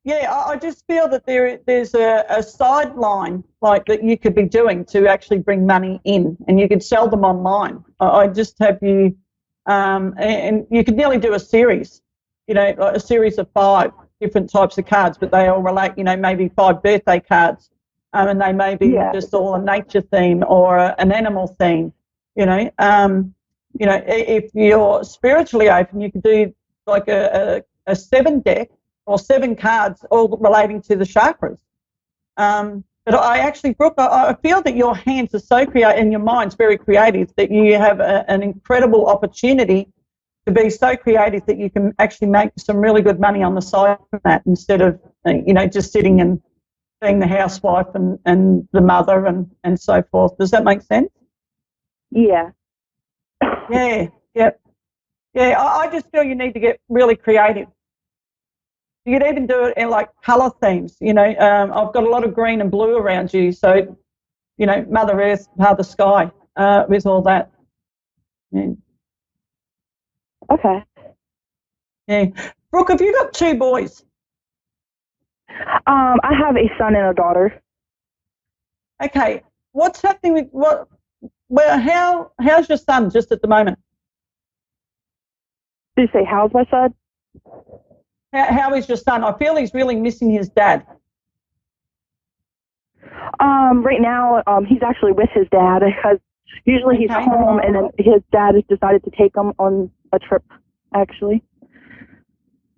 S12: Yeah, I just feel that there's a sideline like that you could be doing to actually bring money in, and you could sell them online. I just have you, and you could nearly do a series, like a series of 5 different types of cards, but they all relate, maybe 5 birthday cards, and they may be just all a nature theme or an animal theme, if you're spiritually open, you could do like a 7 deck or 7 cards all relating to the chakras. But I actually, Brooke, I feel that your hands are so creative and your mind's very creative that you have an incredible opportunity to be so creative that you can actually make some really good money on the side from that instead of, just sitting and being the housewife and the mother and so forth. Does that make sense?
S14: Yeah.
S12: Yeah. I just feel you need to get really creative. You could even do it in like colour themes. I've got a lot of green and blue around you, so Mother Earth, Mother Sky, with all that. Yeah.
S14: Okay.
S12: Yeah, Brooke, have you got 2 boys?
S14: I have a son and a daughter.
S12: Okay, what's happening with what? Well, how's your son just at the moment?
S14: Did you say how's my son?
S12: How is your son? I feel he's really missing his dad.
S14: Right now, he's actually with his dad because usually he's home, and then his dad has decided to take him on a trip, actually.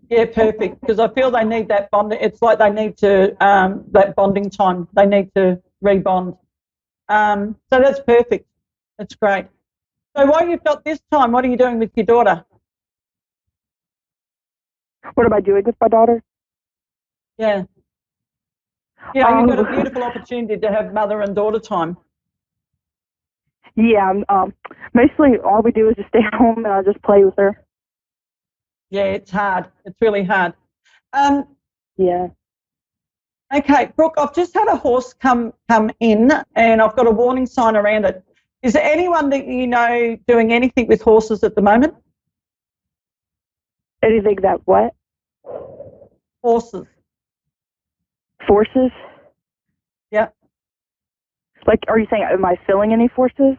S12: Yeah, perfect, because I feel they need that bonding. It's like they need to, that bonding time. They need to rebond. So that's perfect. That's great. So while you've got this time, what are you doing with your daughter?
S14: What am I doing with my daughter?
S12: Yeah. You've got a beautiful opportunity to have mother and daughter time.
S14: Yeah, mostly all we do is just stay home and I just play with her.
S12: Yeah, it's hard. It's really hard.
S14: Yeah.
S12: Okay, Brooke, I've just had a horse come in and I've got a warning sign around it. Is there anyone that you know doing anything with horses at the moment?
S14: Anything that what?
S12: Horses.
S14: Forces?
S12: Yeah.
S14: Like, are you saying, am I filling any forces?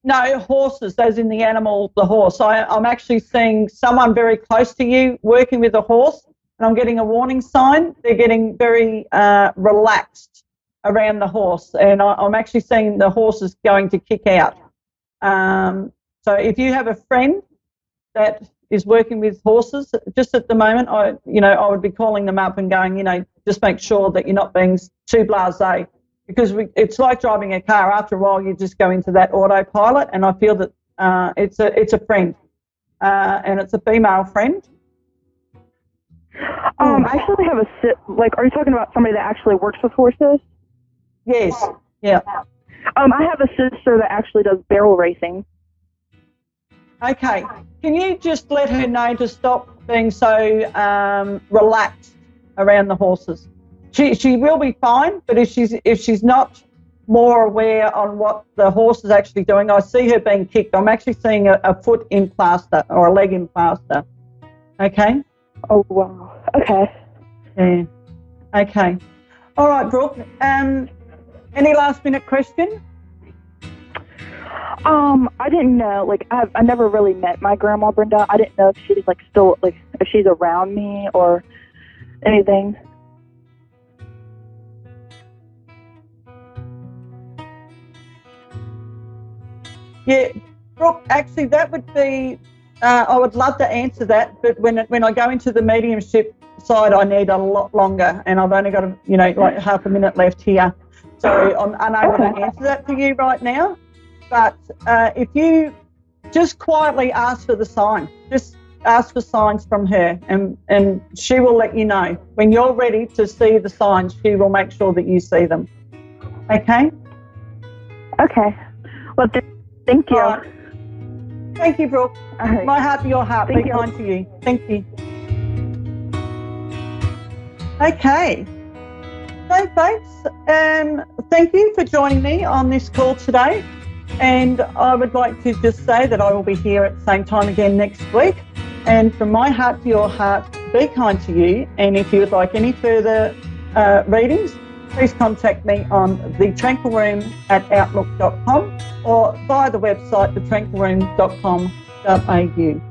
S12: No, horses, as in the animal, the horse. I'm actually seeing someone very close to you working with a horse, and I'm getting a warning sign. They're getting very relaxed around the horse, and I'm actually seeing the horse is going to kick out. So if you have a friend that is working with horses, just at the moment, I would be calling them up and going, just make sure that you're not being too blasé, because it's like driving a car. After a while, you just go into that autopilot, and I feel that it's a friend, and it's a female friend.
S14: I actually have are you talking about somebody that actually works with horses?
S12: Yes. Yeah.
S14: I have a sister that actually does barrel racing.
S12: Okay. Can you just let her know to stop being so relaxed around the horses? She will be fine, but if she's not more aware on what the horse is actually doing, I see her being kicked. I'm actually seeing a foot in plaster or a leg in plaster. Okay?
S14: Oh, wow. Okay.
S12: Yeah. Okay. All right, Brooke. Any last-minute question?
S14: I didn't know. I never really met my grandma Brenda. I didn't know if she's still if she's around me or anything.
S12: Yeah, Brooke. Actually, that would be. I would love to answer that, but when I go into the mediumship side, I need a lot longer, and I've only got half a minute left here, so I'm unable to answer that for you right now. But if you just quietly ask for the sign. Just ask for signs from her, and she will let you know. When you're ready to see the signs, she will make sure that you see them. Okay?
S14: Okay. Well, thank you.
S12: Right. Thank you, Brooke.
S14: Right.
S12: My heart to your heart. Be kind to you. Thank you. Okay. So, folks, thank you for joining me on this call today. And I would like to just say that I will be here at the same time again next week. And from my heart to your heart, be kind to you. And if you would like any further readings, please contact me on thetranquilroom@outlook.com or via the website thetranquilroom.com.au.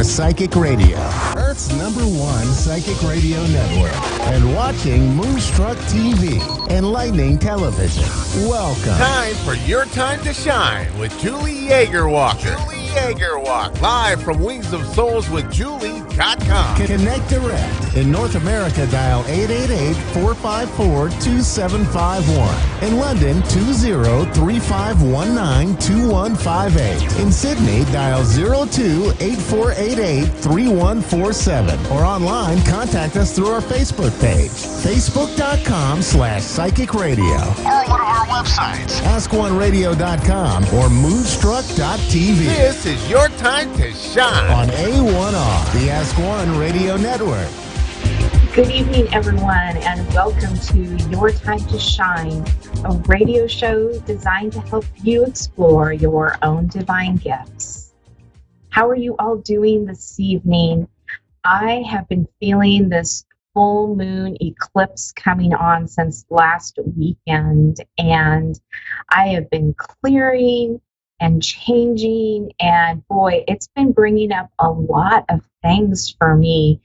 S1: Psychic Radio, Earth's #1 psychic radio network, and watching Moonstruck TV, enlightening television. Welcome.
S2: Time for your time to shine with Julie Yeager Walker. Jaeger Walk, live from Wings of Souls with Julie.com.
S1: Connect direct. In North America, dial 888-454-2751. In London, 20-3519-2158. In Sydney, dial 02-8488-3147. Or online, contact us through our Facebook page, facebook.com/psychic radio.
S2: Or one of our websites,
S1: AskOneRadio.com or Moonstruck.tv.
S2: This is your time to shine
S1: on A1R, the Ask One Radio Network.
S15: Good evening, everyone, and welcome to Your Time to Shine, a radio show designed to help you explore your own divine gifts. How are you all doing this evening? I have been feeling this full moon eclipse coming on since last weekend, and I have been clearing and changing, and boy, it's been bringing up a lot of things for me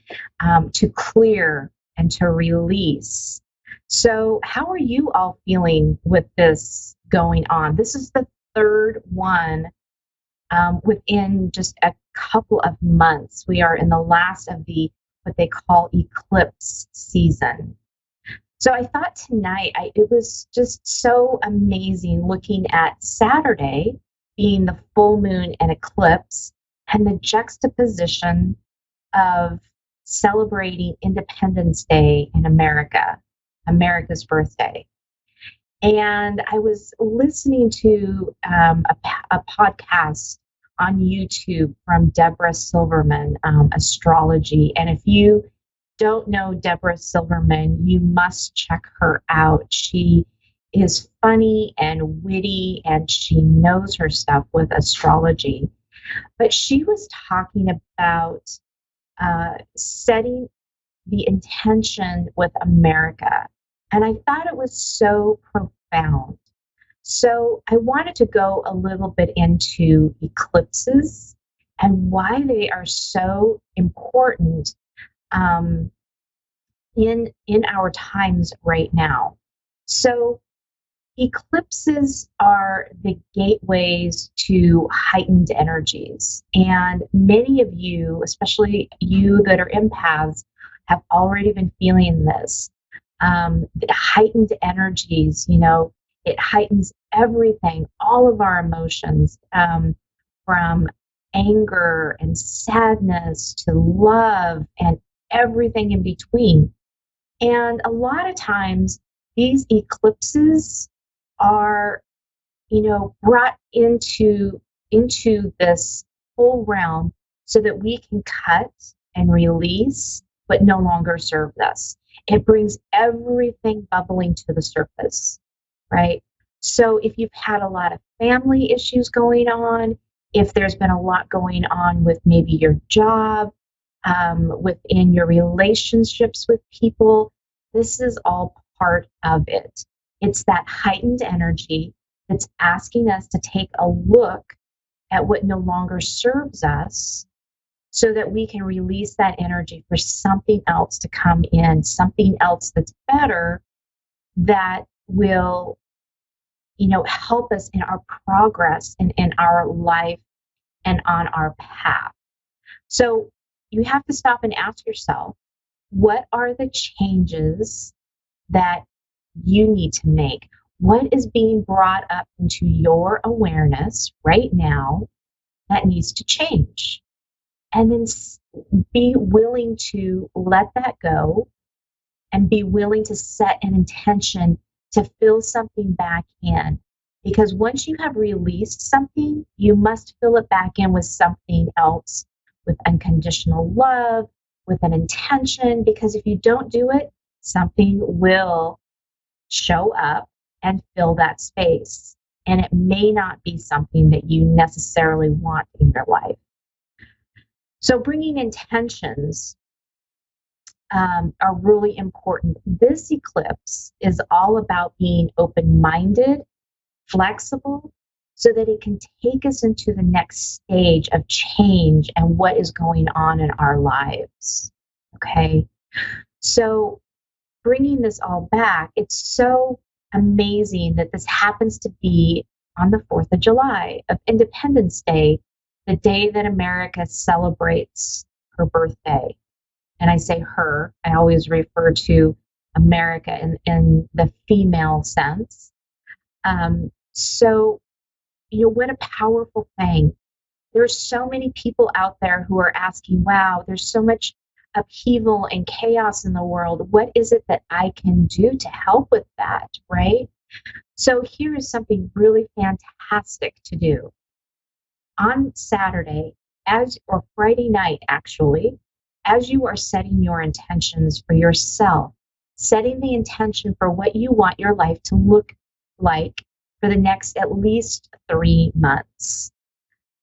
S15: to clear and to release. So how are you all feeling with this going on? This is the third one within just a couple of months. We are in the last of the what they call eclipse season. So I thought tonight, it was just so amazing looking at Saturday being the full moon and eclipse, and the juxtaposition of celebrating Independence Day in America, America's birthday. And I was listening to a podcast on YouTube from Deborah Silverman, Astrology. And if you don't know Deborah Silverman, you must check her out. She is funny and witty, and she knows her stuff with astrology. But she was talking about setting the intention with America. And I thought it was so profound. So I wanted to go a little bit into eclipses and why they are so important in our times right now. So eclipses are the gateways to heightened energies. And many of you, especially you that are empaths, have already been feeling this. The heightened energies, it heightens everything, all of our emotions, from anger and sadness to love and everything in between. And a lot of times these eclipses are, brought into this whole realm so that we can cut and release what no longer served us. It brings everything bubbling to the surface, right? So if you've had a lot of family issues going on, if there's been a lot going on with maybe your job, within your relationships with people, this is all part of it. It's that heightened energy that's asking us to take a look at what no longer serves us so that we can release that energy for something else to come in, something else that's better that will, help us in our progress and in our life and on our path. So you have to stop and ask yourself, what are the changes that you need to make? What is being brought up into your awareness right now that needs to change? And then be willing to let that go and be willing to set an intention to fill something back in. Because once you have released something, you must fill it back in with something else, with unconditional love, with an intention. Because if you don't do it, something will show up and fill that space. And it may not be something that you necessarily want in your life. So bringing intentions are really important. This eclipse is all about being open-minded, flexible, so that it can take us into the next stage of change and what is going on in our lives. Okay? So bringing this all back, it's so amazing that this happens to be on the 4th of July, of Independence Day, the day that America celebrates her birthday. And I say her, I always refer to America in the female sense. So, what a powerful thing. There's so many people out there who are asking, wow, there's so much upheaval and chaos in the world. What is it that I can do to help with that, right? So here is something really fantastic to do. On Saturday, or Friday night, actually, as you are setting your intentions for yourself, setting the intention for what you want your life to look like for the next at least 3 months.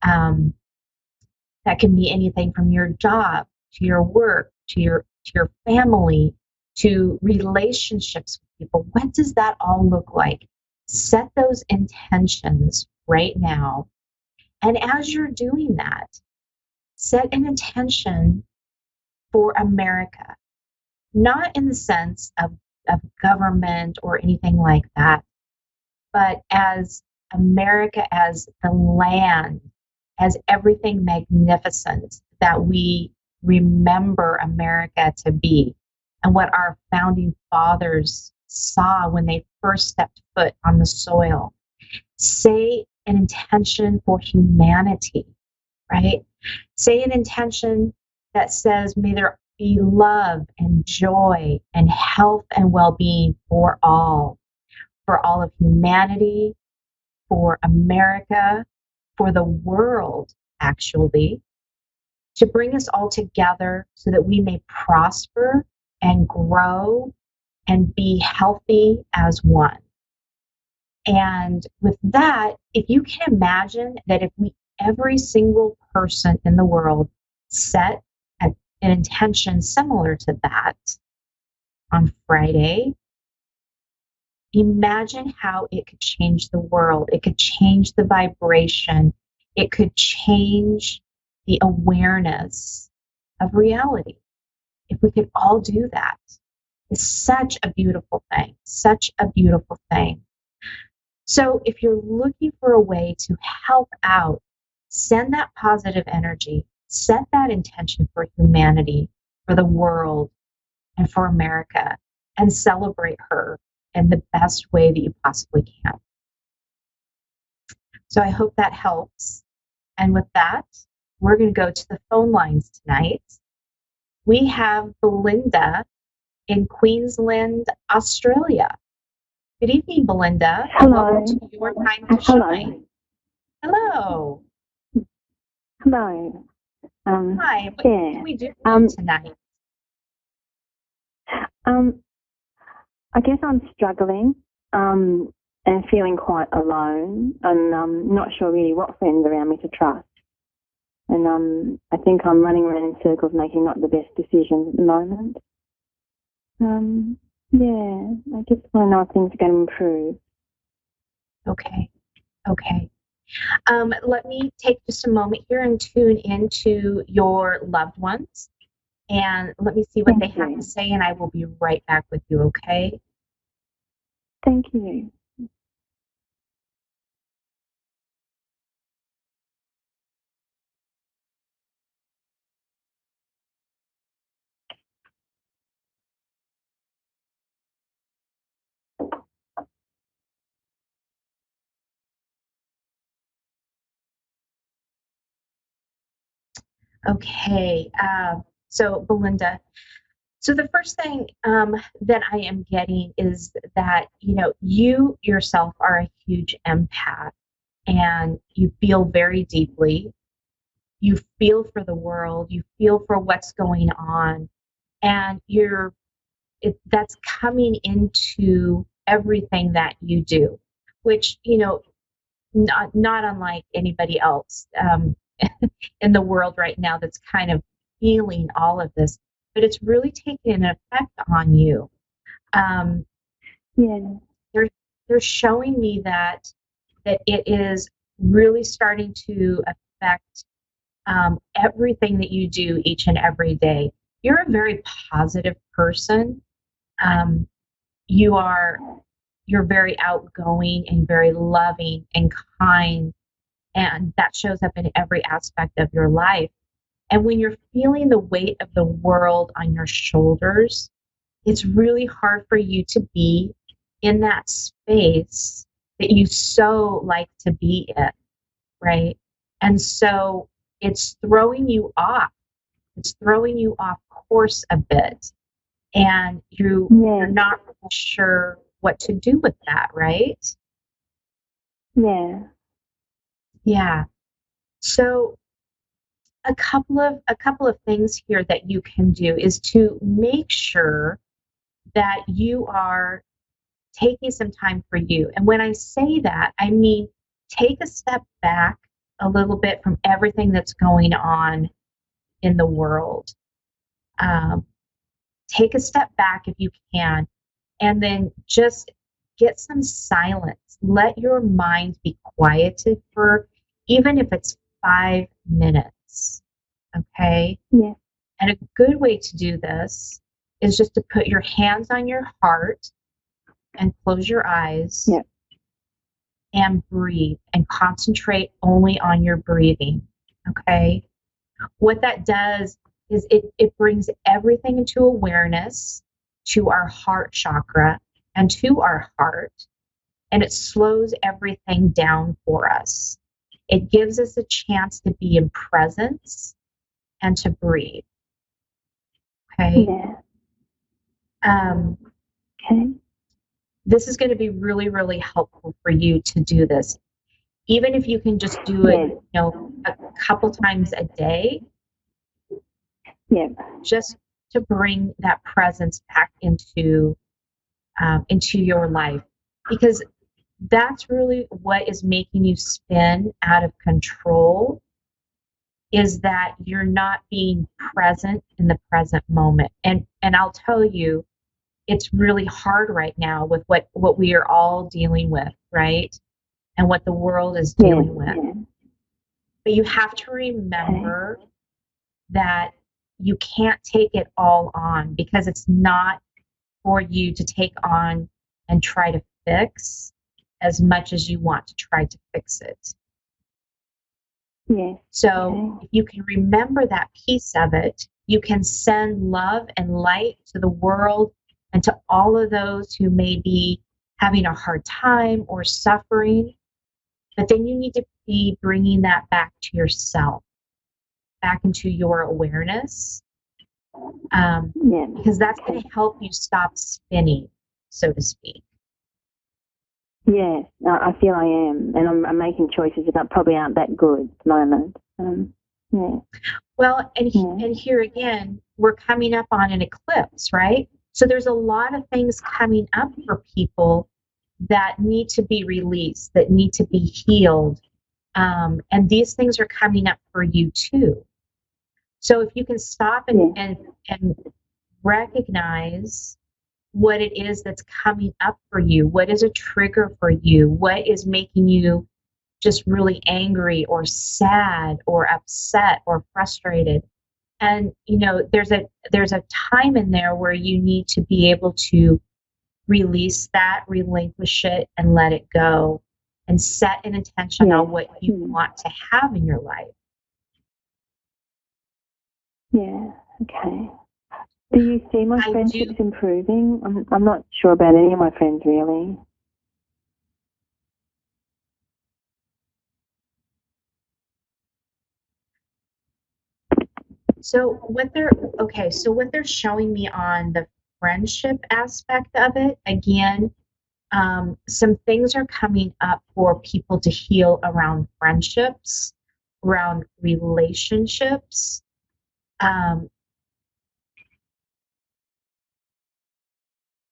S15: That can be anything from your job to your work to your family to relationships with people. What does that all look like? Set those intentions right now. And as you're doing that, set an intention for America, not in the sense of government or anything like that, but as America, as the land, as everything magnificent that we remember America to be, and what our founding fathers saw when they first stepped foot on the soil. Say an intention for humanity, right? Say an intention that says, may there be love and joy and health and well-being for all of humanity, for America, for the world, actually, to bring us all together so that we may prosper and grow and be healthy as one. And with that, if you can imagine that if every single person in the world set an intention similar to that on Friday, imagine how it could change the world. It could change the vibration. It could change the awareness of reality. If we could all do that, it's such a beautiful thing, such a beautiful thing. So if you're looking for a way to help out, send that positive energy, set that intention for humanity, for the world, and for America, and celebrate her in the best way that you possibly can. So I hope that helps. And with that, we're going to go to the phone lines tonight. We have Belinda in Queensland, Australia. Good evening, Belinda.
S16: Hello.
S15: Welcome to Your Time to Shine. Hello.
S16: Hello.
S15: Hi. What
S16: yeah.
S15: can we do for you tonight?
S16: I guess I'm struggling and feeling quite alone, and not sure really what friends around me to trust. And I think I'm running around in circles, making not the best decisions at the moment. Yeah, I just want to know if things are going to improve.
S15: Okay. Let me take just a moment here and tune into your loved ones, and let me see what they have to say, and I will be right back with you, okay?
S16: Thank you.
S15: Okay, so Belinda, so the first thing that I am getting is that, you yourself are a huge empath, and you feel very deeply. You feel for the world, you feel for what's going on, and that's coming into everything that you do, which, not unlike anybody else in the world right now that's kind of feeling all of this, but it's really taking an effect on you.
S16: Yeah.
S15: They're showing me that it is really starting to affect everything that you do each and every day. You're a very positive person. You're very outgoing and very loving and kind And that shows up in every aspect of your life. And when you're feeling the weight of the world on your shoulders, it's really hard for you to be in that space that you so like to be in, right? And so it's throwing you off. It's throwing you off course a bit. And you're not really sure what to do with that, right?
S16: Yeah.
S15: Yeah. So a couple of things here that you can do is to make sure that you are taking some time for you. And when I say that, I mean take a step back a little bit from everything that's going on in the world. Take a step back if you can, and then just get some silence. Let your mind be quieted for even if it's 5 minutes. Okay?
S16: Yeah.
S15: And a good way to do this is just to put your hands on your heart and close your eyes.
S16: Yeah.
S15: And breathe and concentrate only on your breathing. Okay? What that does is it brings everything into awareness to our heart chakra and to our heart, and it slows everything down for us. It gives us a chance to be in presence and to breathe. Okay?
S16: Yeah. Okay.
S15: This is going to be really, really helpful for you to do this. Even if you can just do it, a couple times a day.
S16: Yeah.
S15: Just to bring that presence back into your life, because that's really what is making you spin out of control, is that you're not being present in the present moment. And I'll tell you, it's really hard right now with what we are all dealing with, right? And what the world is dealing with. But you have to remember that you can't take it all on, because it's not for you to take on and try to fix as much as you want to try to fix it.
S16: Yeah.
S15: So if you can remember that piece of it, you can send love and light to the world and to all of those who may be having a hard time or suffering. But then you need to be bringing that back to yourself, back into your awareness, because that's going to help you stop spinning, so to speak.
S16: Yeah, I feel I am, and I'm making choices that probably aren't that good at the moment. Yeah.
S15: Well, and here again, we're coming up on an eclipse, right? So there's a lot of things coming up for people that need to be released, that need to be healed. And these things are coming up for you too. So if you can stop and recognize what it is that's coming up for you, what is a trigger for you, what is making you just really angry or sad or upset or frustrated. And there's a time in there where you need to be able to release that, relinquish it, and let it go, and set an intention on what you want to have in your life.
S16: Yeah. Okay. Do you see my friendships improving? I'm not sure about any of my friends really.
S15: So what they're showing me on the friendship aspect of it, again, some things are coming up for people to heal around friendships, around relationships.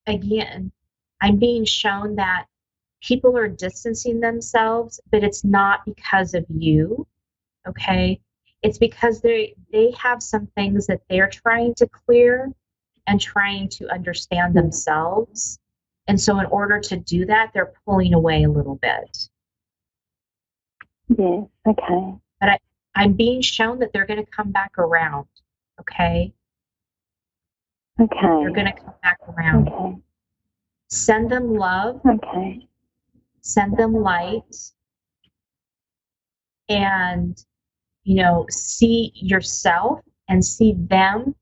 S15: Again, I'm being shown that people are distancing themselves, but it's not because of you, okay? It's because they have some things that they're trying to clear and trying to understand themselves. And so in order to do that, they're pulling away a little bit.
S16: Yeah, okay.
S15: But I'm being shown that they're going to come back around, okay?
S16: Okay.
S15: They're going to come back around.
S16: Okay.
S15: Send them love.
S16: Okay.
S15: Send them light. and, you know, see yourself and see them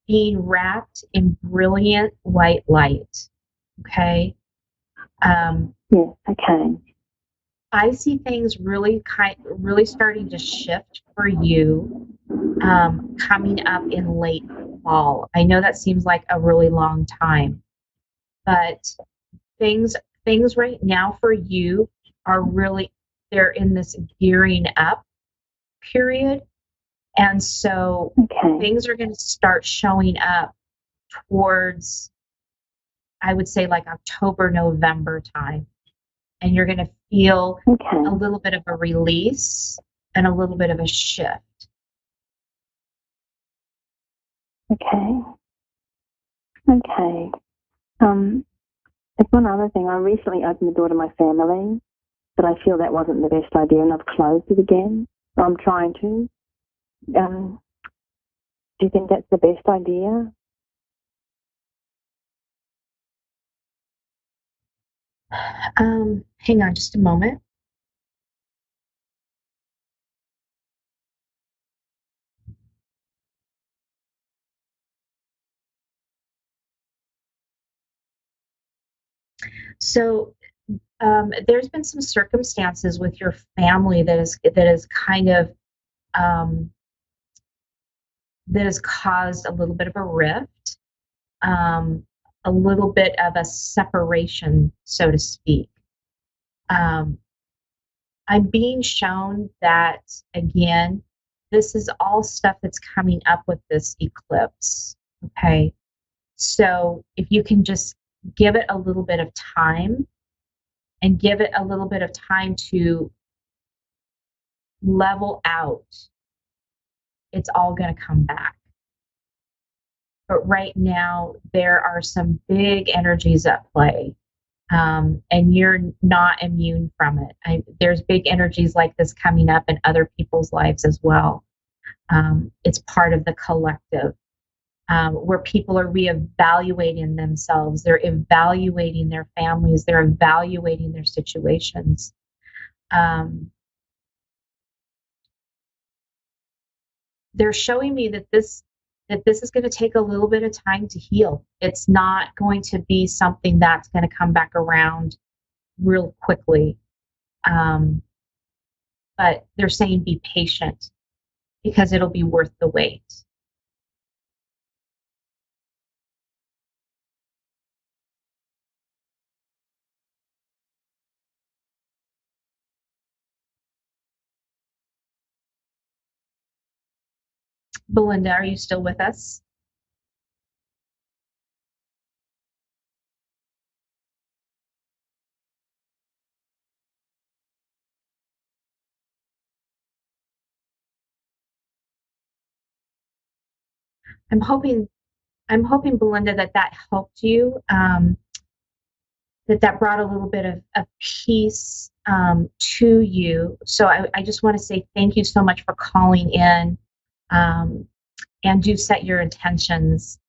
S15: being wrapped in brilliant white light. Okay.
S16: Yeah, okay.
S15: I see things really starting to shift for you coming up in late fall. I know that seems like a really long time, but things right now for you are really, they're in this gearing up period. And so things are going to start showing up towards, I would say, like October, November time. And you're going to feel a little bit of a release and a little bit of a shift.
S16: Okay. Okay. It's one other thing. I recently opened the door to my family, but I feel that wasn't the best idea, and I've closed it again. So I'm trying to. Do you think that's the best idea?
S15: Hang on just a moment. So there's been some circumstances with your family that is kind of that has caused a little bit of a rift, a little bit of a separation, so to speak. I'm being shown that, again, this is all stuff that's coming up with this eclipse. Okay. So if you can just give it a little bit of time and give it a little bit of time to level out, it's all going to come back. But right now, there are some big energies at play, and you're not immune from it. There's big energies like this coming up in other people's lives as well. It's part of the collective, where people are reevaluating themselves. They're evaluating their families. They're evaluating their situations. They're showing me that this is going to take a little bit of time to heal. It's not going to be something that's going to come back around real quickly. But they're saying be patient because it'll be worth the wait. Belinda, are you still with us? I'm hoping, Belinda, that helped you, that brought a little bit of peace to you. So I just want to say thank you so much for calling in, and do set your intentions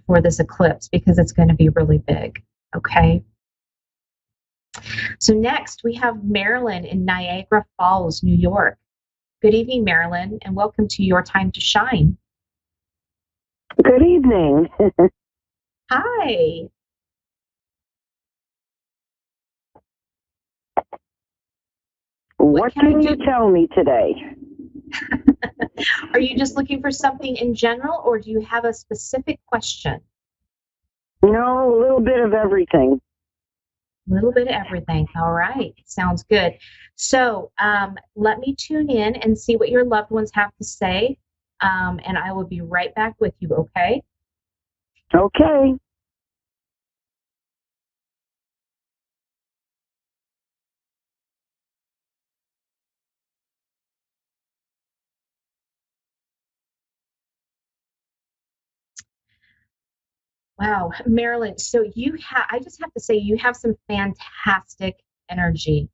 S15: for this eclipse because it's going to be really big. Okay. So next we have Marilyn in Niagara Falls, New York. Good evening, Marilyn, and welcome to Your Time to Shine.
S17: Good evening.
S15: Hi.
S17: What can you tell me today?
S15: Are you just looking for something in general, or do you have a specific question?
S17: No, a little bit of everything.
S15: A little bit of everything. All right. Sounds good. So let me tune in and see what your loved ones have to say, and I will be right back with you, okay?
S17: Okay.
S15: Wow, Marilyn, so I just have to say, you have some fantastic energy.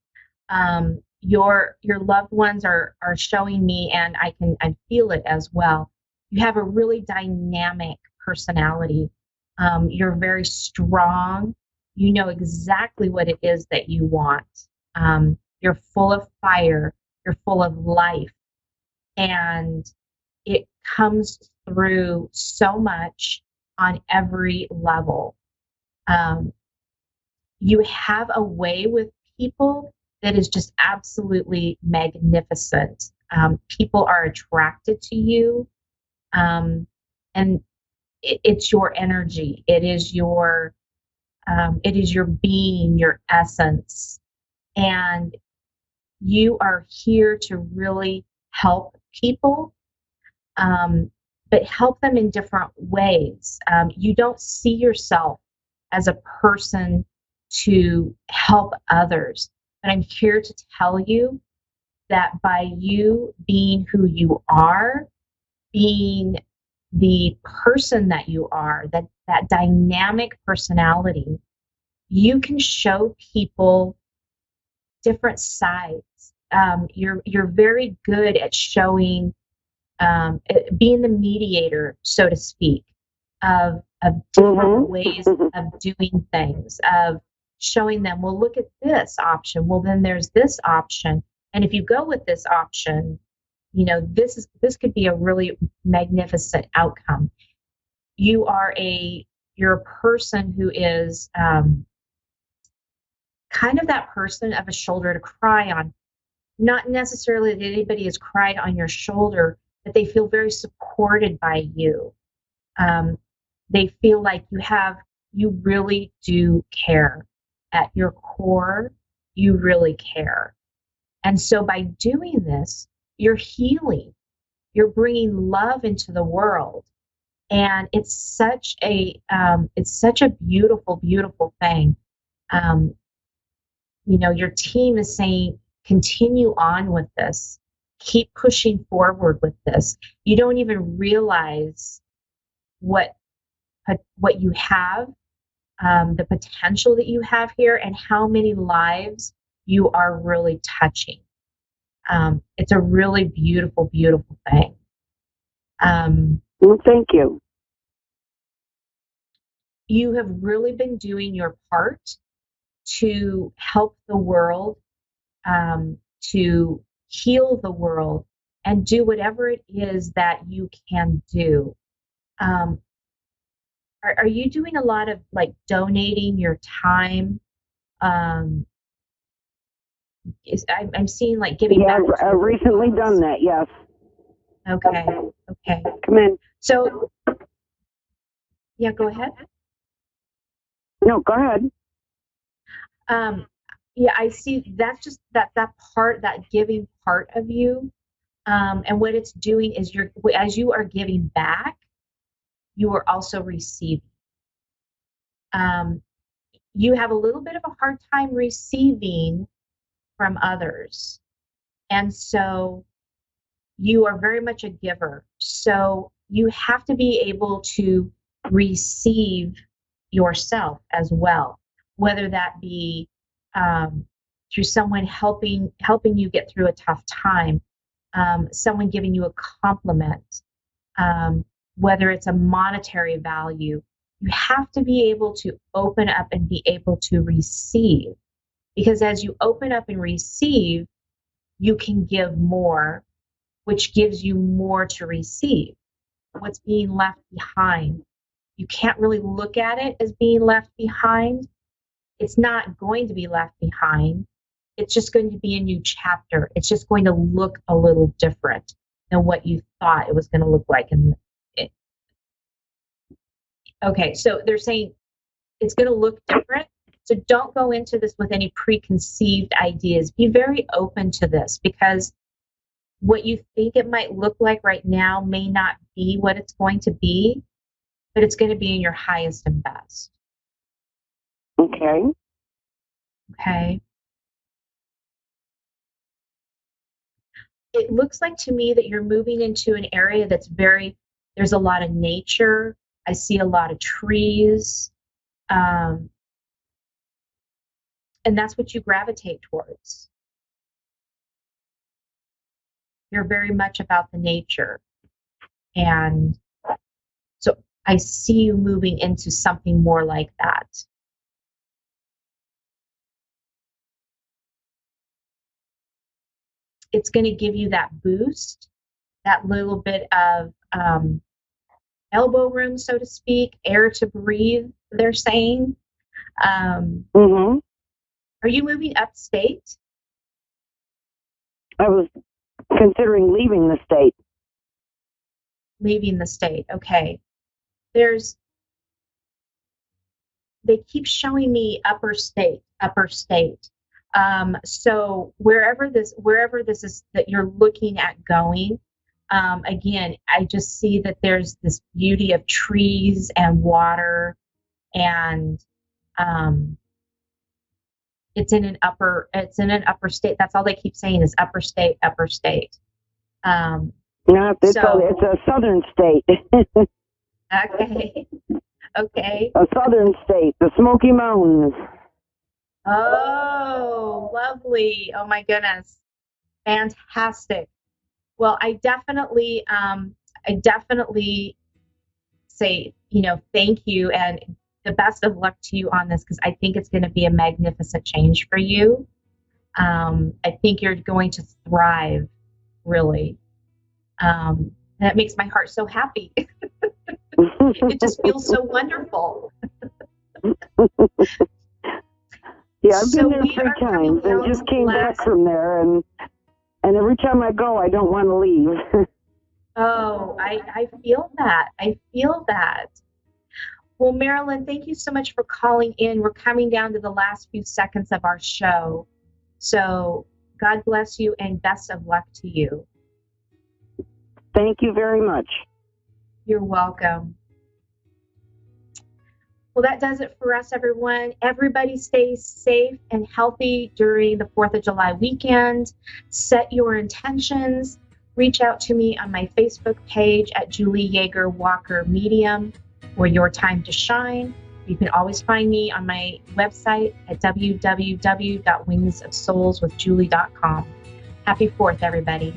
S15: Your loved ones are showing me, and I feel it as well. You have a really dynamic personality. You're very strong. You know exactly what it is that you want. You're full of fire. You're full of life. And it comes through so much on every level. You have a way with people that is just absolutely magnificent. People are attracted to you, and it's your energy. It is your being, your essence, and you are here to really help people, but help them in different ways. You don't see yourself as a person to help others, but I'm here to tell you that by you being who you are, being the person that you are, that dynamic personality, you can show people different sides. You're very good at showing, being the mediator, so to speak, of different ways of doing things, of showing them, well, look at this option. Well, then there's this option. And if you go with this option, this could be a really magnificent outcome. You're a person who is kind of that person of a shoulder to cry on. Not necessarily that anybody has cried on your shoulder, but they feel very supported by you. They feel like you really do care. At your core, you really care. And so by doing this, you're healing. You're bringing love into the world. And it's such a beautiful, beautiful thing. Your team is saying, continue on with this. Keep pushing forward with this. You don't even realize what you have, the potential that you have here, and how many lives you are really touching. It's a really beautiful, beautiful thing.
S17: Well, thank you.
S15: You have really been doing your part to help the world, to heal the world, and do whatever it is that you can do. Are you doing a lot of donating your time? I'm seeing giving back.
S17: Yeah, I've recently done that. Yes.
S15: Okay.
S17: Come in.
S15: So, yeah, go ahead.
S17: No, go ahead.
S15: Yeah, I see. That's just that part, that giving part of you, and what it's doing is as you are giving back, you are also receiving. You have a little bit of a hard time receiving from others, and so you are very much a giver. So you have to be able to receive yourself as well, whether that be through someone helping you get through a tough time, someone giving you a compliment, whether it's a monetary value. You have to be able to open up and be able to receive, because as you open up and receive, you can give more, which gives you more to receive. What's being left behind, you can't really look at it as being left behind. It's not going to be left behind. It's just going to be a new chapter. It's just going to look a little different than what you thought it was going to look like. Okay, so they're saying it's going to look different. So don't go into this with any preconceived ideas. Be very open to this, because what you think it might look like right now may not be what it's going to be, but it's going to be in your highest and best.
S17: Okay.
S15: Okay. It looks like to me that you're moving into an area that's there's a lot of nature. I see a lot of trees. And that's what you gravitate towards. You're very much about the nature. And so I see you moving into something more like that. it's going to give you that boost, that little bit of elbow room, so to speak, air to breathe, they're saying.
S17: Mm-hmm.
S15: Are you moving upstate?
S17: I was considering leaving the state.
S15: Leaving the state, okay. They keep showing me upper state. So wherever this is that you're looking at going, again, I just see that there's this beauty of trees and water, and it's in an upper state. That's all they keep saying is upper state.
S17: No, it's a southern state.
S15: Okay. Okay.
S17: A southern state, the Smoky Mountains.
S15: Oh, lovely. Oh my goodness. Fantastic. Well, I definitely say, thank you and the best of luck to you on this, because I think it's going to be a magnificent change for you. I think you're going to thrive, really. And that makes my heart so happy. It just feels so wonderful.
S17: Yeah, I've been there 3 times and just came back from there, and every time I go, I don't want to leave.
S15: Oh, I feel that. Well, Marilyn, thank you so much for calling in. We're coming down to the last few seconds of our show. So God bless you and best of luck to you.
S17: Thank you very much.
S15: You're welcome. Well, that does it for us, everyone. Everybody stay safe and healthy during the 4th of July weekend. Set your intentions. Reach out to me on my Facebook page at Julie Yeager Walker Medium or Your Time to Shine. You can always find me on my website at www.wingsofsoulswithjulie.com. Happy 4th, everybody.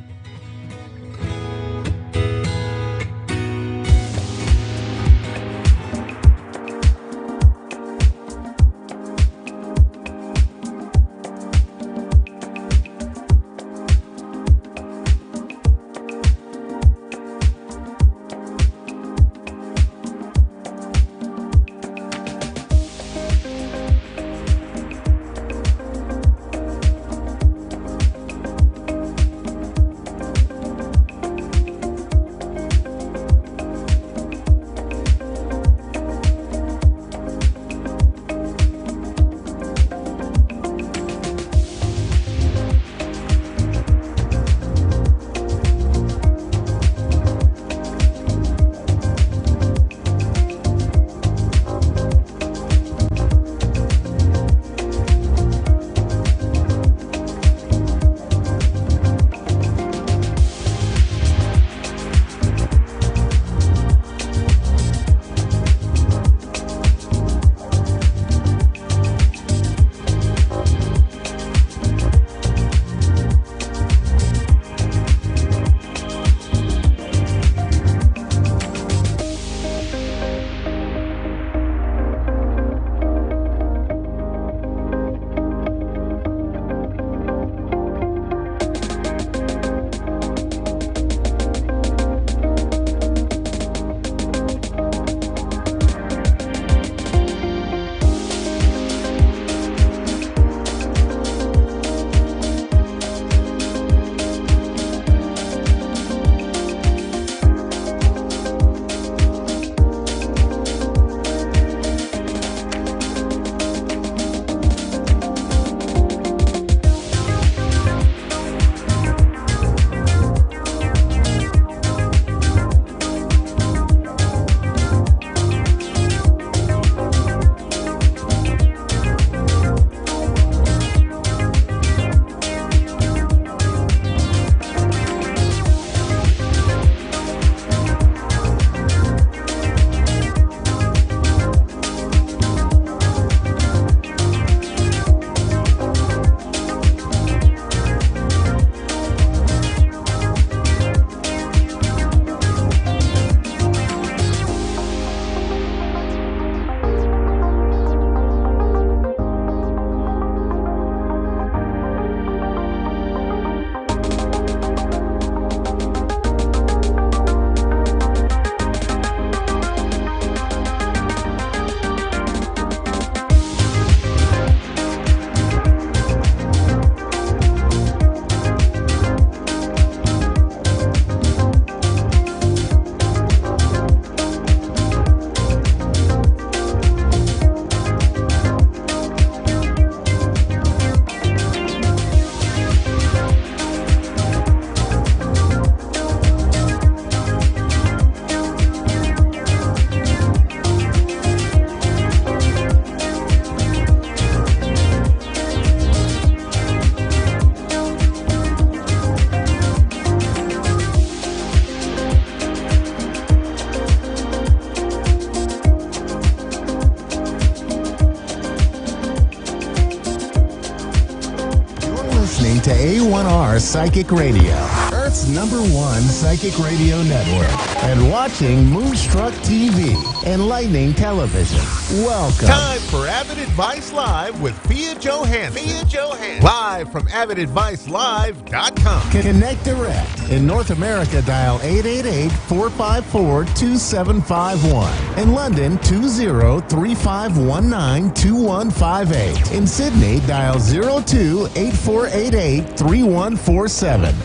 S1: Psychic Radio, Earth's #1 psychic radio network, and watching Moonstruck TV, enlightening television. Welcome.
S2: Time for Avid Advice Live with Fia Johansson. Live from AvidAdviceLive.com.
S1: Connect direct. In North America, dial 888-454-2751. In London, 20-3519-2158. In Sydney, dial 02-8488-3147.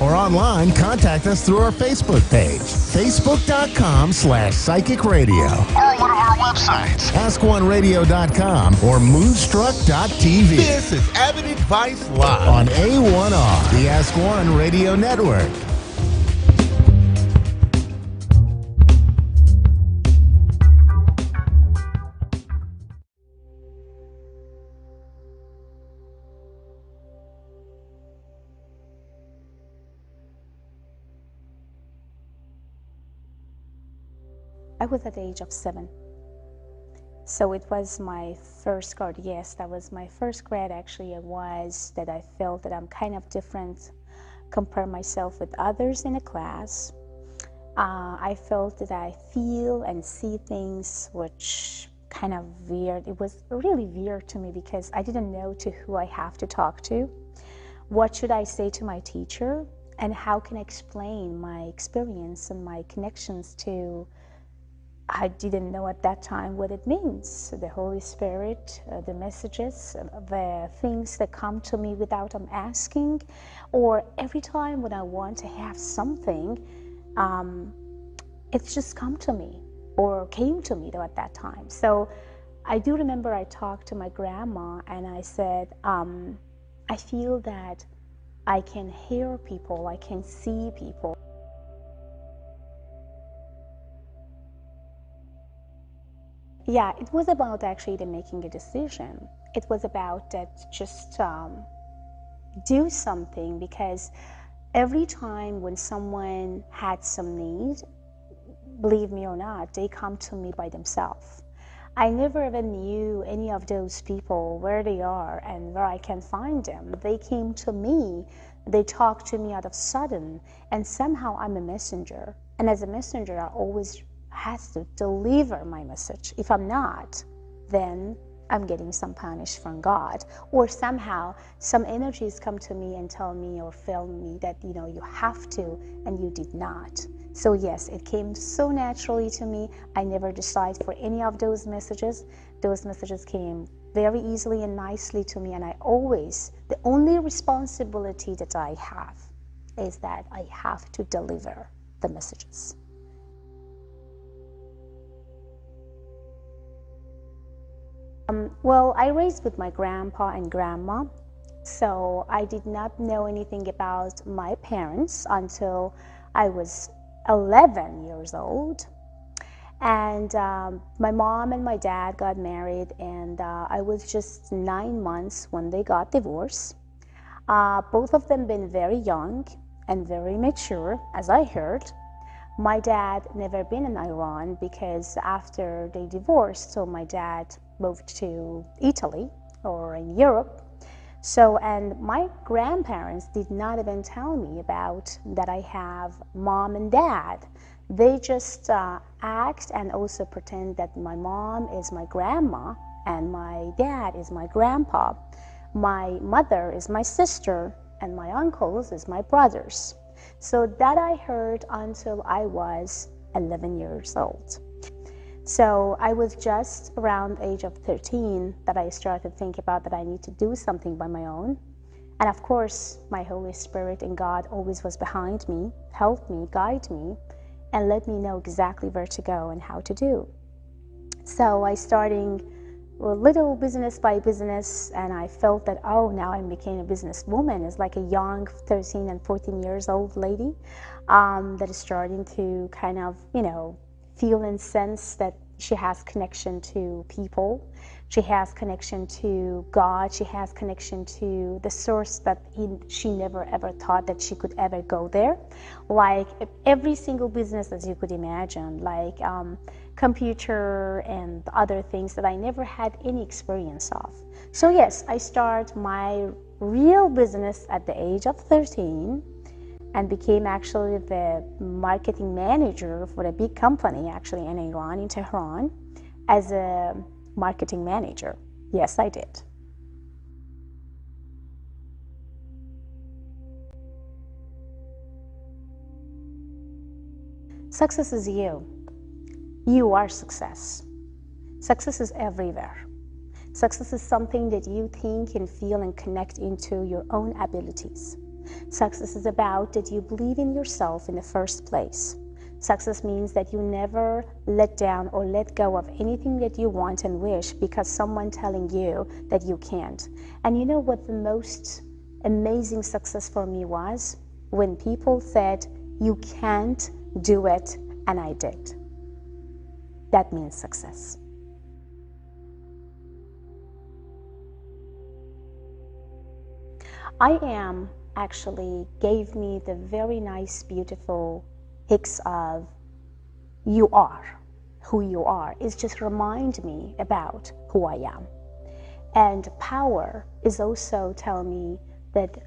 S1: Or online, contact us through our Facebook page, facebook.com/psychic radio.
S2: Or one of our websites,
S1: askoneradio.com or moonstruck.tv.
S2: This is Avid Advice Live
S1: on A1R, the Ask One Radio Network.
S18: I was at the age of 7. So it was my first grade. Yes, that was my first grade. Actually, it was that I felt that I'm kind of different, compare myself with others in a class. I felt that I feel and see things which kind of weird. It was really weird to me because I didn't know to who I have to talk to. What should I say to my teacher? And how can I explain my experience and my connections to I didn't know at that time what it means. The Holy Spirit, the messages, the things that come to me without asking, or every time when I want to have something, it's just come to me or came to me at that time. So I do remember I talked to my grandma and I said, I feel that I can hear people, I can see people. Yeah, it was about actually making a decision. It was about that just do something, because every time when someone had some need, believe me or not, they come to me by themselves. I never even knew any of those people, where they are and where I can find them. They came to me, they talked to me out of sudden, and somehow I'm a messenger. And as a messenger, I always has to deliver my message. If I'm not, then I'm getting some punish from God, or somehow some energies come to me and tell me or tell me that you have to, and you did not. So yes, it came so naturally to me. I never decided for any of those messages. Those messages came very easily and nicely to me, and the only responsibility that I have is that I have to deliver the messages. Well, I raised with my grandpa and grandma, so I did not know anything about my parents until I was 11 years old. And my mom and my dad got married, and I was just 9 months when they got divorced. Both of them been very young and very mature, as I heard. My dad never been in Iran because after they divorced, so my dad moved to Italy or in Europe. So, and my grandparents did not even tell me about that I have mom and dad. They just act and also pretend that my mom is my grandma and my dad is my grandpa. My mother is my sister and my uncles is my brothers. So that I heard until I was 11 years old. So I was just around the age of 13 that I started thinking about that I need to do something by my own. And of course, my Holy Spirit and God always was behind me, helped me, guide me, and let me know exactly where to go and how to do. So I started a little business by business, and I felt that, oh, now I became a businesswoman. It's like a young 13 and 14 years old lady that is starting to kind of, feel and sense that she has connection to people. She has connection to God. She has connection to the source that she never ever thought that she could ever go there. Like every single business as you could imagine, like computer and other things that I never had any experience of. So yes, I start my real business at the age of 13. and became actually the marketing manager for a big company actually in Iran, in Tehran, as a marketing manager. Yes, I did. Success is you. You are success. Success is everywhere. Success is something that you think and feel and connect into your own abilities. Success is about that you believe in yourself in the first place. Success means that you never let down or let go of anything that you want and wish because someone telling you that you can't. And you know what the most amazing success for me was? When people said, you can't do it, and I did. That means success. I am actually gave me the very nice, beautiful hicks of you are who you are. It's just remind me about who I am. And power is also tell me that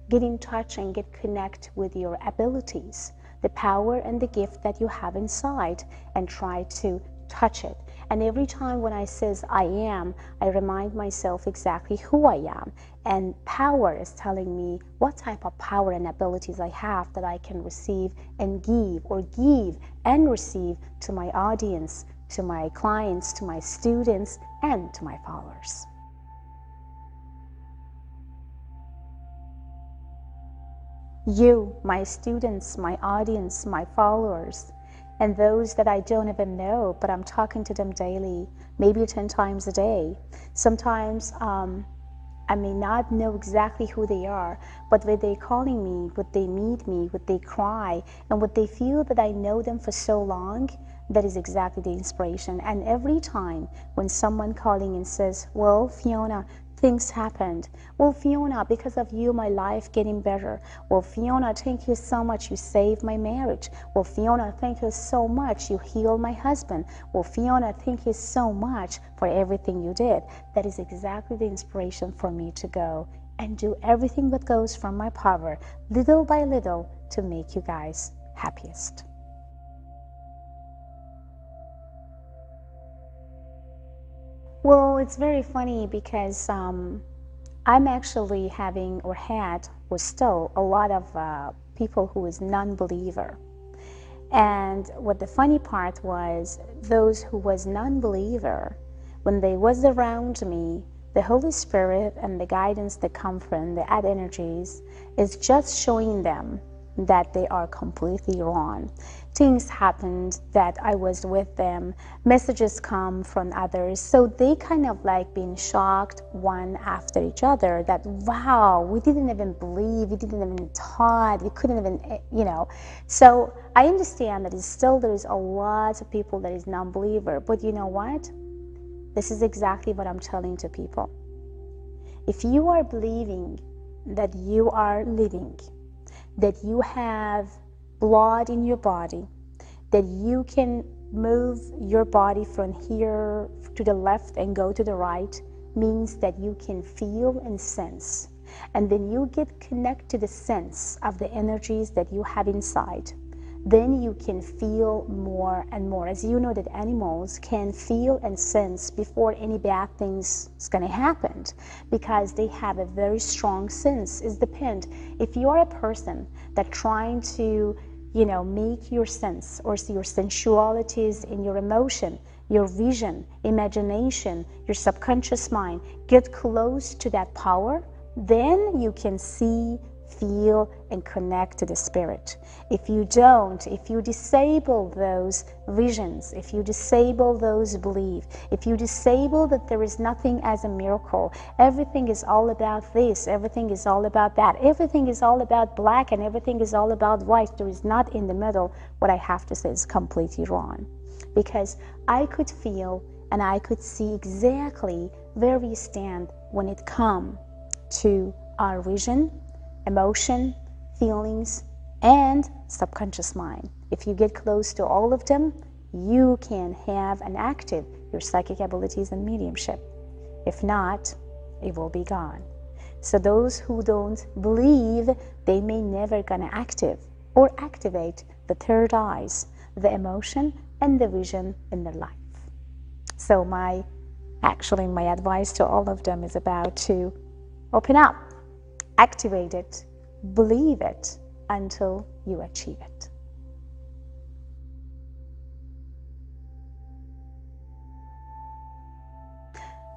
S18: get in touch and get connect with your abilities, the power and the gift that you have inside, and try to touch it. And every time when I says I am, I remind myself exactly who I am. And power is telling me what type of power and abilities I have that I can receive and give, or give and receive to my audience, to my clients, to my students, and to my followers. You, my students, my audience, my followers, and those that I don't even know, but I'm talking to them daily, maybe 10 times a day. Sometimes I may not know exactly who they are, but when they're calling me, when they meet me, when they cry, and when they feel that I know them for so long, that is exactly the inspiration. And every time when someone calling and says, well, Fiona, things happened. Well, Fiona, because of you, my life getting better. Well, Fiona, thank you so much. You saved my marriage. Well, Fiona, thank you so much. You healed my husband. Well, Fiona, thank you so much for everything you did. That is exactly the inspiration for me to go and do everything that goes from my power, little by little, to make you guys happiest. Well, it's very funny because I'm actually having or had or still a lot of people who is non-believer. And what the funny part was, those who was non-believer, when they was around me, the Holy Spirit and the guidance that come from the add energies is just showing them that they are completely wrong. Things happened that I was with them, messages come from others, so they kind of like being shocked one after each other that, wow, we didn't even believe, we didn't even thought, we couldn't even, you know. So I understand that there's a lot of people that is non-believer, but you know what? This is exactly what I'm telling to people. If you are believing that you are living, that you have blood in your body, that you can move your body from here to the left and go to the right, means that you can feel and sense. And then you get connected to the sense of the energies that you have inside. Then you can feel more and more. As you know that animals can feel and sense before any bad things is going to happen, because they have a very strong sense. It depends. If you are a person that trying to, you know, make your sense or see your sensualities in your emotion, your vision, imagination, your subconscious mind, get close to that power, then you can see, feel, and connect to the spirit. If you don't, if you disable those visions, if you disable those beliefs, if you disable that there is nothing as a miracle, everything is all about this, everything is all about that, everything is all about black and everything is all about white, there is not in the middle, what I have to say is completely wrong. Because I could feel and I could see exactly where we stand when it comes to our vision, emotion, feelings, and subconscious mind. If you get close to all of them, you can have and active your psychic abilities and mediumship. If not, it will be gone. So those who don't believe, they may never gonna activate the third eyes, the emotion and the vision in their life. So my advice to all of them is about to open up, activate it, believe it until you achieve it.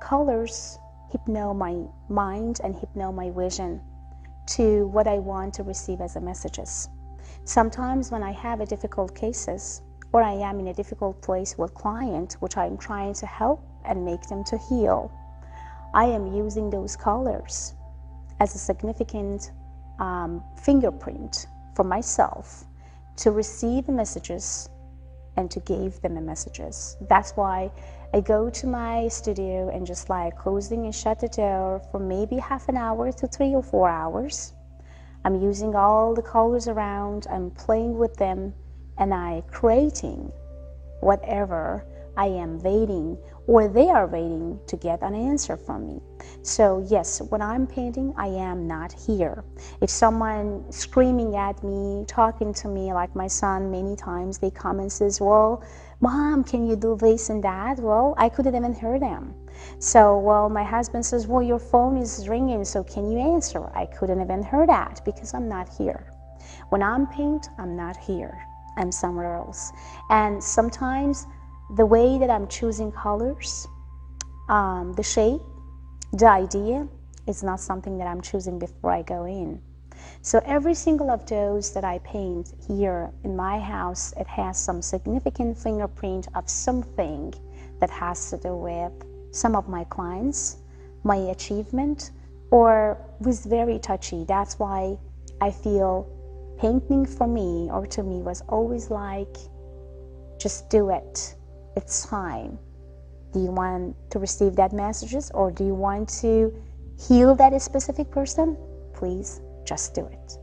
S18: Colors hypno my mind and hypno my vision to what I want to receive as a messages. Sometimes when I have a difficult cases or I am in a difficult place with client which I'm trying to help and make them to heal, I am using those colors as a significant fingerprint for myself to receive the messages and to give them the messages. That's why I go to my studio and just like closing and shut the door for maybe half an hour to 3 or 4 hours. I'm using all the colors around, I'm playing with them, and I creating whatever I am waiting or they are waiting to get an answer from me. So yes, when I'm painting, I am not here. If someone screaming at me, talking to me, like my son many times, they come and says, well, Mom, can you do this and that? Well, I couldn't even hear them. So, well, my husband says, well, your phone is ringing, so can you answer? I couldn't even hear that because I'm not here. When I'm paint, I'm not here. I'm somewhere else. And sometimes the way that I'm choosing colors, the shape, the idea is not something that I'm choosing before I go in. So every single of those that I paint here in my house, it has some significant fingerprint of something that has to do with some of my clients, my achievement, or was very touchy. That's why I feel painting for me or to me was always like, just do it. It's time. Do you want to receive that messages or do you want to heal that specific person? Please just do it.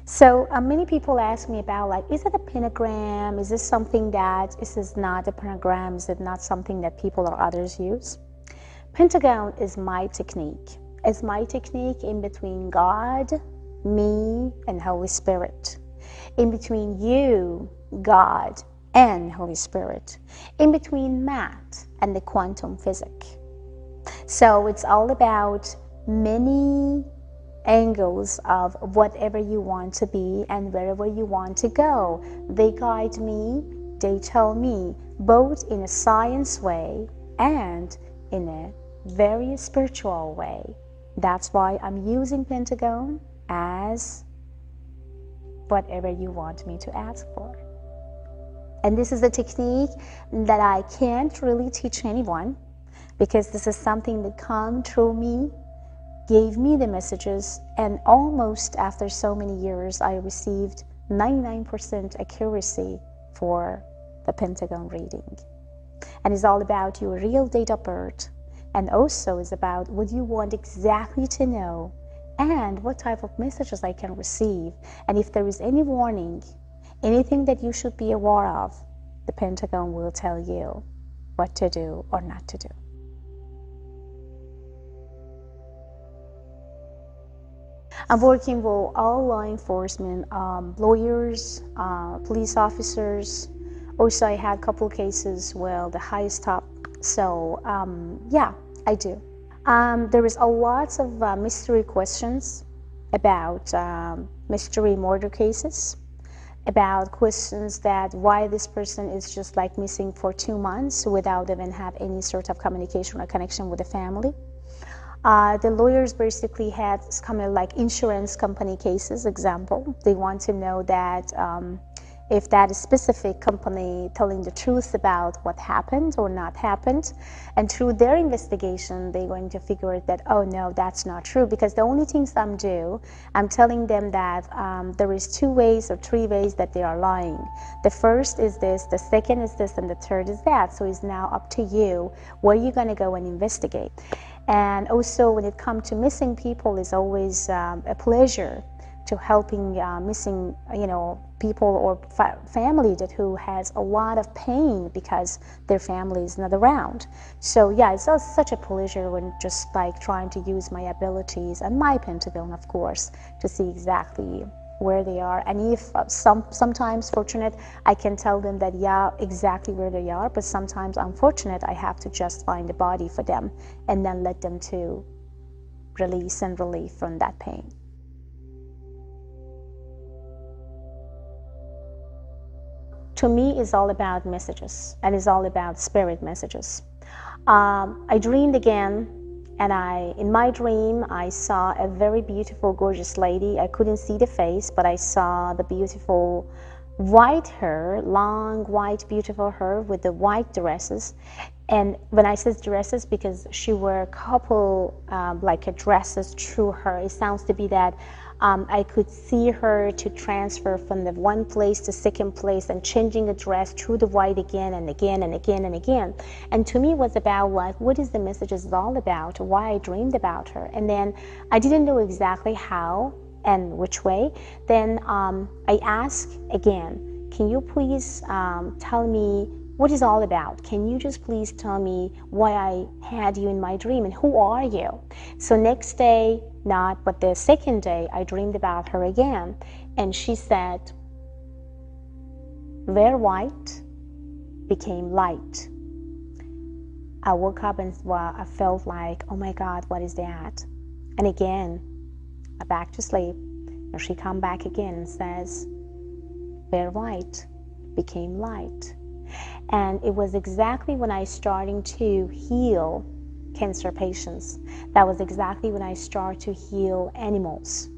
S18: So many people ask me about like, is it a pentagram? Is this something that, is this not a pentagram? Is it not something that people or others use? Pentagon is my technique. It's my technique in between God, me, and Holy Spirit. In between you, God, and Holy Spirit. In between math and the quantum physics. So it's all about many angles of whatever you want to be and wherever you want to go. They guide me, they tell me, both in a science way and in a very spiritual way. That's why I'm using Pentagon as whatever you want me to ask for. And this is a technique that I can't really teach anyone because this is something that come through me, gave me the messages, and almost after so many years, I received 99% accuracy for the Pentagon reading. And it's all about your real date of birth, and also is about what you want exactly to know and what type of messages I can receive. And if there is any warning, anything that you should be aware of, the Pentagon will tell you what to do or not to do. I'm working with all law enforcement, lawyers, police officers. Also, I had a couple of cases where the highest top. So, yeah, I do. There is a lot of mystery questions about mystery murder cases, about questions that why this person is just like missing for 2 months without even have any sort of communication or connection with the family. The lawyers basically had kind of like insurance company cases, example. They want to know that if that specific company telling the truth about what happened or not happened. And through their investigation, they're going to figure out that, oh no, that's not true. Because the only things I'm telling them that there is 2 ways or 3 ways that they are lying. The first is this, the second is this, and the third is that. So it's now up to you where you're going to go and investigate. And also when it comes to missing people, it's always a pleasure to helping missing, people or family who has a lot of pain because their family is not around. So yeah, it's such a pleasure when just like trying to use my abilities and my pentagon, of course, to see exactly where they are. And if sometimes fortunate, I can tell them that yeah, exactly where they are, but sometimes unfortunate, I have to just find a body for them and then let them to release and relief from that pain. To me, it's all about messages, and it's all about spirit messages. I dreamed again, and in my dream, I saw a very beautiful, gorgeous lady. I couldn't see the face, but I saw the beautiful white hair, long, white, beautiful hair with the white dresses. And when I said dresses, because she wore a couple dresses through her, it sounds to be that I could see her to transfer from the one place to second place and changing a dress through the white again and again and again and again. And to me, it was about what is the message is all about, why I dreamed about her. And then I didn't know exactly how and which way. Then I asked again, can you please tell me what is all about? Can you just please tell me why I had you in my dream and who are you? So next day, not, but the second day, I dreamed about her again. And she said, where white became light. I woke up and I felt like, oh my God, what is that? And again, I back to sleep. And she come back again and says, where white became light. And it was exactly when I started to heal cancer patients. That was exactly when I started to heal animals.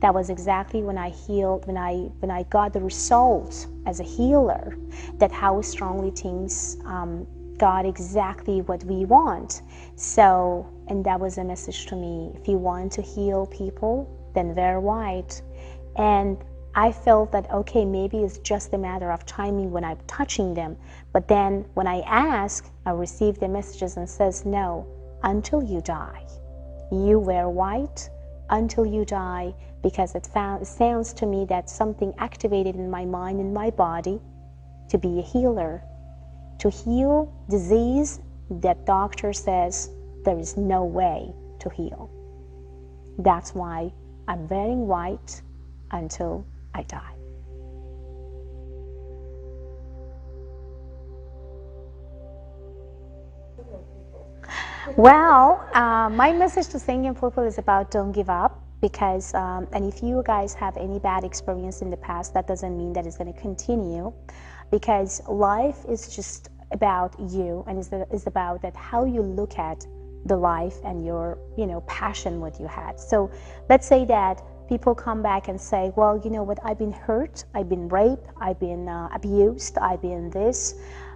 S18: That was exactly when I healed, when I got the results as a healer, that how strongly things got exactly what we want. So, and that was a message to me. If you want to heal people, then wear white. And I felt that, okay, maybe it's just a matter of timing when I'm touching them. But then when I ask, I receive the messages and says, no, until you die. You wear white until you die, because it sounds to me that something activated in my mind and my body to be a healer, to heal disease that doctor says there is no way to heal. That's why I'm wearing white until I die. Well, my message to singing people is about don't give up, because, and if you guys have any bad experience in the past, that doesn't mean that it's going to continue, because life is just about you, and it's about that how you look at the life and your, passion what you had. So let's say that people come back and say, well, you know what, I've been hurt, I've been raped, I've been abused, I've been this.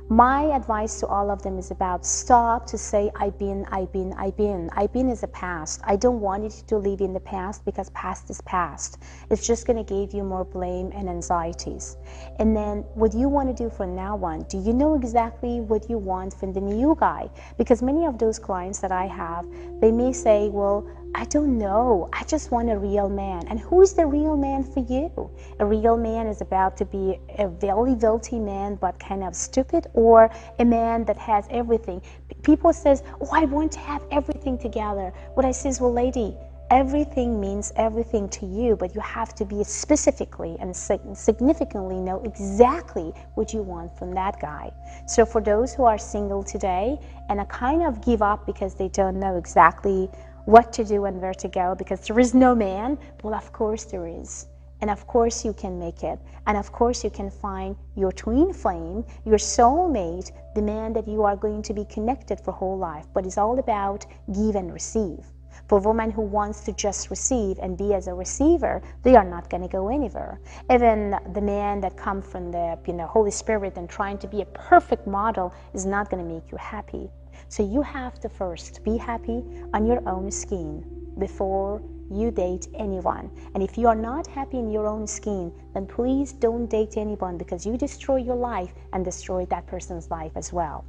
S18: My advice to all of them is about stop to say, I've been is a past. I don't want you to live in the past, because past is past. It's just going to give you more blame and anxieties. And then what you want to do from now on, do you know exactly what you want from the new guy? Because many of those clients that I have, they may say, well, I don't know, I just want a real man. And who is the real man for you? A real man is about to be a very wealthy man but kind of stupid, or a man that has everything. People says, oh, I want to have everything together. What I says, well, lady, everything means everything to you, but you have to be specifically and significantly know exactly what you want from that guy. So for those who are single today and I kind of give up because they don't know exactly what to do and where to go, because there is no man, well, of course there is. And of course you can make it. And of course you can find your twin flame, your soulmate, the man that you are going to be connected for whole life. But it's all about give and receive. For a woman who wants to just receive and be as a receiver, they are not going to go anywhere. Even the man that comes from the Holy Spirit and trying to be a perfect model is not going to make you happy. So you have to first be happy on your own skin before you date anyone. And if you are not happy in your own skin, then please don't date anyone, because you destroy your life and destroy that person's life as well.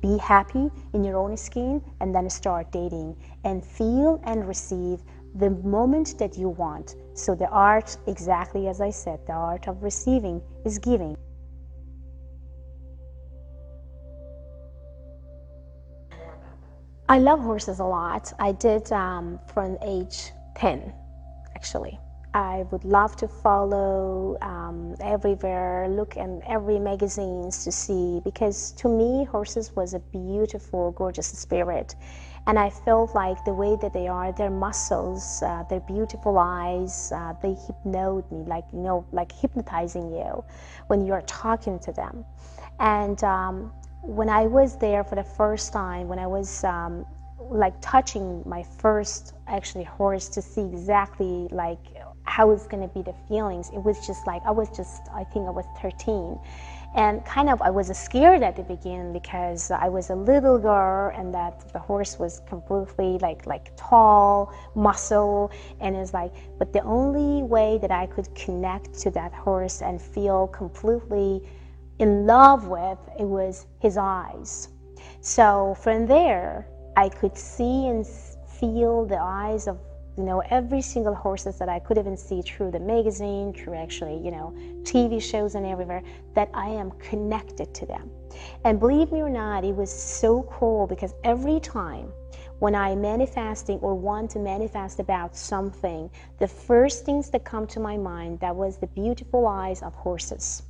S18: Be happy in your own skin and then start dating and feel and receive the moment that you want. So the art, exactly as I said, the art of receiving is giving. I love horses a lot. I did from age 10, actually. I would love to follow everywhere, look in every magazines to see, because to me, horses was a beautiful, gorgeous spirit. And I felt like the way that they are, their muscles, their beautiful eyes, they hypnote me, like, you know, like hypnotizing you when you're talking to them. And when I was there for the first time, when I was like touching my first actually horse to see exactly like how it's going to be the feelings, it was just like, I think I was 13. And kind of I was scared at the beginning because I was a little girl and that the horse was completely like tall, muscle, and it's like, but the only way that I could connect to that horse and feel completely in love with, it was his eyes. So from there, I could see and feel the eyes of, you know, every single horses that I could even see through the magazine, through actually, you know, TV shows and everywhere, that I am connected to them. And believe me or not, it was so cool because every time when I manifesting or want to manifest about something, the first things that come to my mind, that was the beautiful eyes of horses.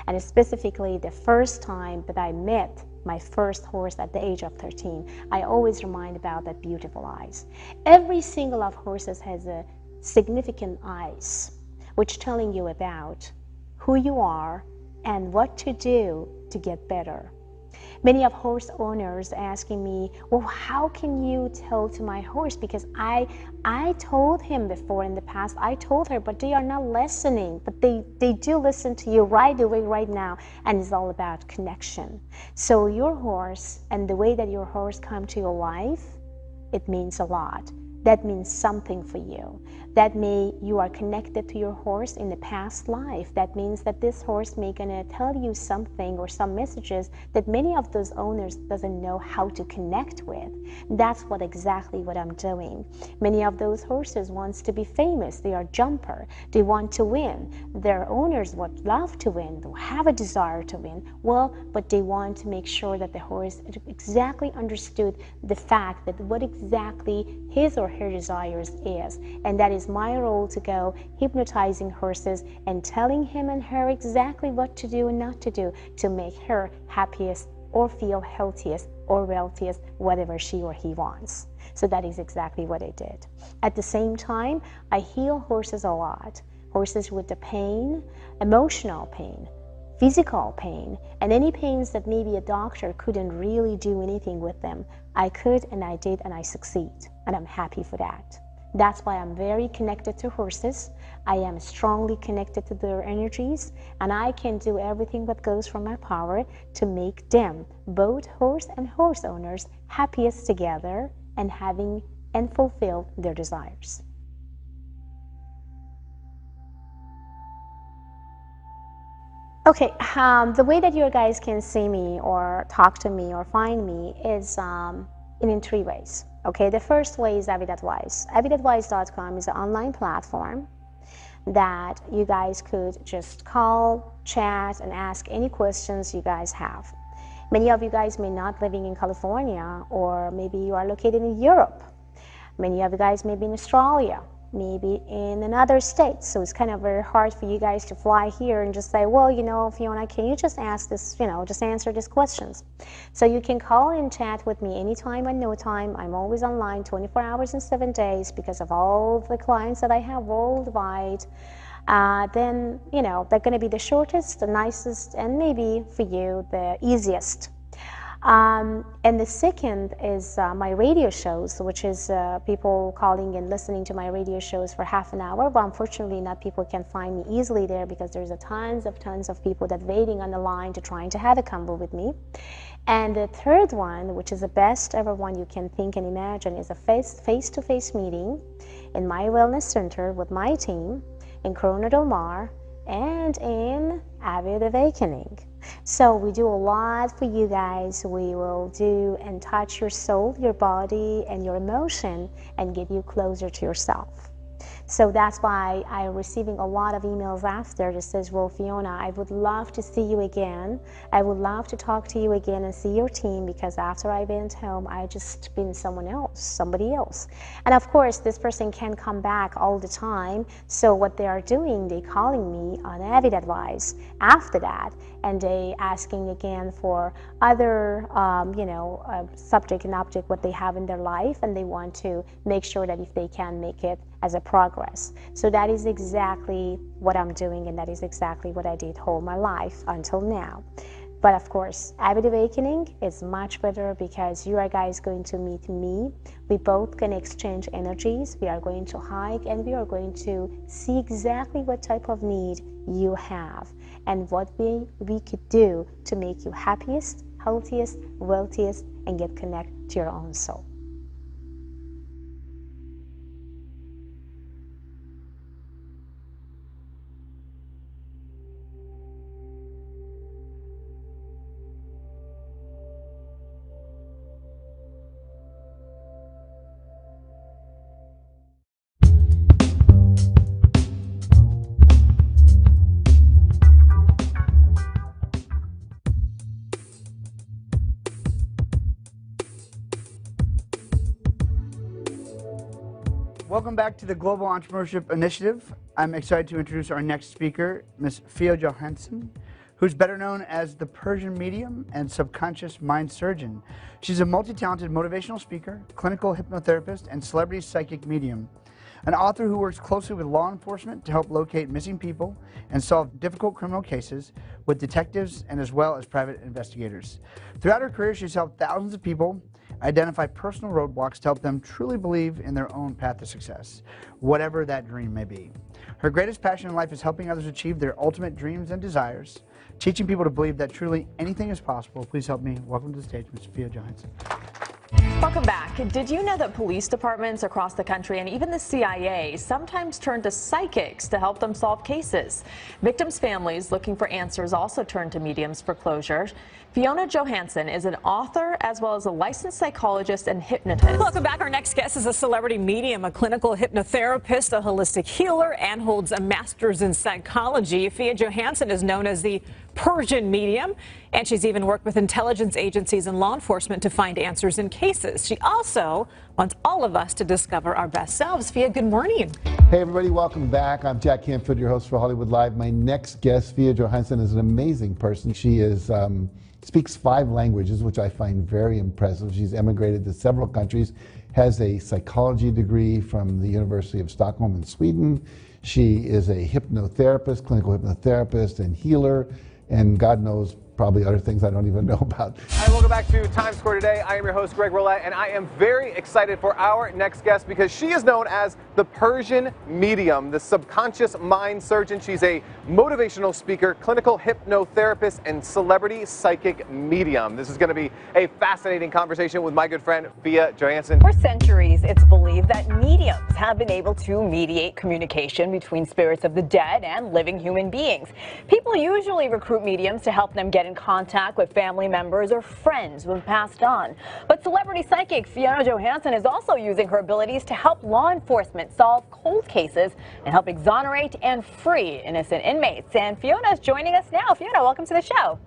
S18: And specifically the first time that I met my first horse at the age of 13, I always remind about that beautiful eyes. Every single of horses has a significant eyes, which telling you about who you are and what to do to get better. Many of horse owners asking me, well, how can you tell to my horse? Because I told him before in the past, I told her, but they are not listening. But they do listen to you right away, right now, and it's all about connection. So your horse and the way that your horse come to your life, it means a lot. That means something for you. That you are connected to your horse in the past life. That means that this horse may gonna tell you something or some messages that many of those owners doesn't know how to connect with. That's exactly what I'm doing. Many of those horses wants to be famous. They are jumper. They want to win. Their owners would love to win, they have a desire to win. Well, but they want to make sure that the horse exactly understood the fact that what exactly his or her desires is. And that is my role, to go hypnotizing horses and telling him and her exactly what to do and not to do to make her happiest or feel healthiest or wealthiest, whatever she or he wants. So that is exactly what I did. At the same time, I heal horses a lot. Horses with the pain, emotional pain, physical pain, and any pains that maybe a doctor couldn't really do anything with them. I could, and I did, and I succeed, and I'm happy for that. That's why I'm very connected to horses. I am strongly connected to their energies, and I can do everything that goes from my power to make them, both horse and horse owners, happiest together and having and fulfill their desires. Okay, the way that you guys can see me or talk to me or find me is in 3 ways. Okay, the first way is Avid Advice. AvidAdvice.com is an online platform that you guys could just call, chat, and ask any questions you guys have. Many of you guys may not living in California, or maybe you are located in Europe. Many of you guys may be in Australia, maybe in another state. So it's kind of very hard for you guys to fly here and just say, well, you know, Fiona, can you just ask this, you know, just answer these questions. So you can call and chat with me anytime and no time. I'm always online 24 hours and 7 days because of all the clients that I have worldwide. Then, you know, they're going to be the shortest, the nicest, and maybe for you, the easiest. And the second is my radio shows, which is people calling and listening to my radio shows for half an hour. But unfortunately, not people can find me easily there because there's tons of people that waiting on the line to trying to have a convo with me. And the third one, which is the best ever one you can think and imagine, is a face-to-face meeting in my wellness center with my team in Corona Del Mar. and in Avid Awakening. So we do a lot for you guys. We will do and touch your soul, your body, and your emotion and get you closer to yourself. So that's why I'm receiving a lot of emails after that says, well, Fiona, I would love to see you again. I would love to talk to you again and see your team, because after I went home, I just been someone else, somebody else. And of course, this person can't come back all the time. So what they are doing, they calling me on Avid Advice after that, and they asking again for other, subject and object what they have in their life, and they want to make sure that if they can make it as a progress. So that is exactly what I'm doing, and that is exactly what I did all my life until now. But of course, Avid Awakening is much better because you are guys going to meet me. We both can exchange energies. We are going to hike, and we are going to see exactly what type of need you have and what we could do to make you happiest, healthiest, wealthiest, and get connected to your own soul.
S19: Welcome back to the Global Entrepreneurship Initiative. I'm excited to introduce our next speaker, Ms. Fia Johansson, who's better known as the Persian medium and subconscious mind surgeon. She's a multi-talented motivational speaker, clinical hypnotherapist, and celebrity psychic medium. An author who works closely with law enforcement to help locate missing people and solve difficult criminal cases with detectives and as well as private investigators. Throughout her career, she's helped thousands of people identify personal roadblocks to help them truly believe in their own path to success, whatever that dream may be. Her greatest passion in life is helping others achieve their ultimate dreams and desires, teaching people to believe that truly anything is possible. Please help me welcome to the stage Ms. Fia Johansson.
S20: Welcome back. Did you know that police departments across the country and even the CIA sometimes turn to psychics to help them solve cases? Victims' families looking for answers also turn to mediums for closure. Fiona Johansson is an author as well as a licensed psychologist and hypnotist.
S21: Welcome back. Our next guest is a celebrity medium, a clinical hypnotherapist, a holistic healer, and holds a master's in psychology. Fia Johansson is known as the Persian medium, and she's even worked with intelligence agencies and law enforcement to find answers in cases. She also wants all of us to discover our best selves. Fia, good morning.
S22: Hey everybody, welcome back. I'm Jack Canfield, your host for Hollywood Live. My next guest, Fia Johansson, is an amazing person. She is speaks 5 languages, which I find very impressive. She's emigrated to several countries, has a psychology degree from the University of Stockholm in Sweden. She is a hypnotherapist, clinical hypnotherapist and healer, and God knows probably other things I don't even know about.
S23: Hi, welcome back to Times Square today. I am your host, Greg Roulette, and I am very excited for our next guest because she is known as the Persian medium, the subconscious mind surgeon. She's a motivational speaker, clinical hypnotherapist, and celebrity psychic medium. This is going to be a fascinating conversation with my good friend, Fia Johansson.
S24: For centuries, it's believed that mediums have been able to mediate communication between spirits of the dead and living human beings. People usually recruit mediums to help them get in contact with family members or friends who have passed on. But celebrity psychic Fiona Johansson is also using her abilities to help law enforcement solve cold cases and help exonerate and free innocent inmates. And Fiona is joining us now. Fiona, welcome to the show.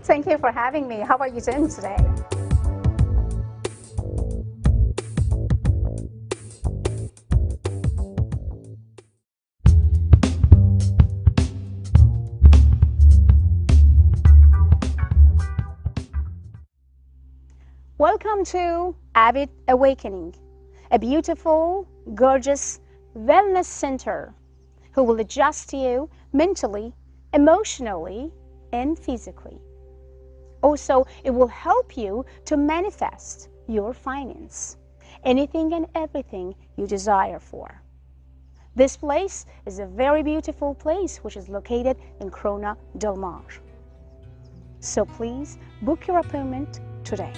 S25: Thank you for having me. How are you doing today?
S18: Welcome to Avid Awakening, a beautiful, gorgeous wellness center who will adjust you mentally, emotionally, and physically. Also, it will help you to manifest your finance, anything and everything you desire for. This place is a very beautiful place which is located in Corona del Mar. So please book your appointment today.